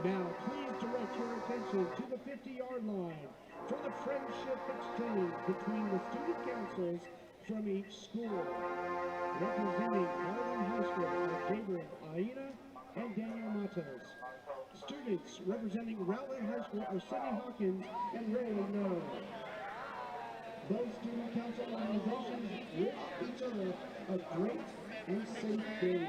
Now, please direct your attention to the 50-yard line for the friendship exchange between the student councils from each school. Representing Garland High School are Gabriel Aina and Daniel Matos. Students representing Rowlett High School are Sidney Hawkins and Rowlett No. Both student council organizations wish each other a great and safe day.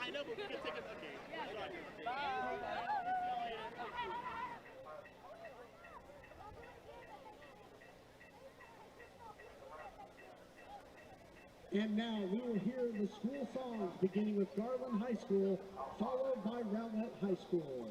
I know, but we can take it. Okay. And now we will hear the school songs beginning with Garland High School, followed by Rowlett High School.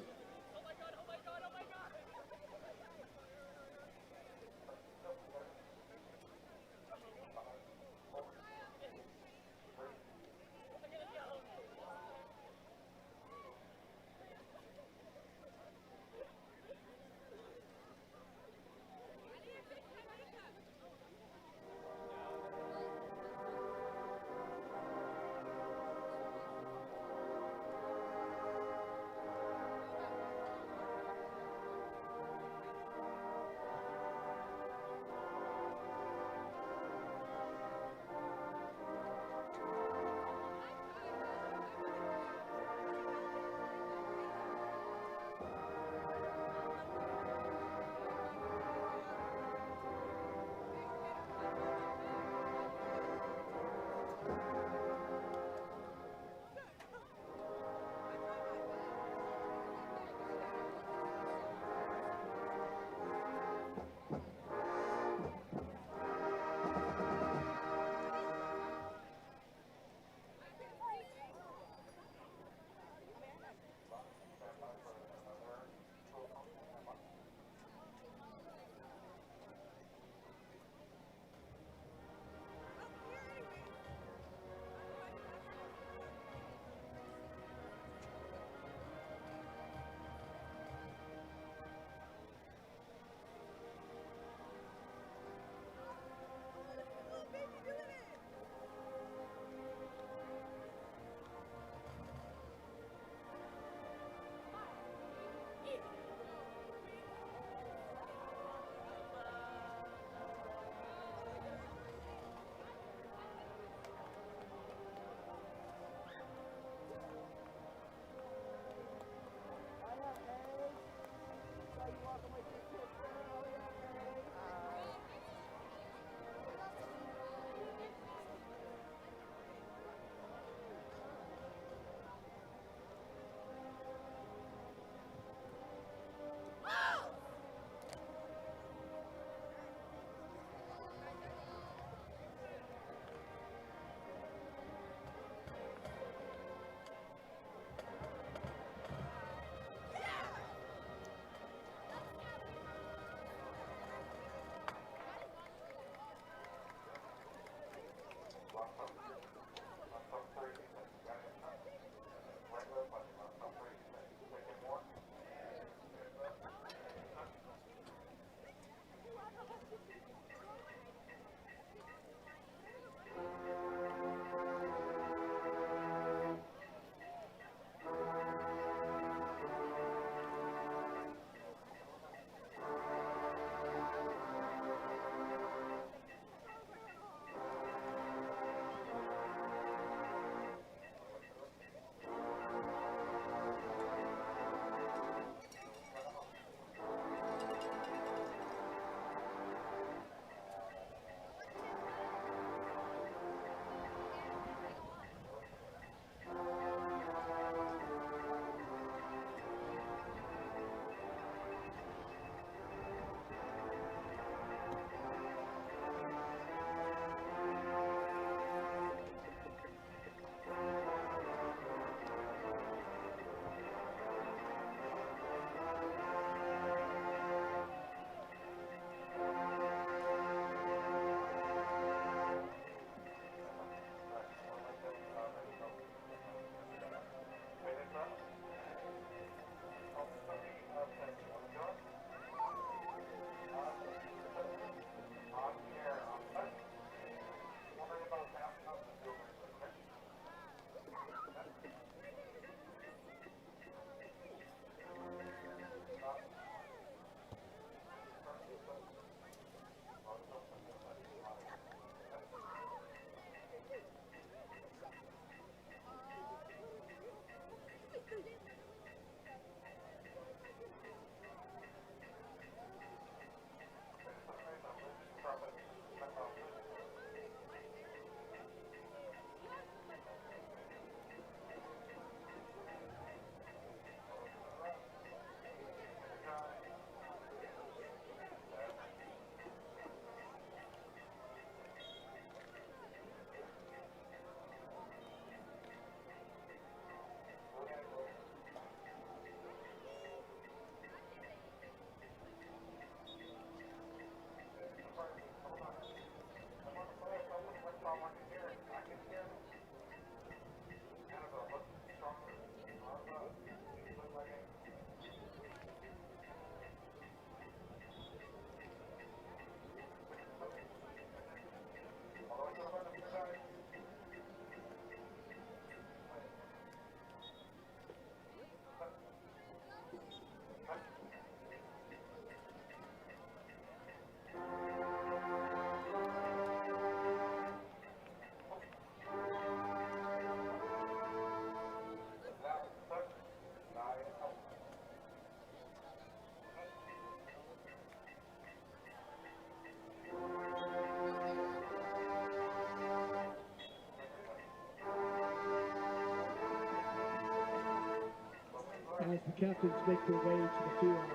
captains make their way to the field.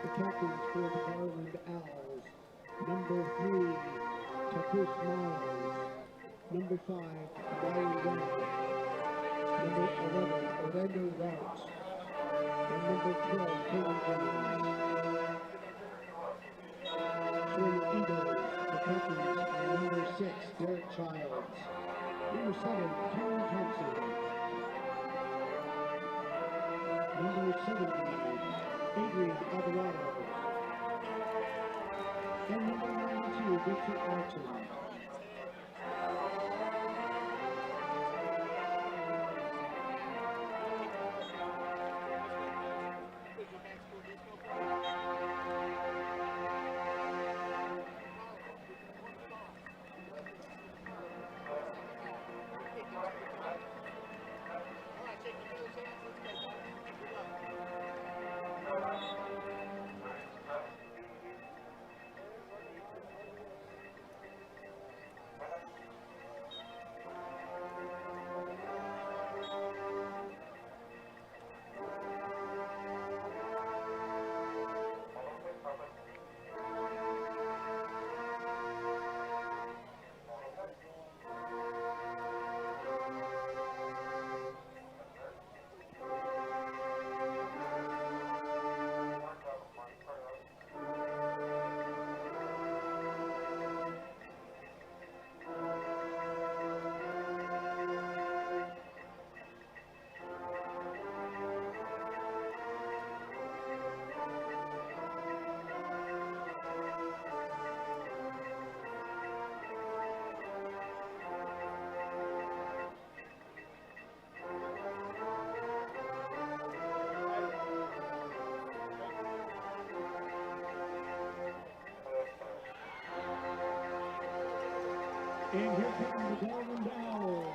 The captains for the Garland Owls. Number 3, Tapus Miles. Number 5, Ryan Webb. Number 11, Orlando Rout. And number 12, Caleb James. For the Eagles, the captains are number 6, Derek Childs. Number 7, Karen Thompson. Number 70, Adrian Alvarado. And number 92, Vincent Martin. And here comes the Garland Owls.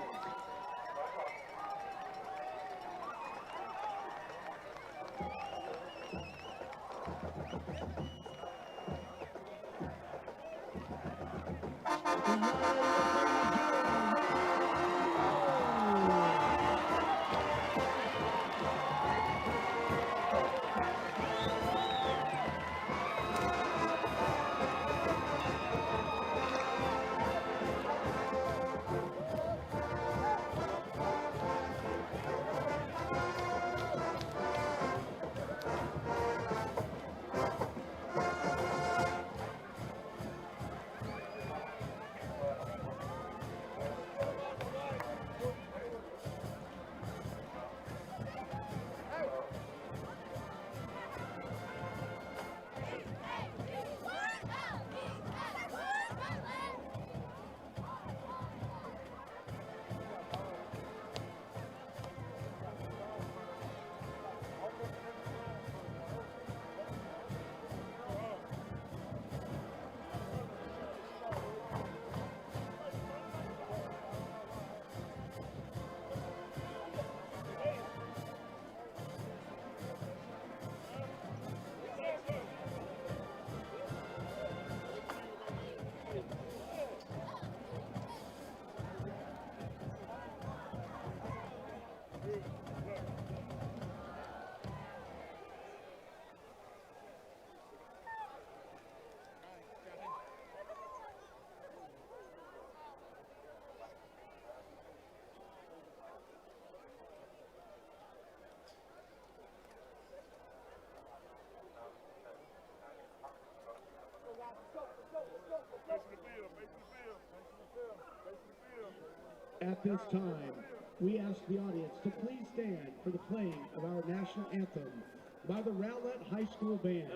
At this time, we ask the audience to please stand for the playing of our national anthem by the Rowlett High School Band.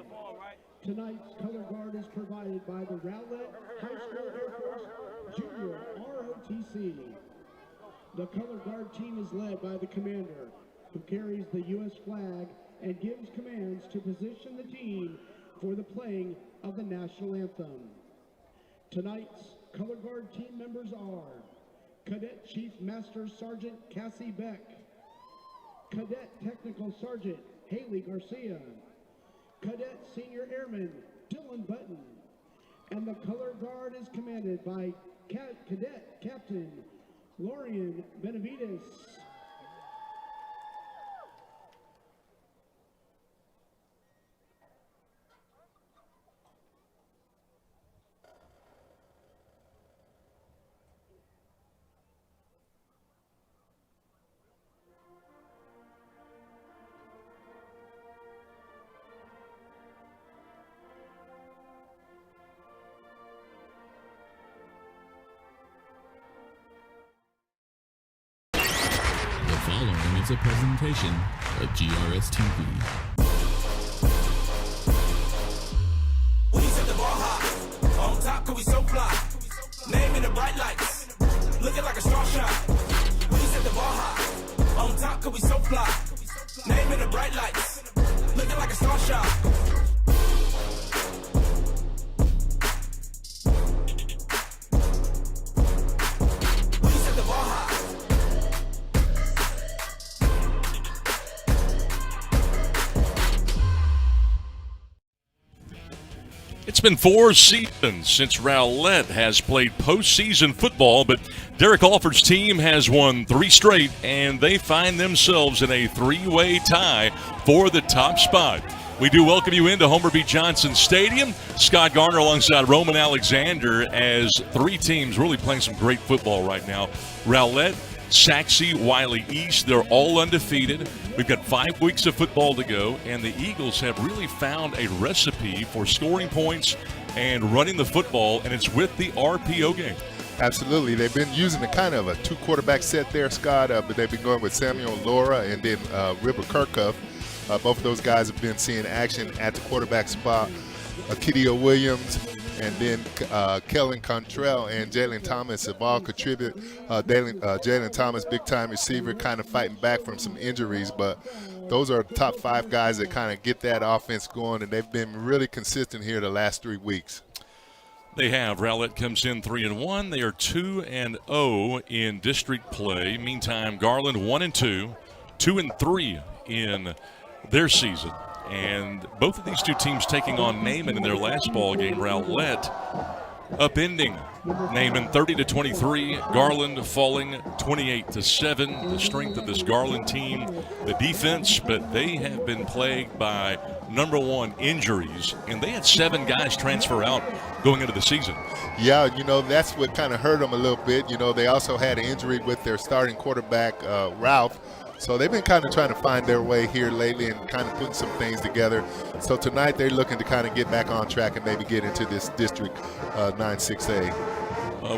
Tonight's color guard is provided by the Rowlett High School Air Force Junior ROTC. The color guard team is led by the commander, who carries the U.S. flag and gives commands to position the team for the playing of the national anthem. Tonight's color guard team members are Cadet Chief Master Sergeant Cassie Beck, Cadet Technical Sergeant Haley Garcia, Cadet Senior Airman Dylan Button, and the color guard is commanded by Cadet Captain Lorian Benavides. following is a presentation of GRS TV. We set the bar high. On top, cause we so fly. Name in the bright lights. Looking like a star shot. We set the bar high. On top, cause we so fly. Name in the bright lights. Looking like a star shot. It's been 4 seasons since Rowlett has played postseason football, but Derek Alford's team has won 3 straight, and they find themselves in a 3-way tie for the top spot. We do welcome you into Homer B. Johnson Stadium. Scott Garner alongside Roman Alexander as 3 teams really playing some great football right now. Rowlett, Saxe, Wiley East, they're all undefeated. We've got 5 weeks of football to go, and the Eagles have really found a recipe for scoring points and running the football, and it's with the RPO game. Absolutely. They've been using a kind of a 2-quarterback set there, Scott, but they've been going with Samuel Laura and then River Kirkhoff. Both of those guys have been seeing action at the quarterback spot. Kidio Williams and then Kellen Contrell and Jalen Thomas have all contributed. Jalen Thomas, big-time receiver, kind of fighting back from some injuries, but those are the top 5 guys that kind of get that offense going, and they've been really consistent here the last 3 weeks. They have. Rowlett comes in 3-1. They are 2-0 in district play. Meantime, Garland 1-2, 2-3 in their season. And both of these 2 teams taking on Naaman in their last ball game. Rowlett upending Naaman 30-23. Garland falling 28-7. The strength of this Garland team, the defense, but they have been plagued by number 1 injuries, and they had 7 guys transfer out going into the season. Yeah, that's what kind of hurt them a little bit. They also had an injury with their starting quarterback, Ralph. So they've been kind of trying to find their way here lately and kind of putting some things together. So tonight they're looking to kind of get back on track and maybe get into this District 9-6A.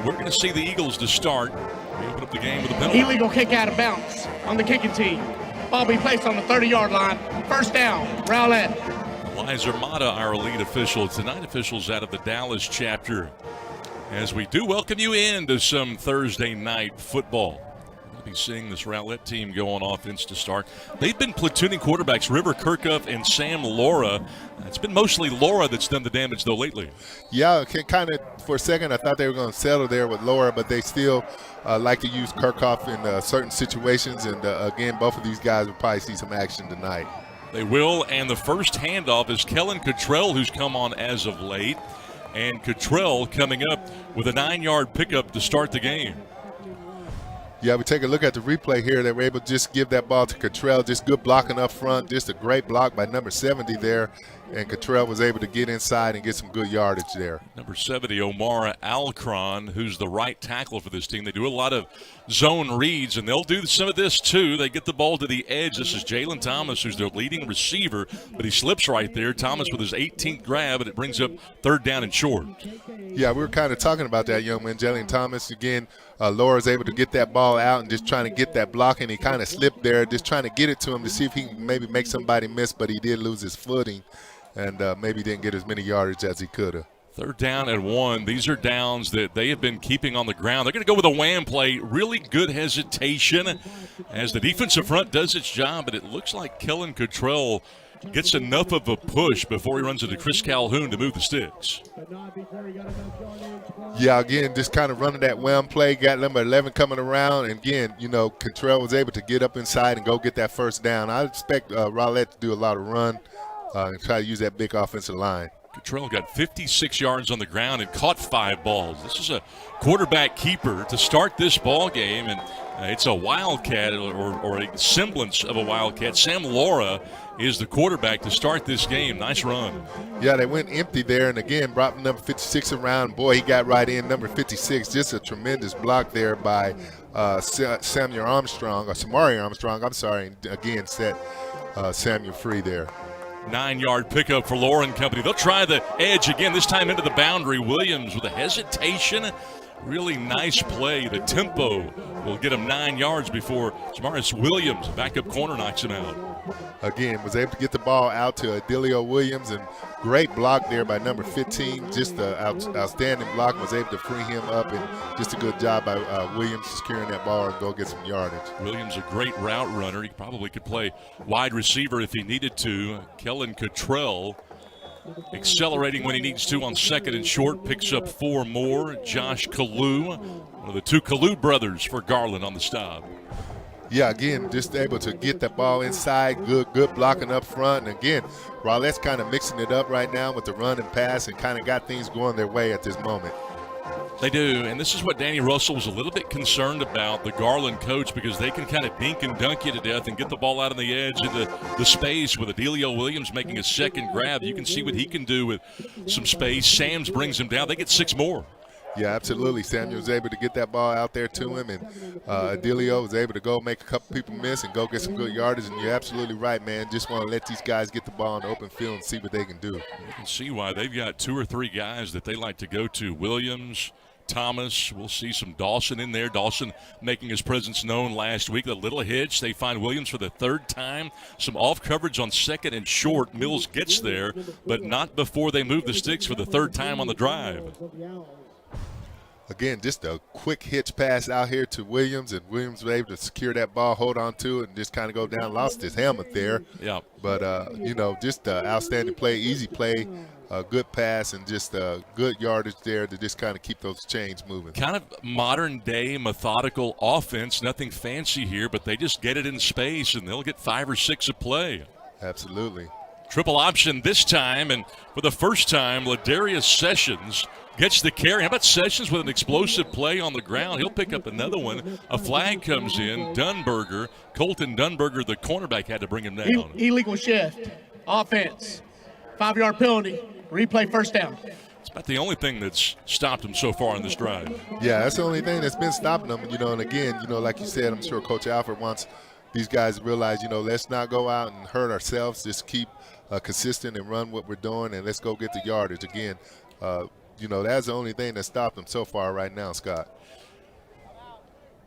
We're going to see the Eagles to start. We open up the game with a penalty. Illegal kick out of bounds on the kicking team. Ball be placed on the 30-yard line. First down, Rowlett. Liza Mata, our lead official tonight. Officials out of the Dallas chapter. As we do welcome you into some Thursday night football. Be seeing this Rowlett team go on offense to start. They've been platooning quarterbacks, River Kirkhoff and Sam Laura. It's been mostly Laura that's done the damage, though, lately. Yeah, kind of for a second I thought they were going to settle there with Laura, but they still like to use Kirkhoff in certain situations. And, again, both of these guys will probably see some action tonight. They will, and the first handoff is Kellen Cottrell, who's come on as of late. And Cottrell coming up with a 9-yard pickup to start the game. Yeah, we take a look at the replay here. They were able to just give that ball to Cottrell. Just good blocking up front. Just a great block by number 70 there. And Cottrell was able to get inside and get some good yardage there. Number 70, Omara Alcron, who's the right tackle for this team. They do a lot of zone reads, and they'll do some of this too. They get the ball to the edge. This is Jalen Thomas, who's their leading receiver, but he slips right there. Thomas with his 18th grab, and it brings up 3rd down and short. Yeah, we were kind of talking about that young man, Jalen Thomas. Again, Laura's able to get that ball out and just trying to get that block, and he kind of slipped there, just trying to get it to him to see if he can maybe make somebody miss, but he did lose his footing and maybe didn't get as many yardage as he could have. 3rd down and 1. These are downs that they have been keeping on the ground. They're going to go with a wham play. Really good hesitation as the defensive front does its job, but it looks like Kellen Cottrell gets enough of a push before he runs into Chris Calhoun to move the sticks. Yeah, again, just kind of running that wham play. Got number 11 coming around. And again, Cottrell was able to get up inside and go get that first down. I expect Rowlett to do a lot of run and try to use that big offensive line. Cottrell got 56 yards on the ground and caught 5 balls. This is a quarterback keeper to start this ball game, and it's a wildcat or a semblance of a wildcat. Sam Laura is the quarterback to start this game. Nice run. Yeah, they went empty there, and again brought number 56 around. Boy, he got right in. Number 56, just a tremendous block there by Samari Armstrong. I'm sorry. And again, set Samuel free there. 9-yard pickup for Laura and company. They'll try the edge again, this time into the boundary. Williams with a hesitation Really nice play. The tempo will get him 9 yards before Jamaris Williams, backup corner, knocks him out. Again, was able to get the ball out to Adelio Williams, and great block there by number 15. Just an outstanding block, was able to free him up, and just a good job by Williams securing that ball and go get some yardage. Williams, a great route runner. He probably could play wide receiver if he needed to. Kellen Cottrell accelerating when he needs to on second and short, picks up 4 more. Josh Kalu, one of the 2 Kalu brothers for Garland on the stop. Yeah, again, just able to get that ball inside, good blocking up front. And again, Rowlett's kind of mixing it up right now with the run and pass and kind of got things going their way at this moment. They do, and this is what Danny Russell was a little bit concerned about, the Garland coach, because they can kind of dink and dunk you to death and get the ball out on the edge of the space with Adelio Williams making a second grab. You can see what he can do with some space. Sams brings him down. They get 6 more. Yeah, absolutely. Samuel was able to get that ball out there to him, and Adelio was able to go make a couple people miss and go get some good yardage. And you're absolutely right, man. Just want to let these guys get the ball in the open field and see what they can do. You can see why they've got 2 or 3 guys that they like to go to. Williams, Thomas, we'll see some Dawson in there. Dawson making his presence known last week. A little hitch. They find Williams for the 3rd time. Some off coverage on second and short. Mills gets there, but not before they move the sticks for the 3rd time on the drive. Again, just a quick hitch pass out here to Williams, and Williams was able to secure that ball, hold on to it, and just kind of go down. Lost his helmet there. Yeah. But, just outstanding play, easy play, good pass, and just good yardage there to just kind of keep those chains moving. Kind of modern-day methodical offense. Nothing fancy here, but they just get it in space, and they'll get 5 or 6 a play. Absolutely. Triple option this time, and for the first time, Ladarius Sessions gets the carry. How about Sessions with an explosive play on the ground? He'll pick up another one. A flag comes in. Colton Dunberger, the cornerback, had to bring him down. Illegal shift. Offense. 5-yard penalty. Replay, first down. It's about the only thing that's stopped him so far in this drive. Yeah, that's the only thing that's been stopping them. And again, like you said, I'm sure Coach Alfred wants these guys to realize, let's not go out and hurt ourselves. Just keep consistent and run what we're doing, and let's go get the yardage. Again, that's the only thing that stopped them so far right now, Scott.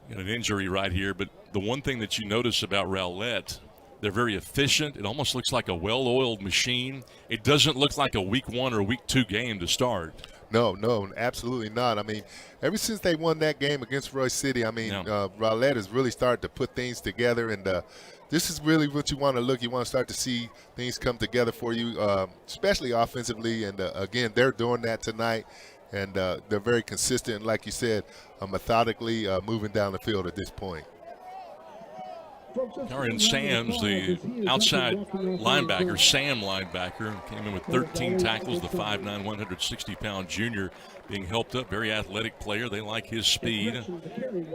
Got an injury right here, but the one thing that you notice about Rowlett, they're very efficient. It almost looks like a well-oiled machine. It doesn't look like a week 1 or week 2 game to start. No, absolutely not. I mean, ever since they won that game against Roy City, Rowlett has really started to put things together, and this is really what you want to look. You want to start to see things come together for you, especially offensively. And, again, they're doing that tonight, and they're very consistent, like you said, methodically moving down the field at this point. Karen Sams, the outside linebacker, Sam linebacker, came in with 13 tackles, the 5'9", 160-pound junior being helped up. Very athletic player. They like his speed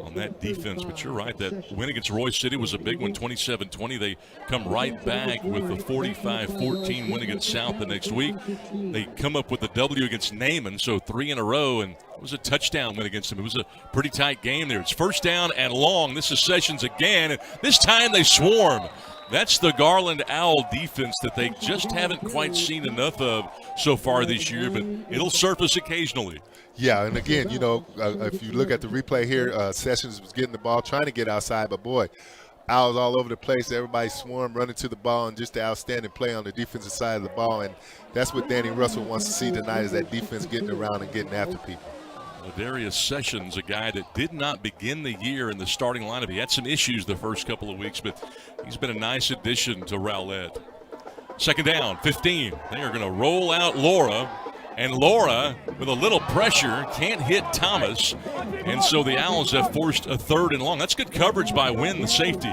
on that defense. But you're right, that win against Roy City was a big one, 27-20. They come right back with a 45-14 win against South the next week. They come up with a W against Naaman, so 3 in a row, and it was a touchdown win against them. It was a pretty tight game there. It's first down and long. This is Sessions again, and this time they swarm. That's the Garland Owl defense that they just haven't quite seen enough of so far this year, but it'll surface occasionally. Yeah, and again, if you look at the replay here, Sessions was getting the ball, trying to get outside, but boy, Owls all over the place. Everybody swarmed, running to the ball, and just the outstanding play on the defensive side of the ball. And that's what Danny Russell wants to see tonight, is that defense getting around and getting after people. Ladarius Sessions, a guy that did not begin the year in the starting lineup. He had some issues the first couple of weeks, but he's been a nice addition to Rowlett. Second down, 15. They are going to roll out Laura, and Laura, with a little pressure, can't hit Thomas, and so the Owls have forced a 3rd and long. That's good coverage by Wynn, the safety.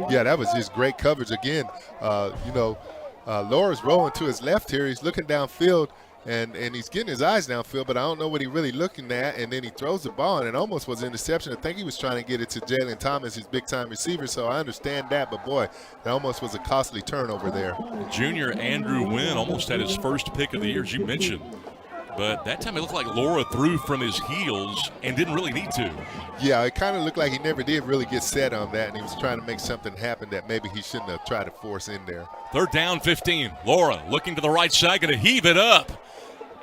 Yeah, that was just great coverage. Again, Laura's rolling to his left here. He's looking downfield. And he's getting his eyes downfield, but I don't know what he's really looking at. And then he throws the ball, and it almost was an interception. I think he was trying to get it to Jalen Thomas, his big-time receiver, so I understand that. But, boy, it almost was a costly turnover there. Junior Andrew Wynn almost had his first pick of the year, as you mentioned. But that time it looked like Laura threw from his heels and didn't really need to. Yeah, it kind of looked like he never did really get set on that, and he was trying to make something happen that maybe he shouldn't have tried to force in there. 3rd down, 15. Laura looking to the right side, going to heave it up.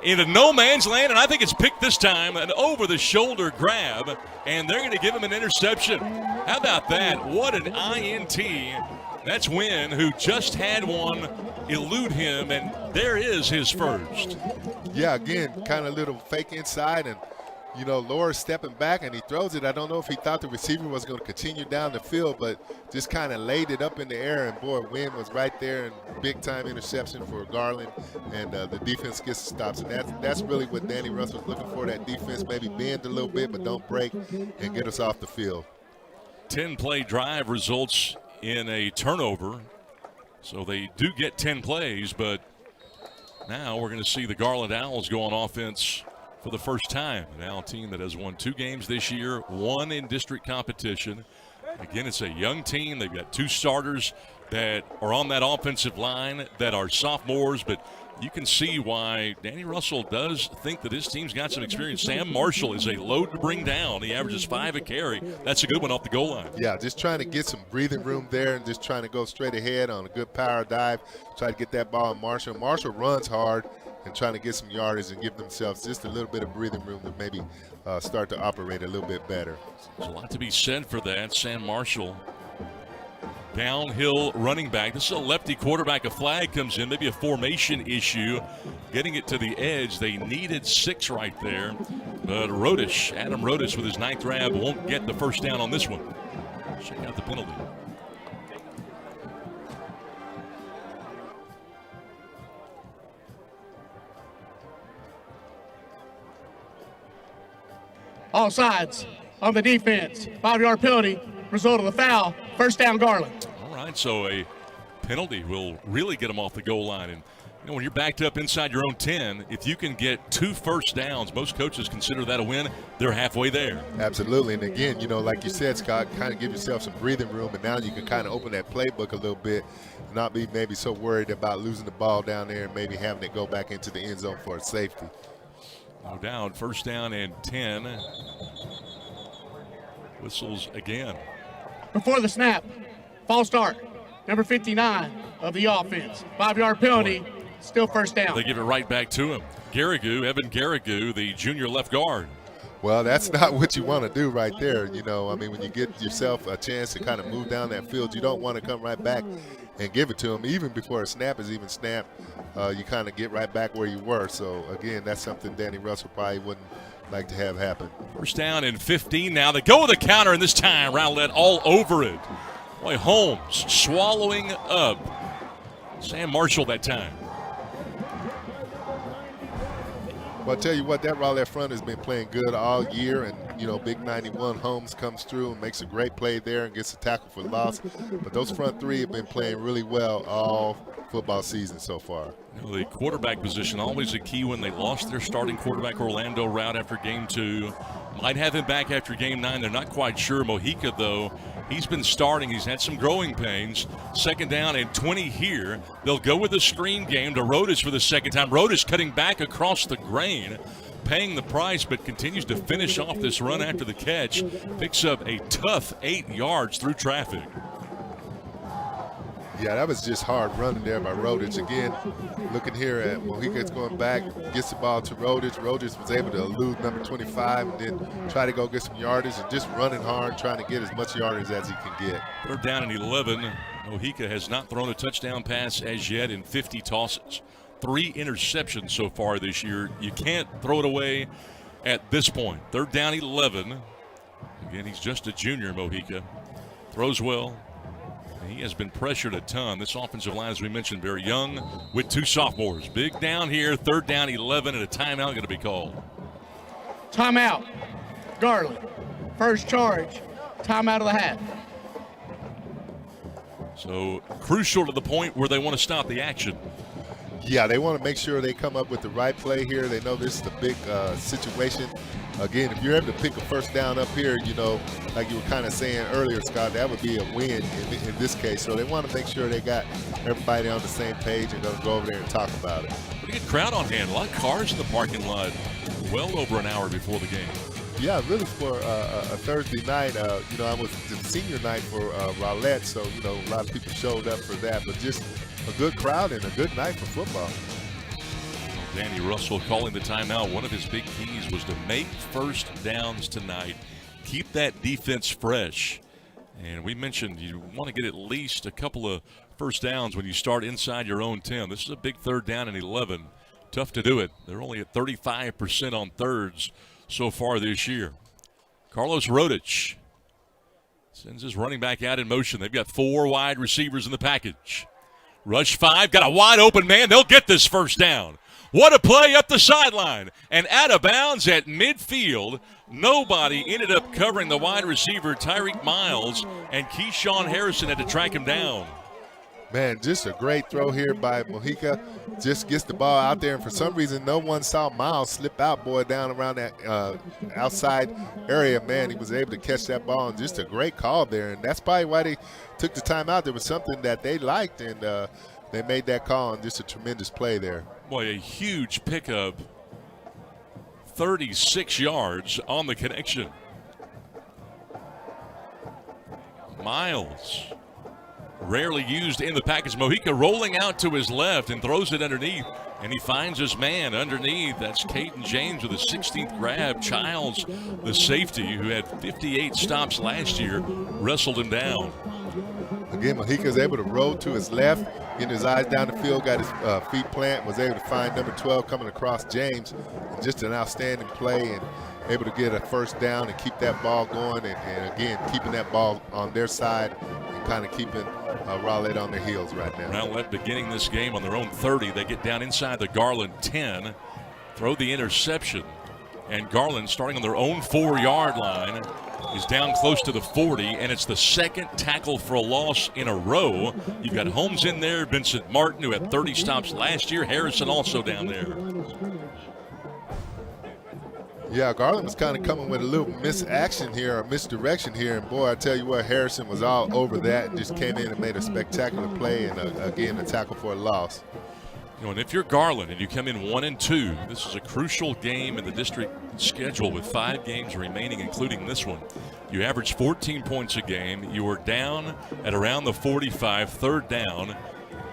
into no man's land, and I think it's picked this time, an over-the-shoulder grab, and they're going to give him an interception. How about that? What an INT. That's Wynn, who just had one elude him, and there is his first. Yeah, again, kind of little fake inside, and Laura's stepping back and he throws it. I don't know if he thought the receiver was going to continue down the field, but just kind of laid it up in the air. And boy, Wynn was right there, and big time interception for Garland. And the defense gets the stops. And that's really what Danny Russell's looking for. That defense maybe bend a little bit, but don't break and get us off the field. 10-play drive results in a turnover. So they do get 10 plays, but now we're going to see the Garland Owls go on offense for the first time. An Owl team that has won 2 games this year, 1 in district competition. Again, it's a young team. They've got 2 starters that are on that offensive line that are sophomores, but you can see why Danny Russell does think that his team's got some experience. Sam Marshall is a load to bring down. He averages 5 a carry. That's a good one off the goal line. Yeah, just trying to get some breathing room there and just trying to go straight ahead on a good power dive. Try to get that ball in Marshall. Marshall runs hard and trying to get some yardage and give themselves just a little bit of breathing room to maybe start to operate a little bit better. There's a lot to be said for that. Sam Marshall, downhill running back. This is a lefty quarterback. A flag comes in, maybe a formation issue. Getting it to the edge. They needed 6 right there. But Adam Rodish with his 9th grab won't get the first down on this one. Check out the penalty. All sides on the defense. 5-yard penalty. Result of the foul. First down, Garland. All right, so a penalty will really get them off the goal line. And when you're backed up inside your own 10, if you can get 2 first downs, most coaches consider that a win. They're halfway there. Absolutely. And again, like you said, Scott, kind of give yourself some breathing room, and now you can kind of open that playbook a little bit and not be maybe so worried about losing the ball down there and maybe having it go back into the end zone for a safety. No doubt. First down and 10. Whistles again. Before the snap, false start. Number 59 of the offense. 5-yard penalty. Still first down. They give it right back to him. Evan Garrigou, the junior left guard. Well, that's not what you want to do right there. When you get yourself a chance to kind of move down that field, you don't want to come right back and give it to him. Even before a snap is even snapped, you kind of get right back where you were. So, again, that's something Danny Russell probably wouldn't like to have happen. First down and 15 now. They go with the counter, and this time Rowlett all over it. Boy, Holmes swallowing up Sam Marshall that time. Well, I'll tell you what, that Rowlett front has been playing good all year, and, big 91 Holmes comes through and makes a great play there and gets a tackle for loss. But those front 3 have been playing really well all football season so far. The quarterback position, always a key when they lost their starting quarterback, Orlando Rout, after game 2. Might have him back after game 9. They're not quite sure. Mojica, though, he's been starting. He's had some growing pains. Second down and 20 here. They'll go with the screen game to Rodish for the second time. Rodish cutting back across the grain, paying the price, but continues to finish off this run after the catch. Picks up a tough 8 yards through traffic. Yeah, that was just hard running there by Rodish. Again, looking here at Mojica's going back, gets the ball to Rodish. Rodish was able to elude number 25 and then try to go get some yardage and just running hard, trying to get as much yardage as he can get. Third down and 11. Mojica has not thrown a touchdown pass as yet in 50 tosses. 3 interceptions so far this year. You can't throw it away at this point. Third down, 11. Again, he's just a junior, Mojica. Throws well. He has been pressured a ton. This offensive line, as we mentioned, very young with 2 sophomores. Big down here, third down, 11, and a timeout going to be called. Timeout. Garland. First charge. Timeout of the half. So crucial to the point where they want to stop the action. Yeah, they want to make sure they come up with the right play here. They know this is a big situation. Again, if you're able to pick a first down up here, like you were kind of saying earlier, Scott, that would be a win in this case. So they want to make sure they got everybody on the same page and going to go over there and talk about it. Pretty good crowd on hand. A lot of cars in the parking lot well over an hour before the game. Yeah, really for a Thursday night, I was the senior night for Rowlett, so, a lot of people showed up for that. But just a good crowd and a good night for football. Danny Russell calling the timeout. One of his big keys was to make first downs tonight. Keep that defense fresh. And we mentioned you want to get at least a couple of first downs when you start inside your own 10. This is a big 3rd down and 11. Tough to do it. They're only at 35% on thirds so far this year. Carlos Rowlett sends his running back out in motion. They've got 4 wide receivers in the package. Rush 5, got a wide open man. They'll get this first down. What a play up the sideline. And out of bounds at midfield. Nobody ended up covering the wide receiver, Tyreek Miles, and Keyshawn Harrison had to track him down. Man, just a great throw here by Mojica. Just gets the ball out there, and for some reason, no one saw Miles slip out, boy, down around that outside area. Man, he was able to catch that ball, and just a great call there. And that's probably why they took the time out. There was something that they liked, and they made that call, and just a tremendous play there. Boy, a huge pickup. 36 yards on the connection. Miles, rarely used in the package. Mojica rolling out to his left and throws it underneath, and he finds his man underneath. That's Caden James with a 16th grab. Childs, the safety, who had 58 stops last year, wrestled him down. Again, Mojica's able to roll to his left, getting his eyes down the field, got his feet planted, was able to find number 12 coming across James. And just an outstanding play, and able to get a first down and keep that ball going, and again, keeping that ball on their side and kind of keeping Rowlett on their heels right now. Rowlett beginning this game on their own 30. They get down inside the Garland 10, throw the interception, and Garland, starting on their own 4-yard line, is down close to the 40, and it's the 2nd tackle for a loss in a row. You've got Holmes in there, Vincent Martin, who had 30 stops last year, Harrison also down there. Yeah, Garland was kind of coming with a little misaction here, or misdirection here, and boy, I tell you what, Harrison was all over that and just came in and made a spectacular play, and again, a tackle for a loss. You know, and if you're Garland and you come in 1-2, this is a crucial game in the district schedule with 5 games remaining, including this one. You average 14 points a game. You are down at around the 45, 3rd down.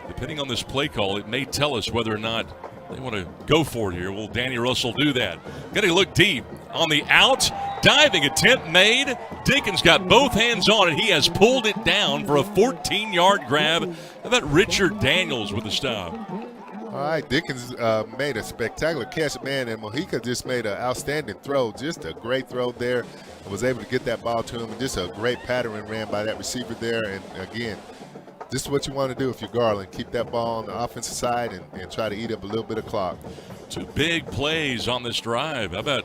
Depending on this play call, it may tell us whether or not they want to go for it here. Will Danny Russell do that? Got to look deep. On the out, diving attempt made. Dickens got both hands on it. He has pulled it down for a 14-yard grab. How about Richard Daniels with the stop? All right, Dickens made a spectacular catch, man, and Mojica just made an outstanding throw. Just a great throw there. Was able to get that ball to him, and just a great pattern ran by that receiver there. And again, this is what you want to do if you're Garland. Keep that ball on the offensive side and try to eat up a little bit of clock. 2 big plays on this drive. How about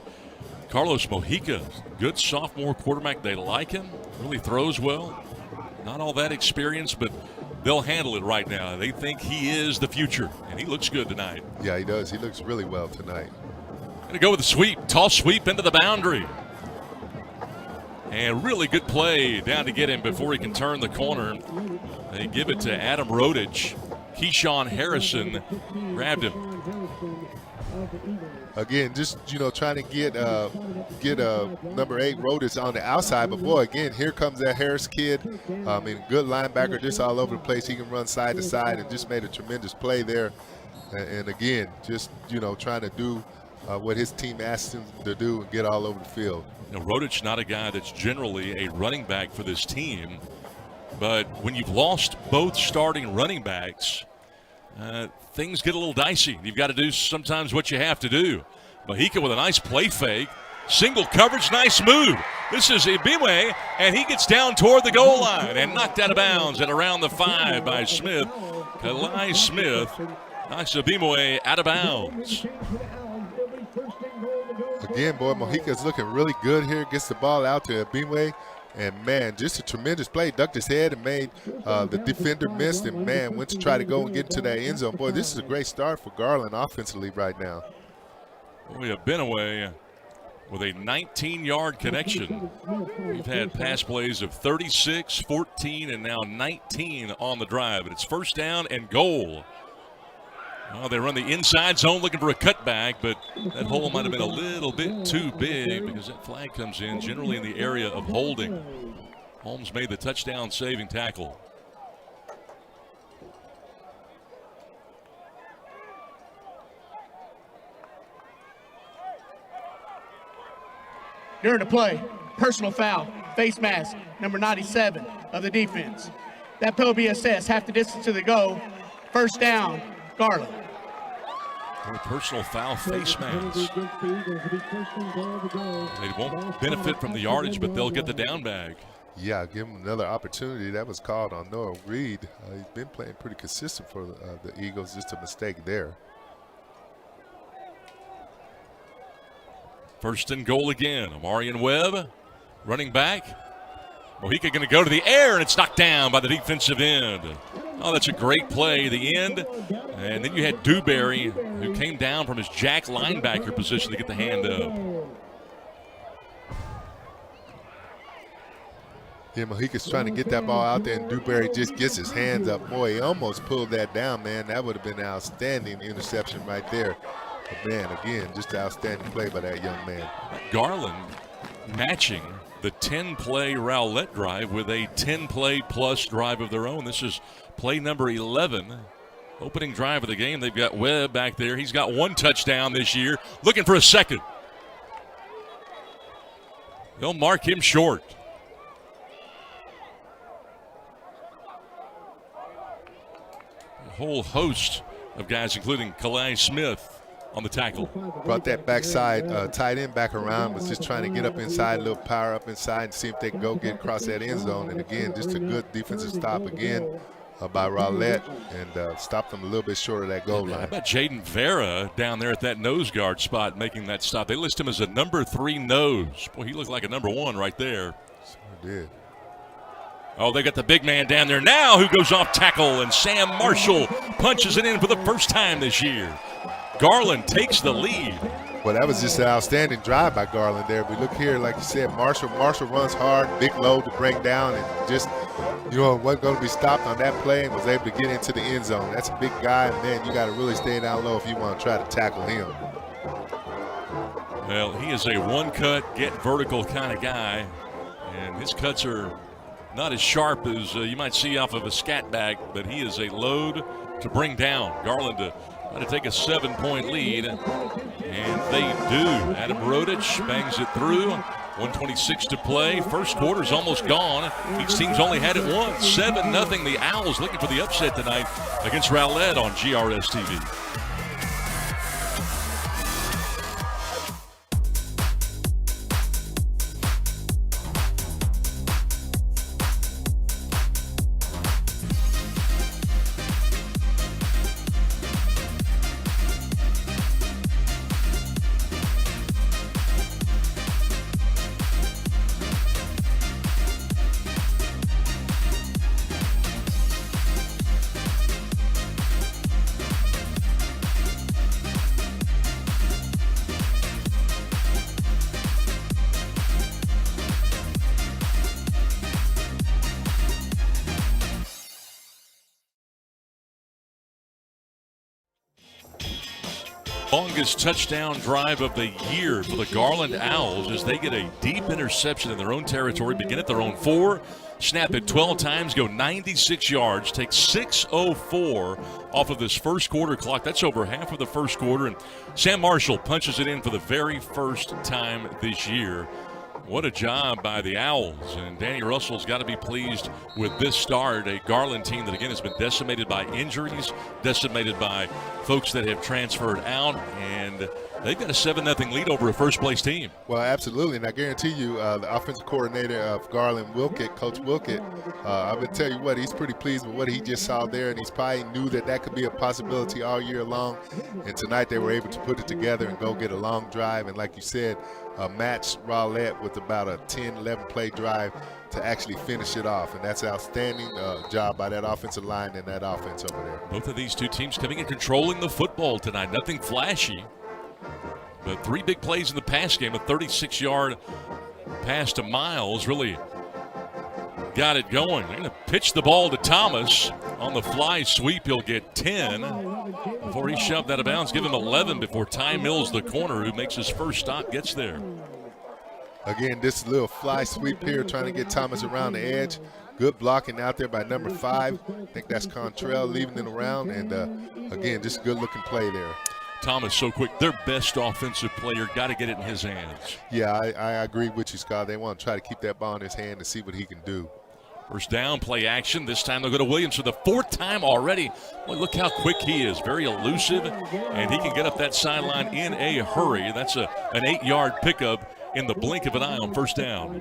Carlos Mojica? Good sophomore quarterback. They like him. Really throws well. Not all that experienced, but they'll handle it right now. They think he is the future, and he looks good tonight. Yeah, he does. He looks really well tonight. Going to go with the sweep. Toss sweep into the boundary. And really good play down to get him before he can turn the corner. They give it to Adam Rodich. Keyshawn Harrison grabbed him. Again, just, trying to get number 8 Rodich on the outside. But, boy, again, here comes that Harris kid. Good linebacker, just all over the place. He can run side to side and just made a tremendous play there. And again, just, trying to do what his team asked him to do and get all over the field. Rodich, not a guy that's generally a running back for this team. But when you've lost both starting running backs, things get a little dicey. You've got to do sometimes what you have to do. Mojica with a nice play fake. Single coverage, nice move. This is Ibimwe, and he gets down toward the goal line and knocked out of bounds at around the 5 by Smith. Kalai Smith knocks Ibimwe out of bounds. Again, boy, Mojica's looking really good here. Gets the ball out to Ibimwe. And, man, just a tremendous play. Ducked his head and made the defender missed. And, man, went to try to go and get into that end zone. Boy, this is a great start for Garland offensively right now. We have been away with a 19-yard connection. We've had pass plays of 36, 14, and now 19 on the drive. But it's first down and goal. Well, they run the inside zone looking for a cutback, but that hole might have been a little bit too big because that flag comes in generally in the area of holding. Holmes made the touchdown saving tackle. During the play, personal foul, face mask, number 97 of the defense. That penalty will be assessed half the distance to the goal. First down, Garland. A personal foul, face mask. They won't benefit from the yardage, but they'll get the down bag. Yeah, give him another opportunity. That was called on Noah Reed. He's been playing pretty consistent for the Eagles. Just a mistake there. First and goal again. Amarian Webb running back. Mojica going to go to the air, and it's knocked down by the defensive end. Oh, that's a great play, the end. And then you had Dewberry, who came down from his jack linebacker position to get the hand up. Yeah, Mojica's trying to get that ball out there, and Dewberry just gets his hands up. Boy, he almost pulled that down, man. That would have been an outstanding interception right there. But, man, again, just an outstanding play by that young man. Garland matching the 10-play Rowlett drive with a 10-play plus drive of their own. This is play number 11. Opening drive of the game. They've got Webb back there. He's got one touchdown this year. Looking for a second. They'll mark him short. A whole host of guys, including Kalai Smith, on the tackle. Brought that backside tight end back around, was just trying to get up inside, a little power up inside and see if they can go get across that end zone. And again, just a good defensive stop again by Rowlett, and stopped them a little bit short of that goal line. How about Jaden Vera down there at that nose guard spot making that stop? They list him as a number 3 nose. Boy, he looked like a number 1 right there. Sure did. Oh, they got the big man down there now who goes off tackle, and Sam Marshall punches it in for the first time this year. Garland takes the lead. Well, that was just an outstanding drive by Garland there. We look here, like you said, Marshall runs hard, big load to bring down, and just, wasn't going to be stopped on that play, and was able to get into the end zone. That's a big guy, and man, you got to really stay down low if you want to try to tackle him. Well, he is a one-cut, get vertical kind of guy, and his cuts are not as sharp as you might see off of a scat bag, but he is a load to bring down. Garland to take a 7-point lead, and they do. Adam Rodich bangs it through. 1:26 to play. First quarter's almost gone. Each team's only had it once. 7-0. The Owls looking for the upset tonight against Rowlett on GRS TV. Longest touchdown drive of the year for the Garland Owls as they get a deep interception in their own territory, begin at their own 4, snap it 12 times, go 96 yards, take 6:04 off of this first quarter clock. That's over half of the first quarter, and Sam Marshall punches it in for the very first time this year. What a job by the Owls, and Danny Russell's got to be pleased with this start. A Garland team that, again, has been decimated by injuries, decimated by folks that have transferred out, and they've got a 7-0 lead over a first-place team. Well, absolutely, and I guarantee you the offensive coordinator of Garland, Coach Wilkett, I would tell you what, he's pretty pleased with what he just saw there, and he's probably knew that could be a possibility all year long, and tonight they were able to put it together and go get a long drive, and like you said, match Rowlett with about a 10, 11-play drive to actually finish it off. And that's an outstanding job by that offensive line and that offense over there. Both of these two teams coming and controlling the football tonight. Nothing flashy, but 3 big plays in the pass game. A 36-yard pass to Miles really got it going. They're going to pitch the ball to Thomas. On the fly sweep, he'll get 10 before he shoved out of bounds. Give him 11 before Ty Mills, the corner, who makes his first stop, gets there. Again, this little fly sweep here, trying to get Thomas around the edge. Good blocking out there by number 5. I think that's Contrell leaving it around. And, again, just good-looking play there. Thomas so quick. Their best offensive player, got to get it in his hands. Yeah, I agree with you, Scott. They want to try to keep that ball in his hand and see what he can do. First down, play action. This time they'll go to Williams for the 4th time already. Boy, look how quick he is. Very elusive, and he can get up that sideline in a hurry. That's an 8-yard pickup in the blink of an eye on first down.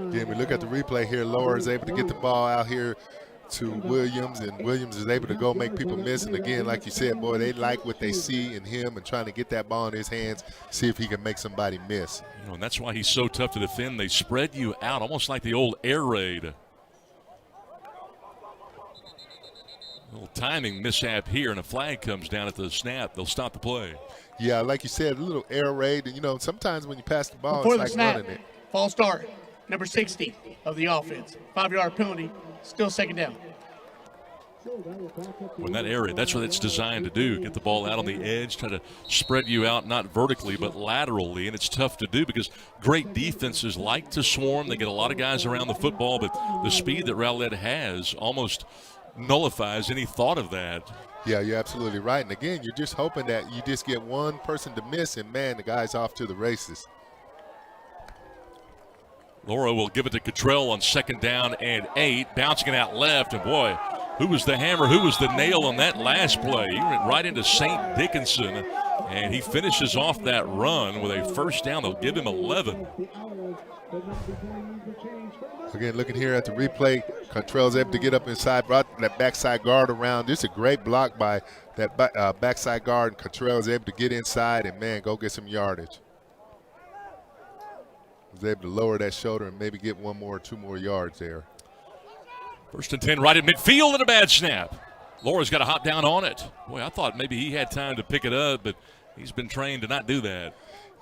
Again, we look at the replay here. Lower is able to get the ball out here to Williams, and Williams is able to go make people miss. And again, like you said, boy, they like what they see in him and trying to get that ball in his hands, see if he can make somebody miss. You know, and that's why he's so tough to defend. They spread you out, almost like the old air raid. Little timing mishap here, and a flag comes down at the snap. They'll stop the play. Yeah, like you said, a little air raid. And, you know, sometimes when you pass the ball, Before it's the like snap, running it. false start, number 60 of the offense. 5-yard penalty, still second down. When that area, that's what it's designed to do, get the ball out on the edge, try to spread you out, not vertically but laterally, and it's tough to do because great defenses like to swarm. They get a lot of guys around the football, but the speed that Rowlett has almost nullifies any thought of that. Yeah, you're absolutely right. And again, you're just hoping that you just get one person to miss, and man, the guy's off to the races. Laura will give it to Cottrell on 2nd down and 8, bouncing it out left, and boy, who was the hammer, who was the nail on that last play? He went right into St. Dickinson, and he finishes off that run with a first down. They'll give him 11. Again, looking here at the replay, Cottrell's able to get up inside, brought that backside guard around. This is a great block by that backside guard, and Cottrell's able to get inside and, man, go get some yardage. Was able to lower that shoulder and maybe get 1 more or 2 more yards there. 1st and 10 right at midfield, and a bad snap. Laura's got to hop down on it. Boy, I thought maybe he had time to pick it up, but he's been trained to not do that.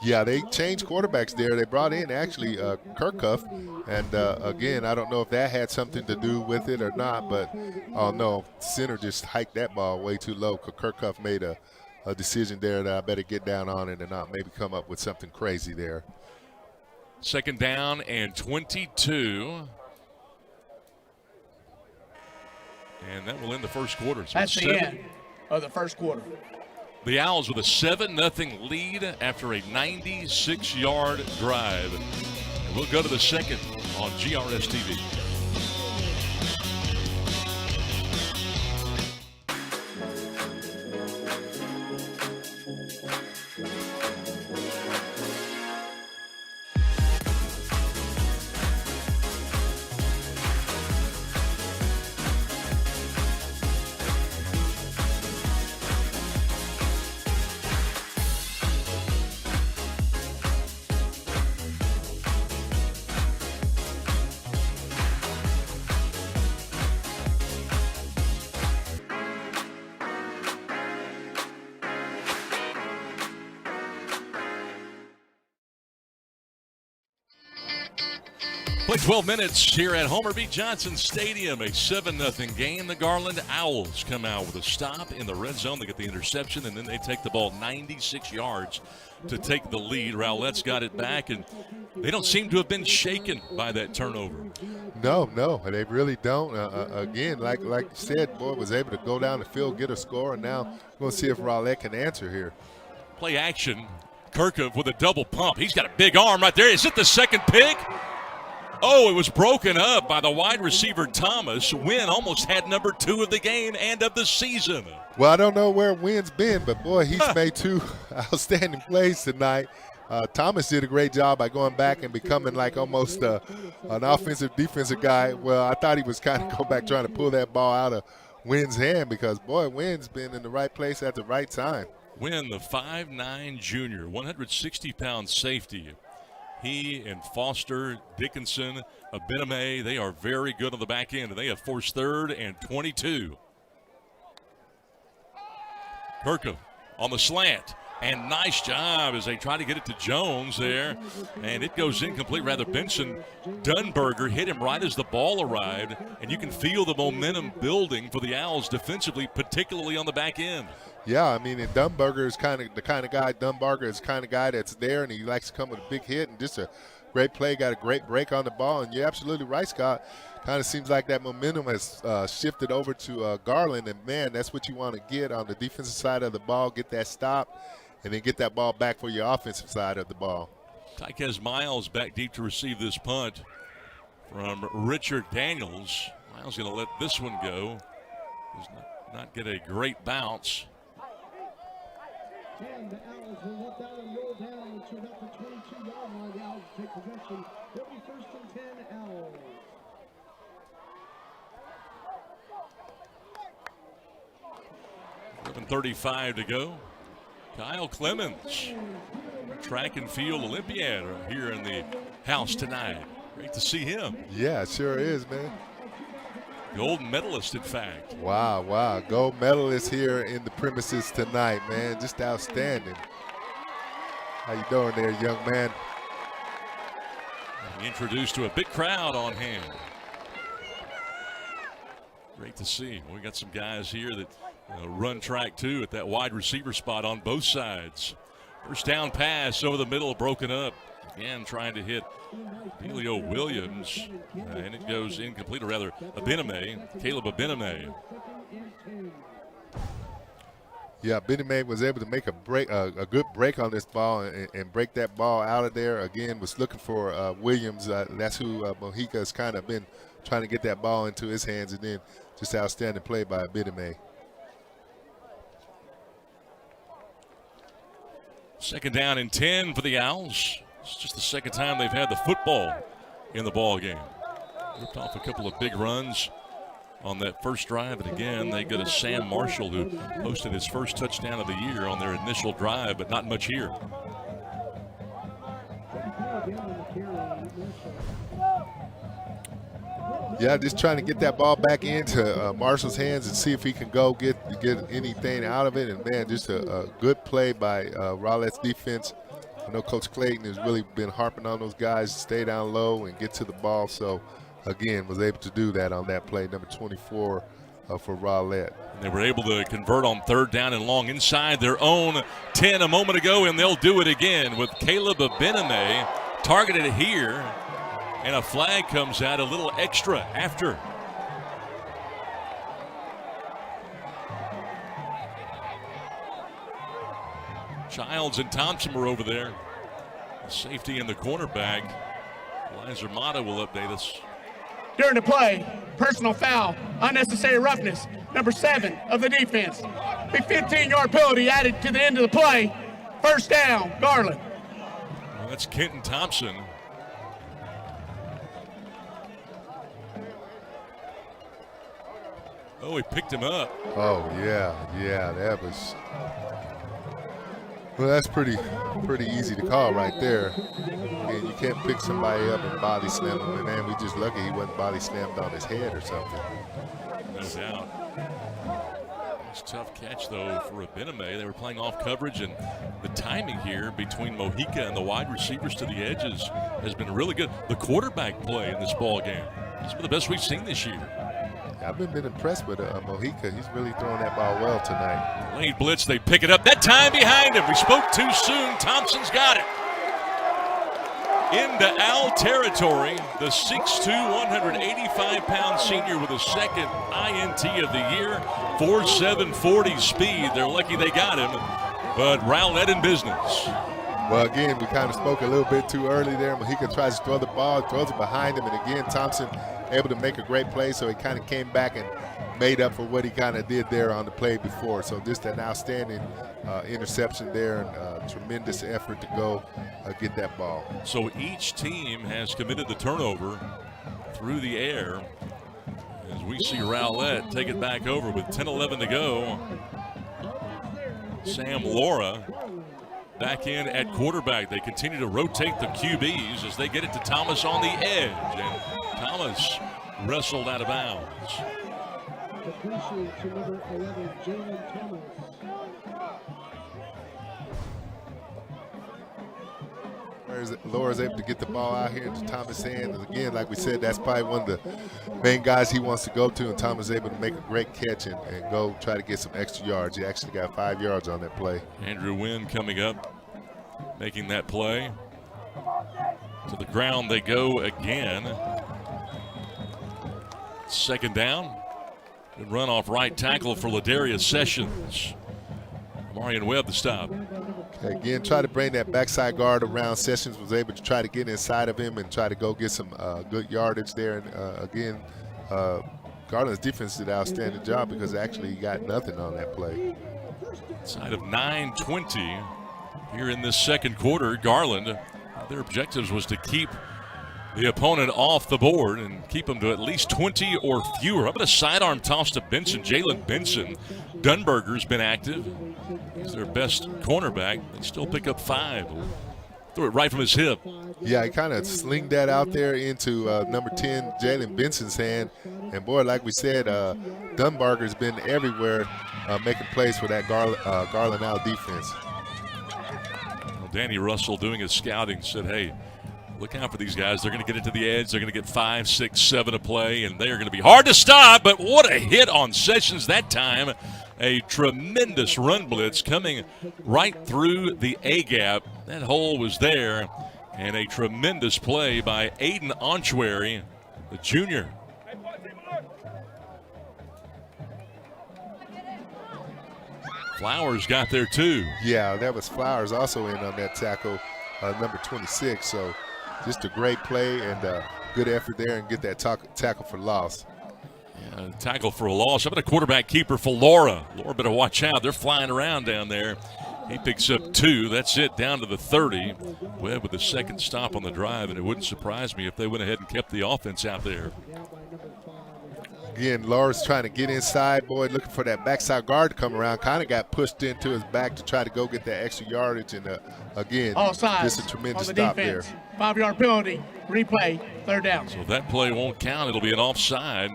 Yeah, they changed quarterbacks there. They brought in actually Kirkhoff, and again, I don't know if that had something to do with it or not, but oh no, center just hiked that ball way too low. Kirkhoff made a decision there that I better get down on it and not maybe come up with something crazy there. 2nd down and 22. And that will end the first quarter. So That's the end of the first quarter. The Owls with a 7-0 lead after a 96-yard drive. And we'll go to the second on GRS TV. Play 12 minutes here at Homer B. Johnson Stadium. A 7-0 game. The Garland Owls come out with a stop in the red zone. They get the interception, and then they take the ball 96 yards to take the lead. Rowlett's got it back, and they don't seem to have been shaken by that turnover. No, they really don't. Again, like you said, boy was able to go down the field, get a score, and now we're going to see if Rowlett can answer here. Play action. Kirkhoff with a double pump. He's got a big arm right there. Is it the second pick? Oh, it was broken up by the wide receiver Thomas. Wynn almost had number 2 of the game and of the season. Well, I don't know where Wynn's been, but, boy, he's made 2 outstanding plays tonight. Thomas did a great job by going back and becoming like almost an offensive defensive guy. Well, I thought he was kind of go back trying to pull that ball out of Wynn's hand because, boy, Wynn's been in the right place at the right time. Wynn, the 5'9 junior, 160-pound safety. He and Foster, Dickinson, Abename, they are very good on the back end, and they have forced 3rd and 22. Kirkhoff on the slant, and nice job as they try to get it to Jones there, and it goes incomplete. Rather, Benson Dunberger hit him right as the ball arrived, and you can feel the momentum building for the Owls defensively, particularly on the back end. Yeah, I mean, and Dunberger is the kind of guy that's there, and he likes to come with a big hit and just a great play, got a great break on the ball, and you're absolutely right, Scott. Kind of seems like that momentum has shifted over to Garland, and, man, that's what you want to get on the defensive side of the ball, get that stop, and then get that ball back for your offensive side of the ball. Tyquez Miles back deep to receive this punt from Richard Daniels. Miles going to let this one go. Does not get a great bounce. And the Owls will let that one roll down to about the 22-yard line. The Owls take possession. It'll be 1st and 10 Owls. 11:35 to go. Kyle Clemens, track and field Olympiad, here in the house tonight. Great to see him. Yeah, it sure is, man. Gold medalist, in fact. Wow. Gold medalist here in the premises tonight, man. Just outstanding. How you doing there, young man? Introduced to a big crowd on hand. Great to see. We got some guys here that run track too at that wide receiver spot on both sides. First down pass over the middle, broken up. Again, trying to hit Delio Williams, and it goes incomplete, or rather, Caleb Abename. Yeah, Abename was able to make a good break on this ball and break that ball out of there. Again, was looking for Williams. That's who Mojica has kind of been trying to get that ball into his hands, and then just outstanding play by Abename. Second down and 10 for the Owls. It's just the second time they've had the football in the ball game. Ripped off a couple of big runs on that first drive, and again, they go to Sam Marshall, who posted his first touchdown of the year on their initial drive, but not much here. Yeah, just trying to get that ball back into Marshall's hands and see if he can go get anything out of it. And, man, just a good play by Rowlett's defense. I know Coach Clayton has really been harping on those guys to stay down low and get to the ball. So, again, was able to do that on that play, number 24 for Rowlett. They were able to convert on third down and long inside their own 10 a moment ago, and they'll do it again with Caleb Abename targeted here. And a flag comes out a little extra after. Childs and Thompson were over there. The safety and the cornerback. Lizer Mata will update us. During the play, personal foul, unnecessary roughness, number 7 of the defense. Big 15-yard penalty added to the end of the play. First down, Garland. Well, that's Kenton Thompson. Oh, he picked him up. Oh, yeah, that was. Well, that's pretty easy to call right there. And you can't pick somebody up and body slam him. And man, we just lucky he wasn't body slammed on his head or something. No doubt. It's a tough catch, though, for Abename. They were playing off coverage, and the timing here between Mojica and the wide receivers to the edges has been really good. The quarterback play in this ball game is some of the best we've seen this year. I've been impressed with Mojica. He's really throwing that ball well tonight. Late blitz, they pick it up. That time behind him. We spoke too soon. Thompson's got it. Into Owl territory, the 6'2", 185-pound senior with a second INT of the year. 4.7 40 speed. They're lucky they got him, but Rowlett in business. Well, again, we kind of spoke a little bit too early there. Mojica tries to throw the ball, throws it behind him, and again, Thompson able to make a great play, so he kind of came back and made up for what he kind of did there on the play before. So just an outstanding interception there, and tremendous effort to go get that ball. So each team has committed the turnover through the air as we see Rowlett take it back over with 10-11 to go. Sam Laura back in at quarterback. They continue to rotate the QBs as they get it to Thomas on the edge, and Thomas wrestled out of bounds. Completion to number 11, Jalen Thomas. Laura's able to get the ball out here into Thomas' hands. And again, like we said, that's probably one of the main guys he wants to go to, and Thomas is able to make a great catch and go try to get some extra yards. He actually got 5 yards on that play. Andrew Wynn coming up, making that play. To the ground they go again. Second down. Good run off right tackle for Ladarius Sessions. Marion Webb the stop. Again, try to bring that backside guard around. Sessions was able to try to get inside of him and try to go get some good yardage there. And again, Garland's defense did an outstanding job because actually he got nothing on that play. Side of 9:20 here in this second quarter. Garland, their objectives was to keep the opponent off the board and keep them to at least 20 or fewer. How about a sidearm toss to Benson? Jalen Benson. Dunberger's been active. He's their best cornerback. They still pick up 5. Threw it right from his hip. Yeah, he kind of slinged that out there into number 10, Jalen Benson's hand. And, boy, like we said, Dunbarger's been everywhere making plays for that Garland out defense. Well, Danny Russell doing his scouting said, hey, look out for these guys. They're going to get into the edge. They're going to get 5, 6, 7 a play, and they are going to be hard to stop. But what a hit on Sessions that time. A tremendous run blitz coming right through the A-gap. That hole was there. And a tremendous play by Aiden Onchwary, the junior. Flowers got there too. Yeah, that was Flowers also in on that tackle, number 26. So just a great play and good effort there and get that tackle for loss. Yeah, tackle for a loss. How about a quarterback keeper for Laura? Laura better watch out. They're flying around down there. He picks up 2. That's it, down to the 30. Webb with the second stop on the drive, and it wouldn't surprise me if they went ahead and kept the offense out there. Again, Laura's trying to get inside. Boy, looking for that backside guard to come around. Kind of got pushed into his back to try to go get that extra yardage. And, again, just a tremendous stop there. 5-yard penalty. Replay. Third down. So that play won't count. It'll be an offside.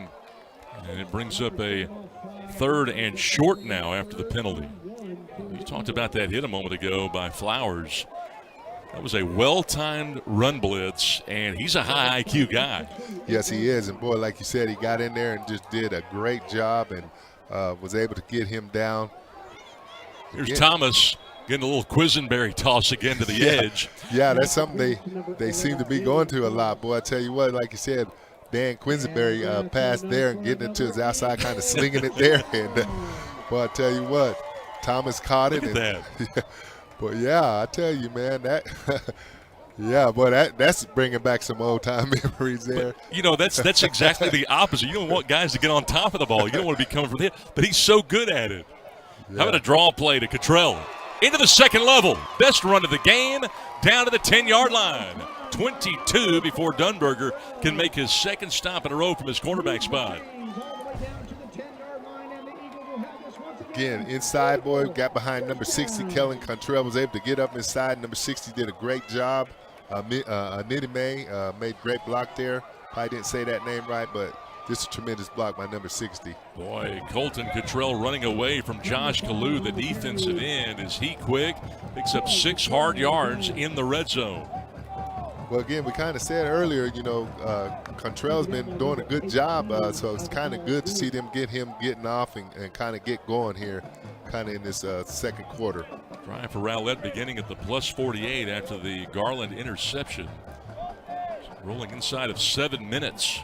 And it brings up a 3rd and short now after the penalty. You talked about that hit a moment ago by Flowers. That was a well-timed run blitz, and he's a high IQ guy. Yes, he is. And, boy, like you said, he got in there and just did a great job and was able to get him down. Here's Thomas getting a little Quisenberry toss again to the edge. Yeah, that's something they seem to be going to a lot. Boy, I tell you what, like you said, Dan Quisenberry passed there and getting it to his outside, kind of slinging it there. And, boy, I tell you what, Thomas caught it. Look at that. But yeah, I tell you, man, that yeah, boy, that's bringing back some old time memories there. But, you know, that's exactly the opposite. You don't want guys to get on top of the ball. You don't want to be coming from the hit, but he's so good at it. Yeah. How about a draw play to Cottrell into the second level? Best run of the game, down to the 10-yard line. 22 before Dunberger can make his second stop in a row from his cornerback spot. Again, inside, boy, got behind number 60. Kellen Contrell was able to get up inside. Number 60 did a great job. Nitty May made great block there. Probably didn't say that name right, but just a tremendous block by number 60. Boy, Colton Cottrell running away from Josh Kalu, the defensive end. Is he quick? Picks up 6 hard yards in the red zone. Well, again, we kind of said earlier, you know, Contrell's been doing a good job, so it's kind of good to see them getting off and kind of get going here kind of in this second quarter. Drive for Rowlett beginning at the plus 48 after the Garland interception. Rolling inside of 7 minutes.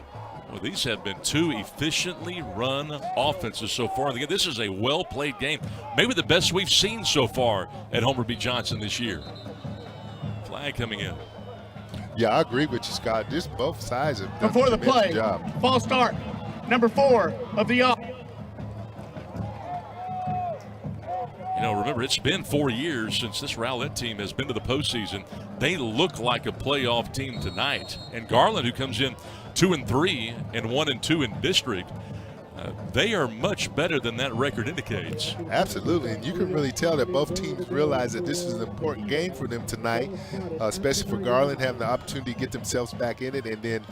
Well, these have been 2 efficiently run offenses so far. This is a well-played game. Maybe the best we've seen so far at Homer B. Johnson this year. Flag coming in. Yeah, I agree with you, Scott. Just both sides have done Before a the play, job. false start, number 4 of the off. You know, remember, it's been 4 years since this Rowlett team has been to the postseason. They look like a playoff team tonight. And Garland, who comes in 2-3 and 1-2 in district, they are much better than that record indicates. Absolutely, and you can really tell that both teams realize that this is an important game for them tonight, especially for Garland having the opportunity to get themselves back in it, and then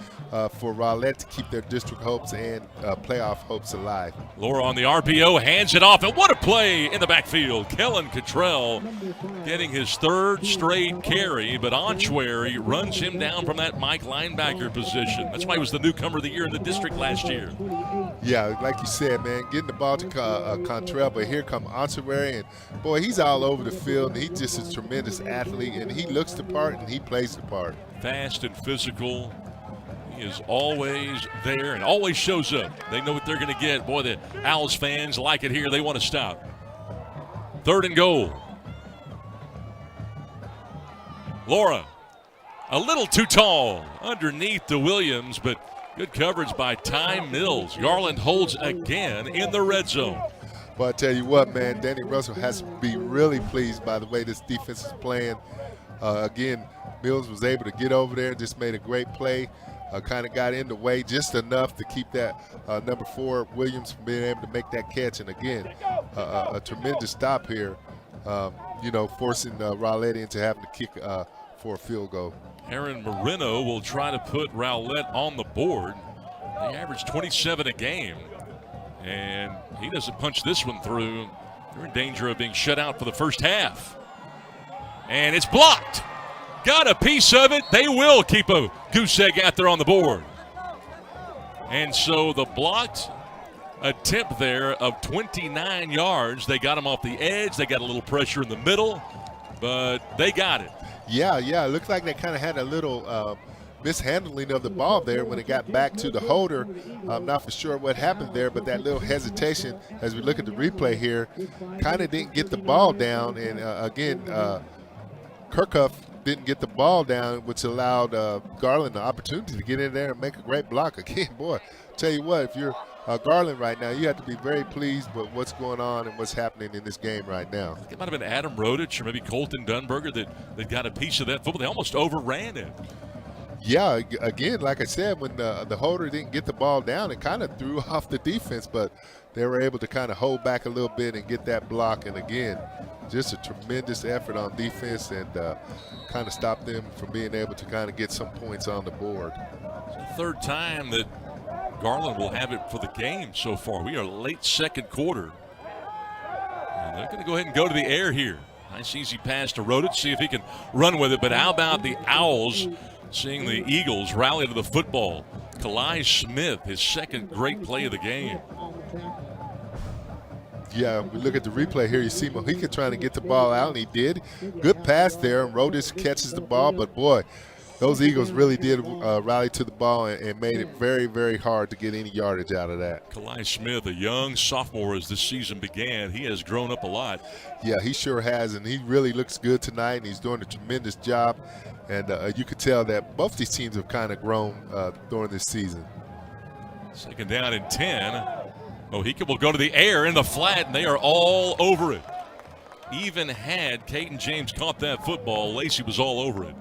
for Rowlett to keep their district hopes and playoff hopes alive. Laura on the RPO, hands it off, and what a play in the backfield. Kellen Cottrell getting his 3rd straight carry, but Onchwary runs him down from that Mike linebacker position. That's why he was the newcomer of the year in the district last year. Yeah, like you said, man, getting the ball to Contrell, but here come Ansawari, and boy, he's all over the field, and he's just a tremendous athlete, and he looks the part, and he plays the part. Fast and physical. He is always there and always shows up. They know what they're going to get. Boy, the Owls fans like it here. They want to stop. 3rd and goal. Laura, a little too tall underneath the Williams, but good coverage by Ty Mills. Garland holds again in the red zone. But I tell you what, man, Danny Russell has to be really pleased by the way this defense is playing. Again, Mills was able to get over there and just made a great play. Kind of got in the way just enough to keep that number 4 Williams from being able to make that catch. And again, a tremendous stop here, forcing Rowlett into having to kick for a field goal. Aaron Moreno will try to put Rowlett on the board. They average 27 a game, and he doesn't punch this one through. They're in danger of being shut out for the first half. And it's blocked. Got a piece of it. They will keep a goose egg out there on the board. And so the blocked attempt there of 29 yards. They got him off the edge. They got a little pressure in the middle, but they got it. Yeah, it looked like they kind of had a little mishandling of the ball there when it got back to the holder. I'm not for sure what happened there, but that little hesitation as we look at the replay here kind of didn't get the ball down. And again, Kirkhoff didn't get the ball down, which allowed Garland the opportunity to get in there and make a great block. Again, boy, tell you what, if you're Garland right now, you have to be very pleased with what's going on and what's happening in this game right now. It might have been Adam Rodich or maybe Colton Dunberger that got a piece of that football. They almost overran it. Yeah, again, like I said, when the holder didn't get the ball down, it kind of threw off the defense, but they were able to kind of hold back a little bit and get that block. And again, just a tremendous effort on defense and kind of stop them from being able to kind of get some points on the board. It's the 3rd time that Garland will have it for the game so far. We are late second quarter. And they're going to go ahead and go to the air here. Nice easy pass to Rowlett, see if he can run with it. But how about the Owls seeing the Eagles rally to the football? Kalai Smith, his 2nd great play of the game. Yeah, we look at the replay here. You see Mojica trying to get the ball out, and he did. Good pass there, and Rodis catches the ball. But, boy, those Eagles really did rally to the ball and made it very, very hard to get any yardage out of that. Kalai Smith, a young sophomore as this season began. He has grown up a lot. Yeah, he sure has, and he really looks good tonight, and he's doing a tremendous job. And you could tell that both these teams have kind of grown during this season. 2nd down and 10. Mojica will go to the air in the flat, and they are all over it. Even had Caden James caught that football, Lacey was all over it.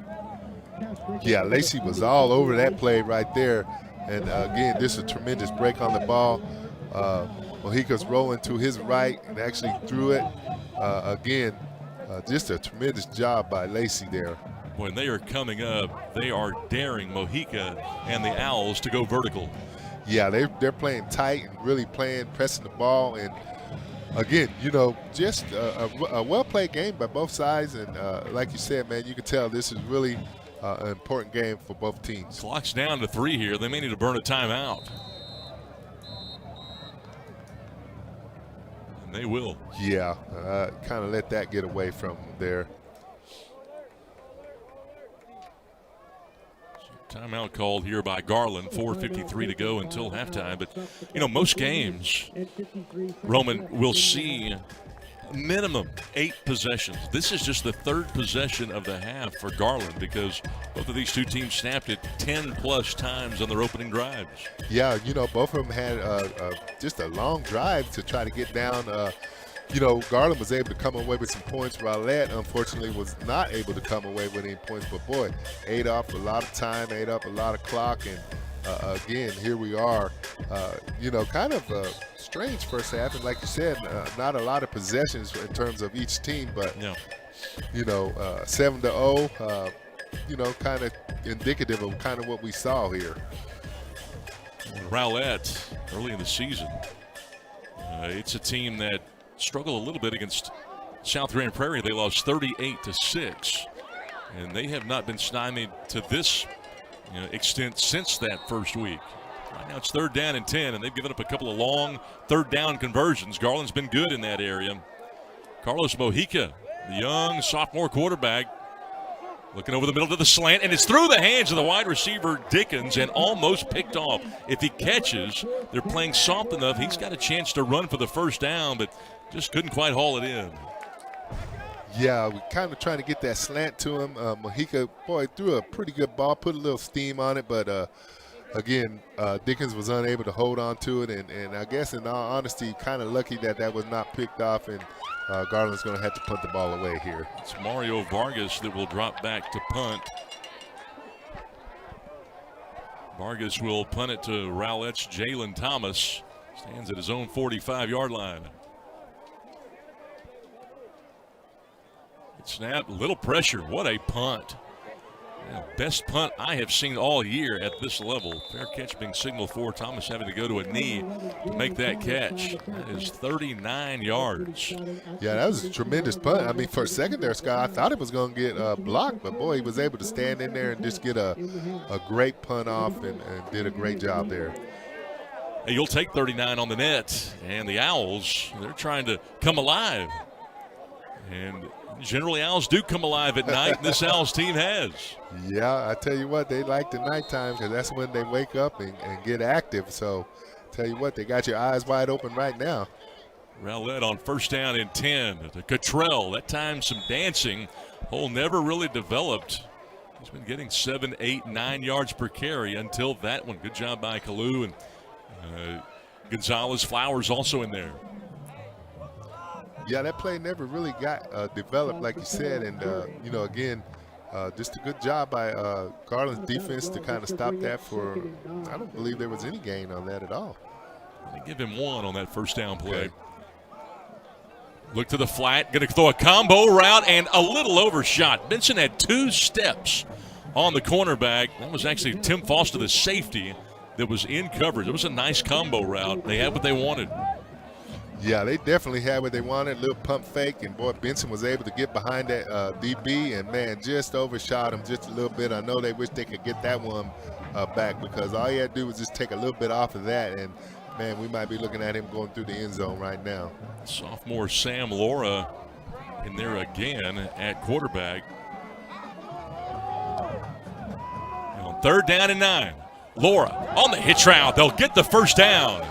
Yeah, Lacey was all over that play right there. And, again, this is a tremendous break on the ball. Mojica's rolling to his right and actually threw it. Again, just a tremendous job by Lacey there. When they are coming up, they are daring Mojica and the Owls to go vertical. Yeah, they're playing tight and really pressing the ball. And, again, just a well-played game by both sides. And like you said, man, you can tell this is really an important game for both teams. Clock's down to 3 here. They may need to burn a timeout. And they will. Yeah, kind of let that get away from them there. Timeout called here by Garland, 4:53 to go until halftime. But, most games, Roman, will see minimum 8 possessions. This is just the 3rd possession of the half for Garland because both of these two teams snapped it 10-plus times on their opening drives. Yeah, both of them had just a long drive to try to get down. Garland was able to come away with some points. Rowlett, unfortunately, was not able to come away with any points. But, boy, ate up a lot of time, ate up a lot of clock. And, again, here we are, kind of a strange first half. And like you said, not a lot of possessions in terms of each team. But, 7-0, kind of indicative of kind of what we saw here. Rowlett, early in the season, it's a team that struggled a little bit against South Grand Prairie. They lost 38-6, and they have not been stymied to this extent since that first week. Right now it's 3rd down and 10, and they've given up a couple of long 3rd down conversions. Garland's been good in that area. Carlos Mojica, the young sophomore quarterback, looking over the middle to the slant, and it's through the hands of the wide receiver Dickens and almost picked off. If he catches, they're playing soft enough. He's got a chance to run for the 1st down, but just couldn't quite haul it in. Yeah, we kind of trying to get that slant to him. Mojica, boy, threw a pretty good ball, put a little steam on it, but again, Dickens was unable to hold on to it, and I guess in all honesty, kind of lucky that was not picked off, and Garland's going to have to punt the ball away here. It's Mario Vargas that will drop back to punt. Vargas will punt it to Rowlett's Jalen Thomas. Stands at his own 45-yard line. Good snap, little pressure. What a punt. Yeah, best punt I have seen all year at this level. Fair catch being signaled for. Thomas having to go to a knee to make that catch. That is 39 yards. Yeah, that was a tremendous punt. I mean, for a second there, Scott, I thought it was going to get blocked, but boy, he was able to stand in there and just get a great punt off and did a great job there. Hey, you'll take 39 on the net, and the Owls, they're trying to come alive. And generally, Owls do come alive at night, and this Owls team has. Yeah, I tell you what, they like the nighttime because that's when they wake up and get active. So, tell you what, they got your eyes wide open right now. Rowlett on 1st down and 10 to Cottrell. That time some dancing. Hole never really developed. He's been getting 7, 8, 9 yards per carry until that one. Good job by Kalu, and Gonzalez Flowers also in there. Yeah, that play never really got developed, like you said, and again, just a good job by Garland's defense to kind of stop that for. I don't believe there was any gain on that at all. They give him 1 on that 1st down play. Okay. Look to the flat, going to throw a combo route and a little overshot. Benson had 2 steps on the cornerback. That was actually Tim Foster, the safety, that was in coverage. It was a nice combo route. They had what they wanted. Yeah, they definitely had what they wanted, a little pump fake, and boy, Benson was able to get behind that DB, and man, just overshot him just a little bit. I know they wish they could get that one back because all he had to do was just take a little bit off of that, and man, we might be looking at him going through the end zone right now. Sophomore Sam Laura in there again at quarterback. And on 3rd down and 9, Laura on the hitch route. They'll get the 1st down.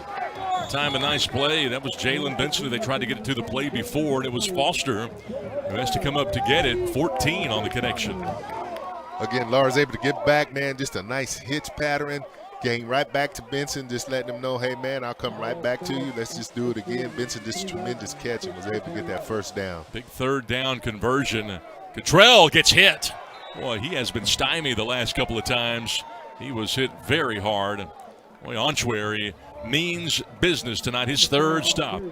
Time a nice play. That was Jalen Benson who they tried to get it to the play before, and it was Foster who has to come up to get it. 14 on the connection. Again, Laura's able to get back, man. Just a nice hitch pattern. Getting right back to Benson, just letting him know, hey, man, I'll come right back to you. Let's just do it again. Benson just a tremendous catch and was able to get that 1st down. Big 3rd down conversion. Cottrell gets hit. Boy, he has been stymied the last couple of times. He was hit very hard. Boy, Onchwary means business tonight, his 3rd stop.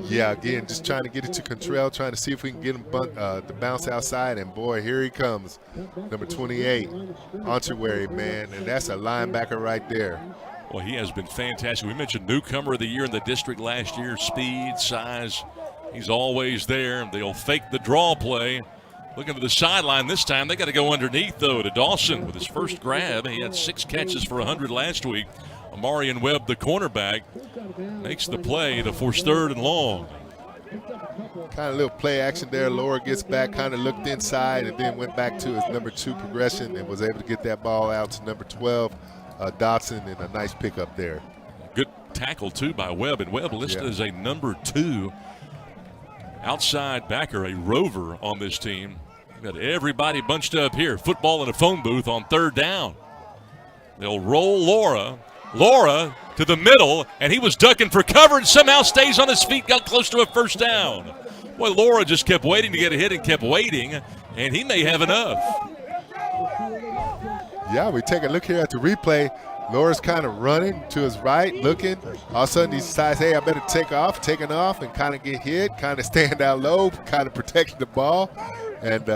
Yeah, again, just trying to get it to Cottrell, trying to see if we can get him to bounce outside, and boy, here he comes, number 28, Onchwary, man, and that's a linebacker right there. Well, he has been fantastic. We mentioned newcomer of the year in the district last year, speed, size. He's always there. They'll fake the draw play. Looking to the sideline this time. They got to go underneath, though, to Dawson with his 1st grab. He had 6 catches for 100 last week. Amarian Webb, the cornerback, makes the play to force 3rd and long. Kind of little play action there. Laura gets back, kind of looked inside, and then went back to his number 2 progression and was able to get that ball out to number 12, Dotson, and a nice pickup there. Good tackle, too, by Webb. And Webb listed as a number 2 outside backer, a rover on this team. We've got everybody bunched up here. Football in a phone booth on 3rd down. They'll roll Laura. Laura to the middle, and he was ducking for cover and somehow stays on his feet, got close to a 1st down. Boy, Laura just kept waiting to get a hit and kept waiting, and he may have enough. Yeah, we take a look here at the replay. Laura's kind of running to his right, looking. All of a sudden he decides, hey, I better take off, taking off and kind of get hit, kind of stand down low, kind of protecting the ball. And,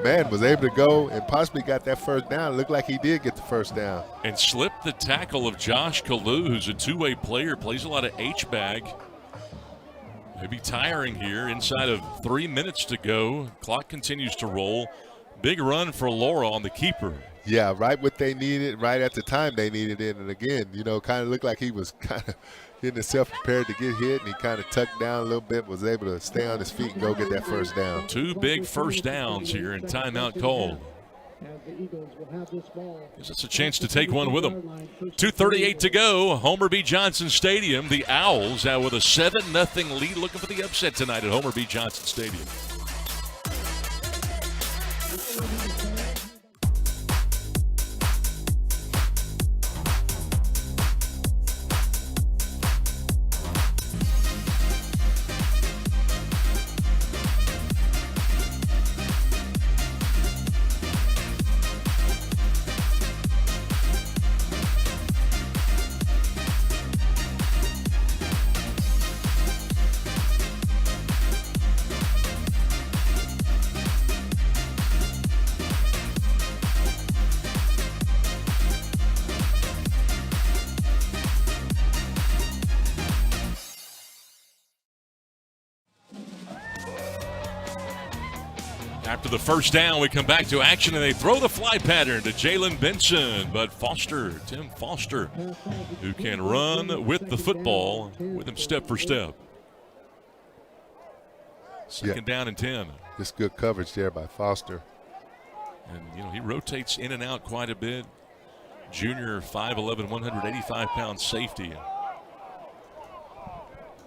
man, was able to go and possibly got that 1st down. It looked like he did get the 1st down. And slipped the tackle of Josh Kalu, who's a 2-way player, plays a lot of H-back. Maybe tiring here inside of 3 minutes to go. Clock continues to roll. Big run for Laura on the keeper. Yeah, right what they needed, right at the time they needed it. And again, kind of looked like he was kind of getting himself prepared to get hit, and he kind of tucked down a little bit, was able to stay on his feet and go get that first down. 2 big first downs here and timeout called. Gives us a chance to take one with them. 2:38 to go. Homer B. Johnson Stadium. The Owls out with a 7-0 lead, looking for the upset tonight at Homer B. Johnson Stadium. After the first down, we come back to action, and they throw the fly pattern to Jalen Benson. But Tim Foster, who can run with the football with him step for step. Second down and 10. Just good coverage there by Foster. And, he rotates in and out quite a bit. Junior, 5'11", 185-pound safety.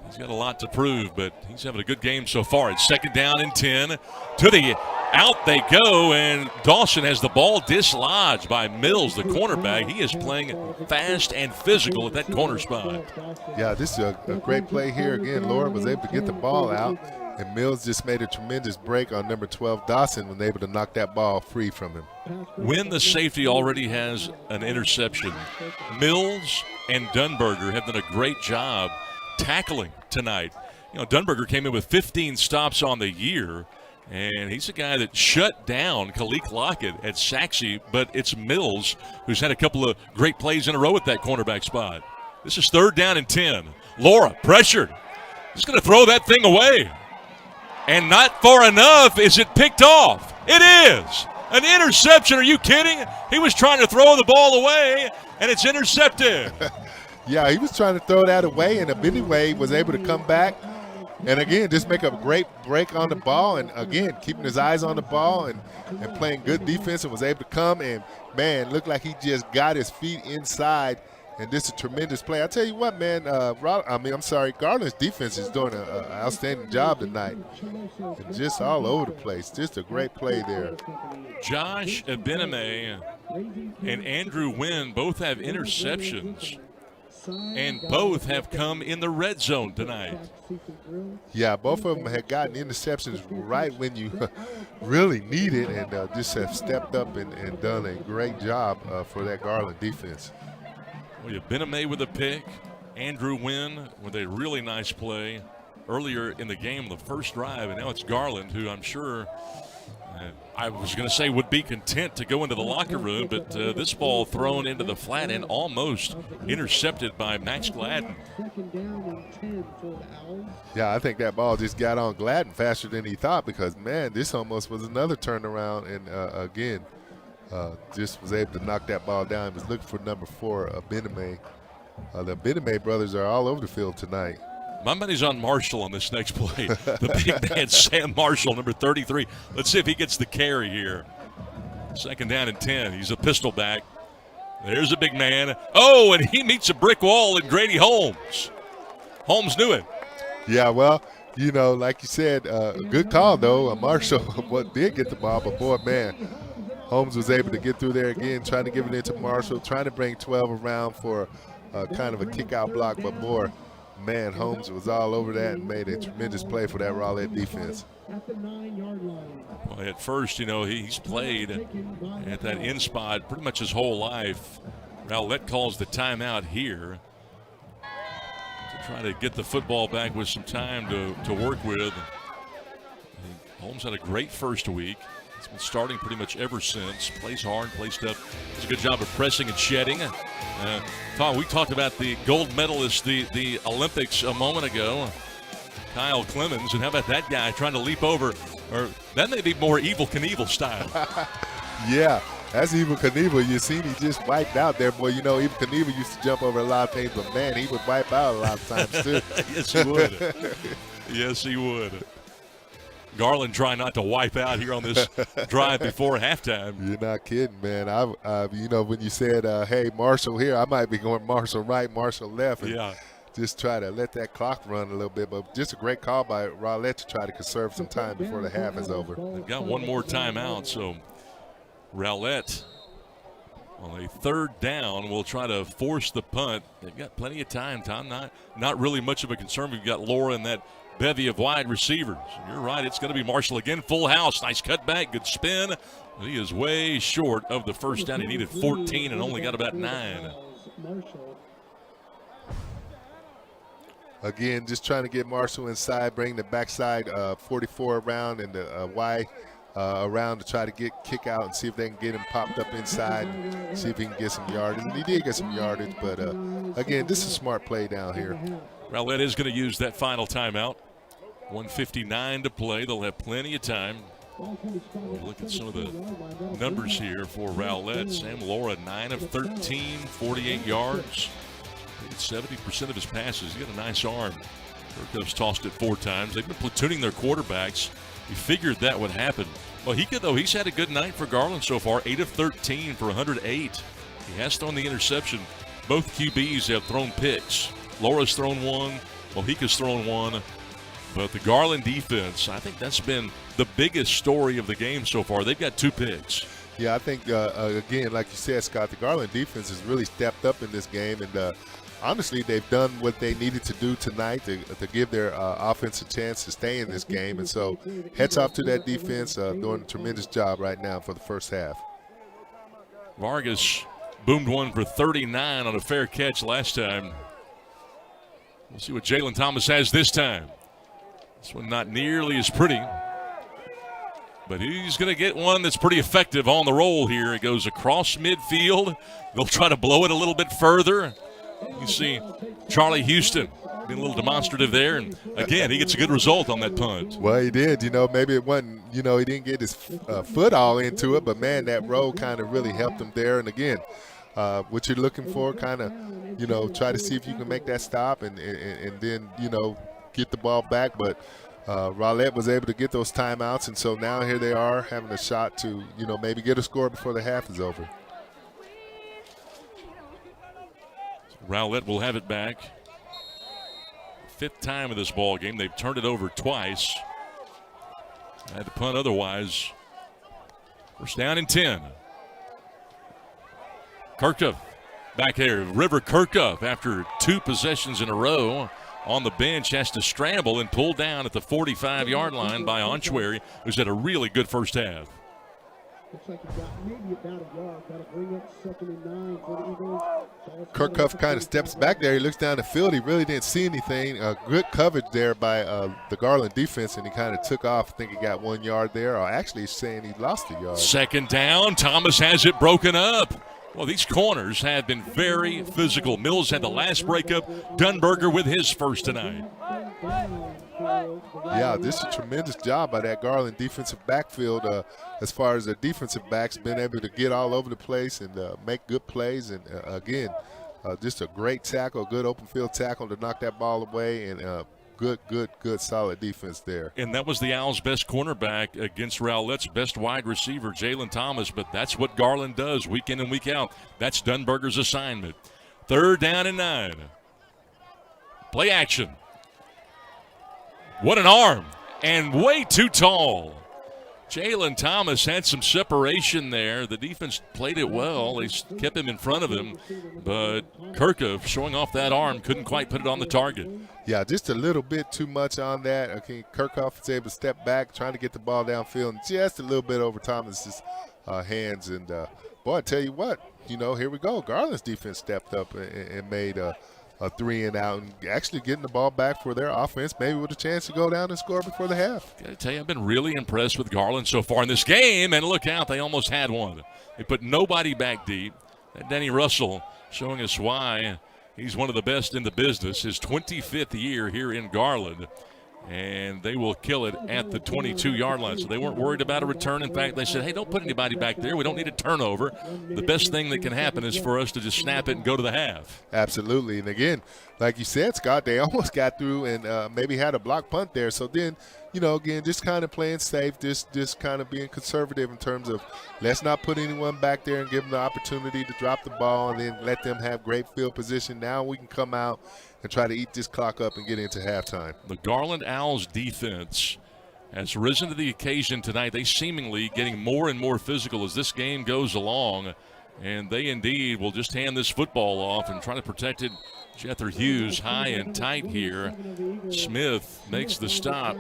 He's got a lot to prove, but he's having a good game so far. It's second down and 10. To the out they go, and Dawson has the ball dislodged by Mills, the cornerback. He is playing fast and physical at that corner spot. Yeah, this is a great play here. Again, Laura was able to get the ball out, and Mills just made a tremendous break on number 12, Dawson, was able to knock that ball free from him. When the safety already has an interception, Mills and Dunberger have done a great job tackling tonight. Dunberger came in with 15 stops on the year, and he's a guy that shut down Khalik Lockett at Saxe, but it's Mills who's had a couple of great plays in a row at that cornerback spot. This is third down and 10. Laura pressured. He's going to throw that thing away. And not far enough. Is it picked off? It is. An interception. Are you kidding? He was trying to throw the ball away, and it's intercepted. Yeah, he was trying to throw that away, and Abiniwe was able to come back and, again, just make a great break on the ball, and, again, keeping his eyes on the ball and playing good defense, and was able to come and, man, looked like he just got his feet inside, and this is a tremendous play. I tell you what, man, Garland's defense is doing an outstanding job tonight. And just all over the place. Just a great play there. Josh Abiname and Andrew Wynn both have interceptions. And both have come in the red zone tonight. Yeah, both of them had gotten interceptions right when you really need it, and just have stepped up and done a great job for that Garland defense. Well, you've Bename with a pick, Andrew Wynn with a really nice play earlier in the game, the first drive, and now it's Garland, who I'm sure I was going to say would be content to go into the locker room, but this ball thrown into the flat and almost intercepted by Max Gladden. Yeah, I think that ball just got on Gladden faster than he thought, because, man, this almost was another turnaround, and again, just was able to knock that ball down. He was looking for number 4, Bename. The Bename brothers are all over the field tonight. My money's on Marshall on this next play. The big man, Sam Marshall, number 33. Let's see if he gets the carry here. Second down and 10. He's a pistol back. There's a big man. Oh, and he meets a brick wall in Grady Holmes. Holmes knew it. Yeah, well, like you said, a good call, though. Marshall did get the ball, but, boy, man, Holmes was able to get through there again, trying to give it into Marshall, trying to bring 12 around for kind of a kick-out block, but more. Man, Holmes was all over that and made a tremendous play for that Rowlett defense. Well, at first, he's played at that in spot pretty much his whole life. Rowlett calls the timeout here to try to get the football back with some time to work with. Holmes had a great first week. He's been starting pretty much ever since. Plays hard, plays tough. Does a good job of pressing and shedding. Tom, we talked about the gold medalist, the Olympics a moment ago, Kyle Clemens, and how about that guy trying to leap over Or that may be more Evel Knievel style. Yeah, that's Evel Knievel. You seen he just wiped out there, boy. You know, Evel Knievel used to jump over a lot of things, but man, he would wipe out a lot of times too. Yes, he would. Yes, he would. Garland trying not to wipe out here on this drive before halftime. You're not kidding, man. You know, when you said, hey, Marshall here, I might be going Marshall right, Marshall left. And yeah. Just try to let that clock run a little bit. But just a great call by Rowlett to try to conserve some time before the half is over. They've got one more timeout, so Rowlett on a third down will try to force the punt. They've got plenty of time, Tom. Not really much of a concern. We've got Laura and that bevy of wide receivers. You're right, it's going to be Marshall again. Full house, nice cutback, good spin. He is way short of the first down. He needed 14 and only got about 9. Again, just trying to get Marshall inside, bring the backside 44 around and the Y around to try to kick out and see if they can get him popped up inside, see if he can get some yardage. And he did get some yardage, but again, this is a smart play down here. Rowlett is going to use that final timeout. 1:59 to play. They'll have plenty of time. Look at some of the numbers here for Rowlett. Sam Laura, 9 of 13, 48 yards. 70% of his passes. He's got a nice arm. Kirkhoff's tossed it 4 times. They've been platooning their quarterbacks. He figured that would happen. Well, he could, though. He's had a good night for Garland so far. 8 of 13 for 108. He has thrown the interception. Both QBs have thrown picks. Laura's thrown one. Mohika's thrown one. But the Garland defense, I think that's been the biggest story of the game so far. They've got 2 picks. Yeah, I think, again, like you said, Scott, the Garland defense has really stepped up in this game. And honestly, they've done what they needed to do tonight to give their offense a chance to stay in this game. And so heads off to that defense, doing a tremendous job right now for the first half. Vargas boomed one for 39 on a fair catch last time. We'll see what Jalen Thomas has this time. This one not nearly as pretty. But he's going to get one that's pretty effective on the roll here. It goes across midfield. They'll try to blow it a little bit further. You see Charlie Houston being a little demonstrative there. And, again, he gets a good result on that punt. Well, he did. You know, maybe it wasn't, you know, he didn't get his foot all into it. But, man, that roll kind of really helped him there. And, again, what you're looking for, kind of, you know, try to see if you can make that stop and then, you know, get the ball back. But Rowlett was able to get those timeouts. And so now here they are having a shot to, you know, maybe get a score before the half is over. Rowlett will have it back. 5th time of this ball game. They've turned it over twice. Had to punt otherwise. First down and 10. Kirkhoff back here. River Kirkhoff, after 2 possessions in a row on the bench, has to scramble and pull down at the 45-yard line by Onchwary, who's had a really good first half. Looks like he's got maybe about a yard. Got to bring up 2nd and 9 for the Eagles. Kirkhoff kind of steps back there. He looks down the field. He really didn't see anything. Good coverage there by the Garland defense, and he kind of took off. I think he got 1 yard there, or actually he's saying he lost a yard. 2nd down. Thomas has it broken up. Well, these corners have been very physical. Mills had the last breakup. Dunberger with his first tonight. Yeah, this is a tremendous job by that Garland defensive backfield as far as the defensive backs being able to get all over the place and make good plays. And, again, just a great tackle, good open field tackle to knock that ball away, and good, solid defense there. And that was the Owls' best cornerback against Rowlett's best wide receiver, Jalen Thomas. But that's what Garland does week in and week out. That's Dunberger's assignment. 3rd down and 9. Play action. What an arm, and way too tall. Jalen Thomas had some separation there. The defense played it well. They kept him in front of him, but Kirkhoff, showing off that arm, couldn't quite put it on the target. Yeah, just a little bit too much on that. Okay, Kirkhoff was able to step back, trying to get the ball downfield, and just a little bit over Thomas's hands. And, boy, I tell you what, you know, here we go. Garland's defense stepped up and made a 3 and out, and actually getting the ball back for their offense, maybe with a chance to go down and score before the half. Got to tell you, I've been really impressed with Garland so far in this game, and look out, they almost had one. They put nobody back deep. And Denny Russell showing us why he's one of the best in the business, his 25th year here in Garland. and they will kill it at the 22-yard line. So they weren't worried about a return. In fact, they said, hey, don't put anybody back there. We don't need a turnover. The best thing that can happen is for us to just snap it and go to the half. Absolutely. And again, like you said, Scott, they almost got through and maybe had a block punt there. So then, again, just kind of playing safe, just kind of being conservative in terms of let's not put anyone back there and give them the opportunity to drop the ball and then let them have great field position. Now we can come out and try to eat this clock up and get into halftime. The Garland Owls defense has risen to the occasion tonight. They seemingly getting more and more physical as this game goes along, and they indeed will just hand this football off and try to protect it. Jether Hughes high and tight here. Smith makes the stop.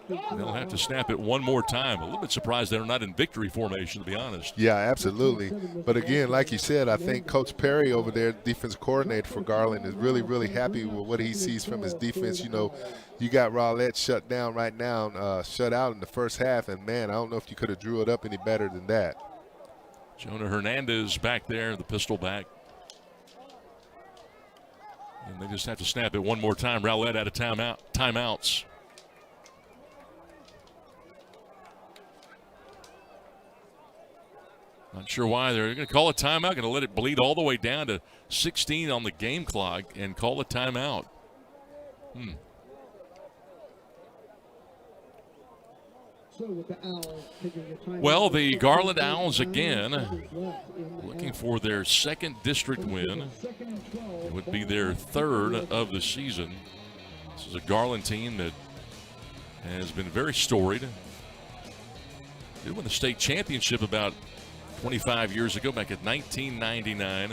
They'll have to snap it one more time. A little bit surprised they're not in victory formation, to be honest. Yeah, absolutely. But again, like you said, I think Coach Perry over there, defense coordinator for Garland, is really, really happy with what he sees from his defense. You got Rowlett shut down right now, shut out in the first half, and, man, I don't know if you could have drew it up any better than that. Jonah Hernandez back there, the pistol back. And they just have to snap it one more time. Rowlett out of timeouts. Not sure why. They're going to call a timeout, going to let it bleed all the way down to 16 on the game clock and call a timeout. Well, the Garland Owls again looking for their second district win. It would be their third of the season. This is a Garland team that has been very storied. They won the state championship about 25 years ago, back in 1999.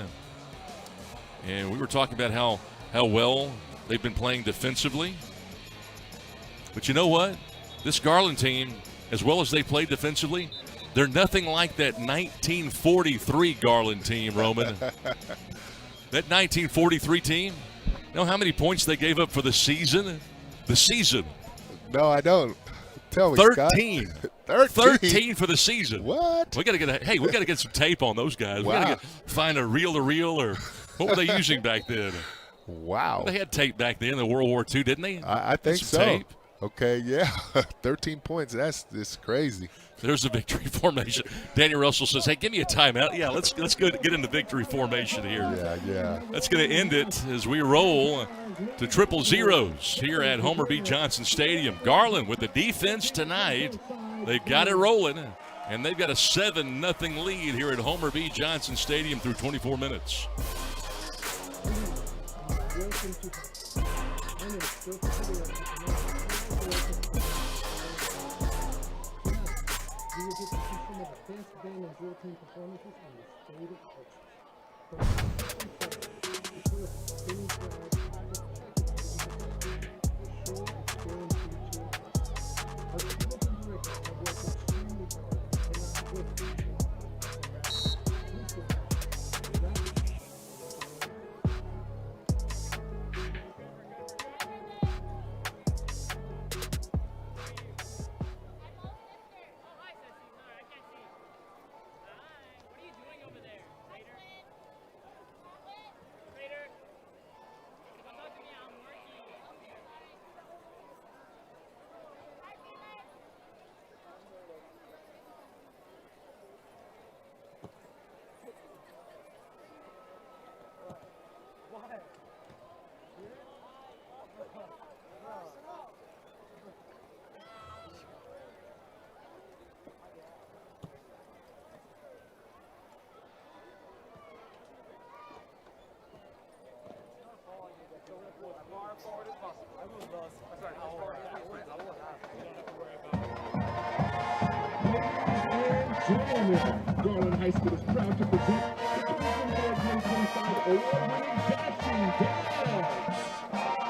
And we were talking about how well they've been playing defensively. But you know what? This Garland team, as well as they play defensively, they're nothing like that 1943 Garland team, Roman. That 1943 team, you know how many points they gave up for the season? The season. No, I don't. Tell me, 13. Scott. 13 for the season. What? We got to get some tape on those guys. Wow. We got to find a reel-to-reel, or what were they using back then? Wow. They had tape back then in World War II, didn't they? I think so. Tape. Okay, yeah. 13 points. That's just crazy. There's a victory formation. Daniel Russell says, hey, give me a timeout. Yeah, let's go get into victory formation here. Yeah. That's going to end it as we roll to triple zeros here at Homer B. Johnson Stadium. Garland with the defense tonight. They've got it rolling, and they've got a 7-0 lead here at Homer B. Johnson Stadium through 24 minutes. Garland High School is proud to present the 2024-2025 award-winning dashing dads.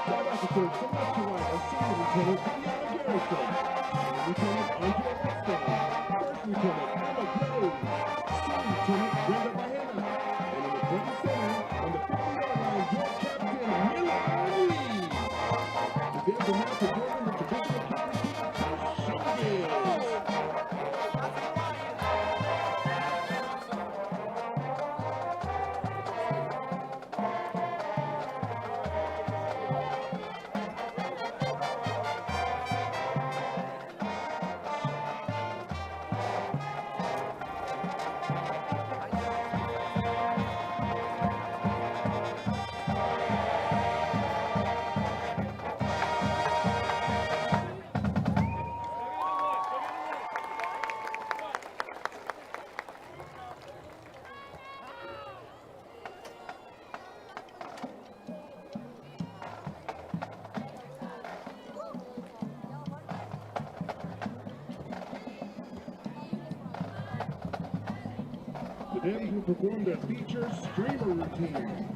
Guard officers Celeste Ryan, Senior Lieutenant Brianna Garrison, Lieutenant Andrea Weston, First Lieutenant Emma Graves, Second Lieutenant Brenda Bahena, and in the 27 on the 50-yard line, your captain, Miller Reed. The dads are now performing the traditional counterfeit showbiz. Them who perform their feature streamer routine.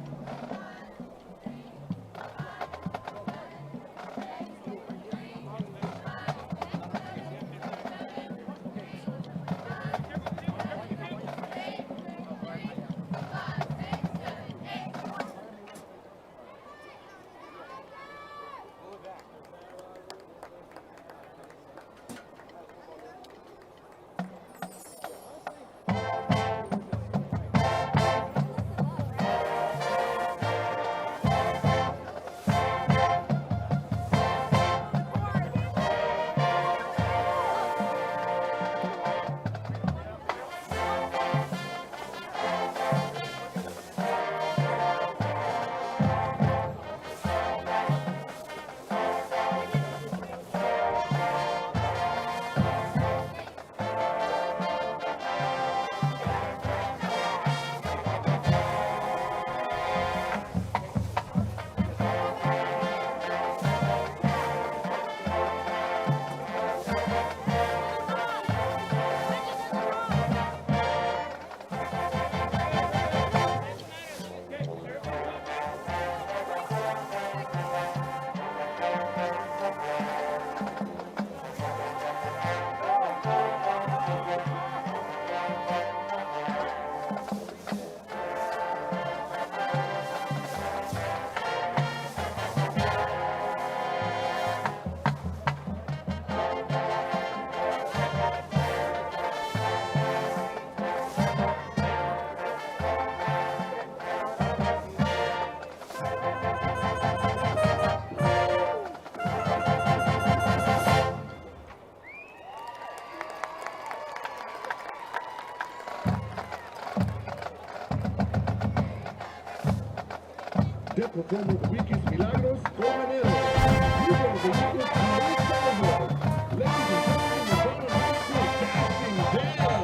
The performer of the week is Milagros Comanero. Hero of the week is Luis Salvo. Ladies and gentlemen, the Garland High School Casting Band.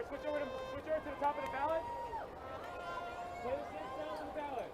Switch over to the top of the ballot. Play the same sound on the ballot.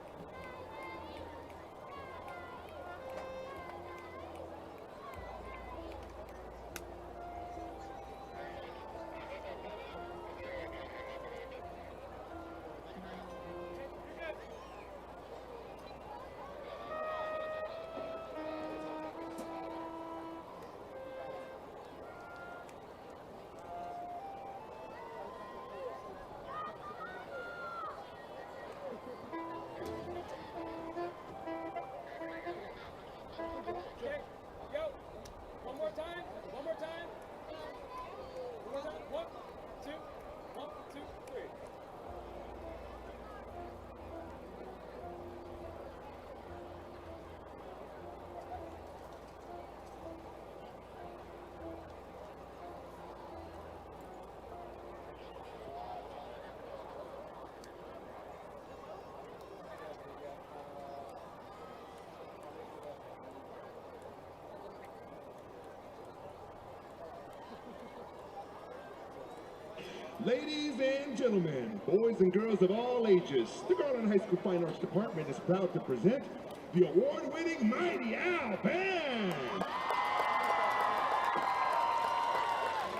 Ladies and gentlemen, boys and girls of all ages, the Garland High School Fine Arts Department is proud to present the award-winning Mighty Owl Band.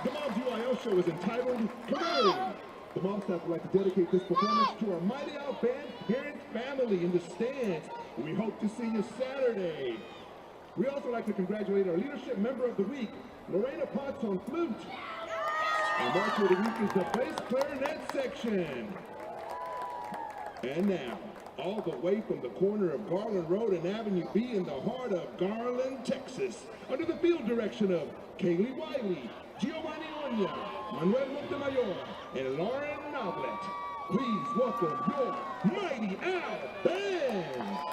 The Mob's UIL show is entitled Career. The Mob staff would like to dedicate this performance to our Mighty Owl Band parent family in the stands. We hope to see you Saturday. We also like to congratulate our leadership member of the week, Lorena Potts on flute. Our marcher of the week is the bass clarinet section. And now, all the way from the corner of Garland Road and Avenue B in the heart of Garland, Texas, under the field direction of Kaylee Wiley, Giovanni Onya, Manuel Montemayor, and Lauren Noblet. Please welcome your Mighty Owl Band.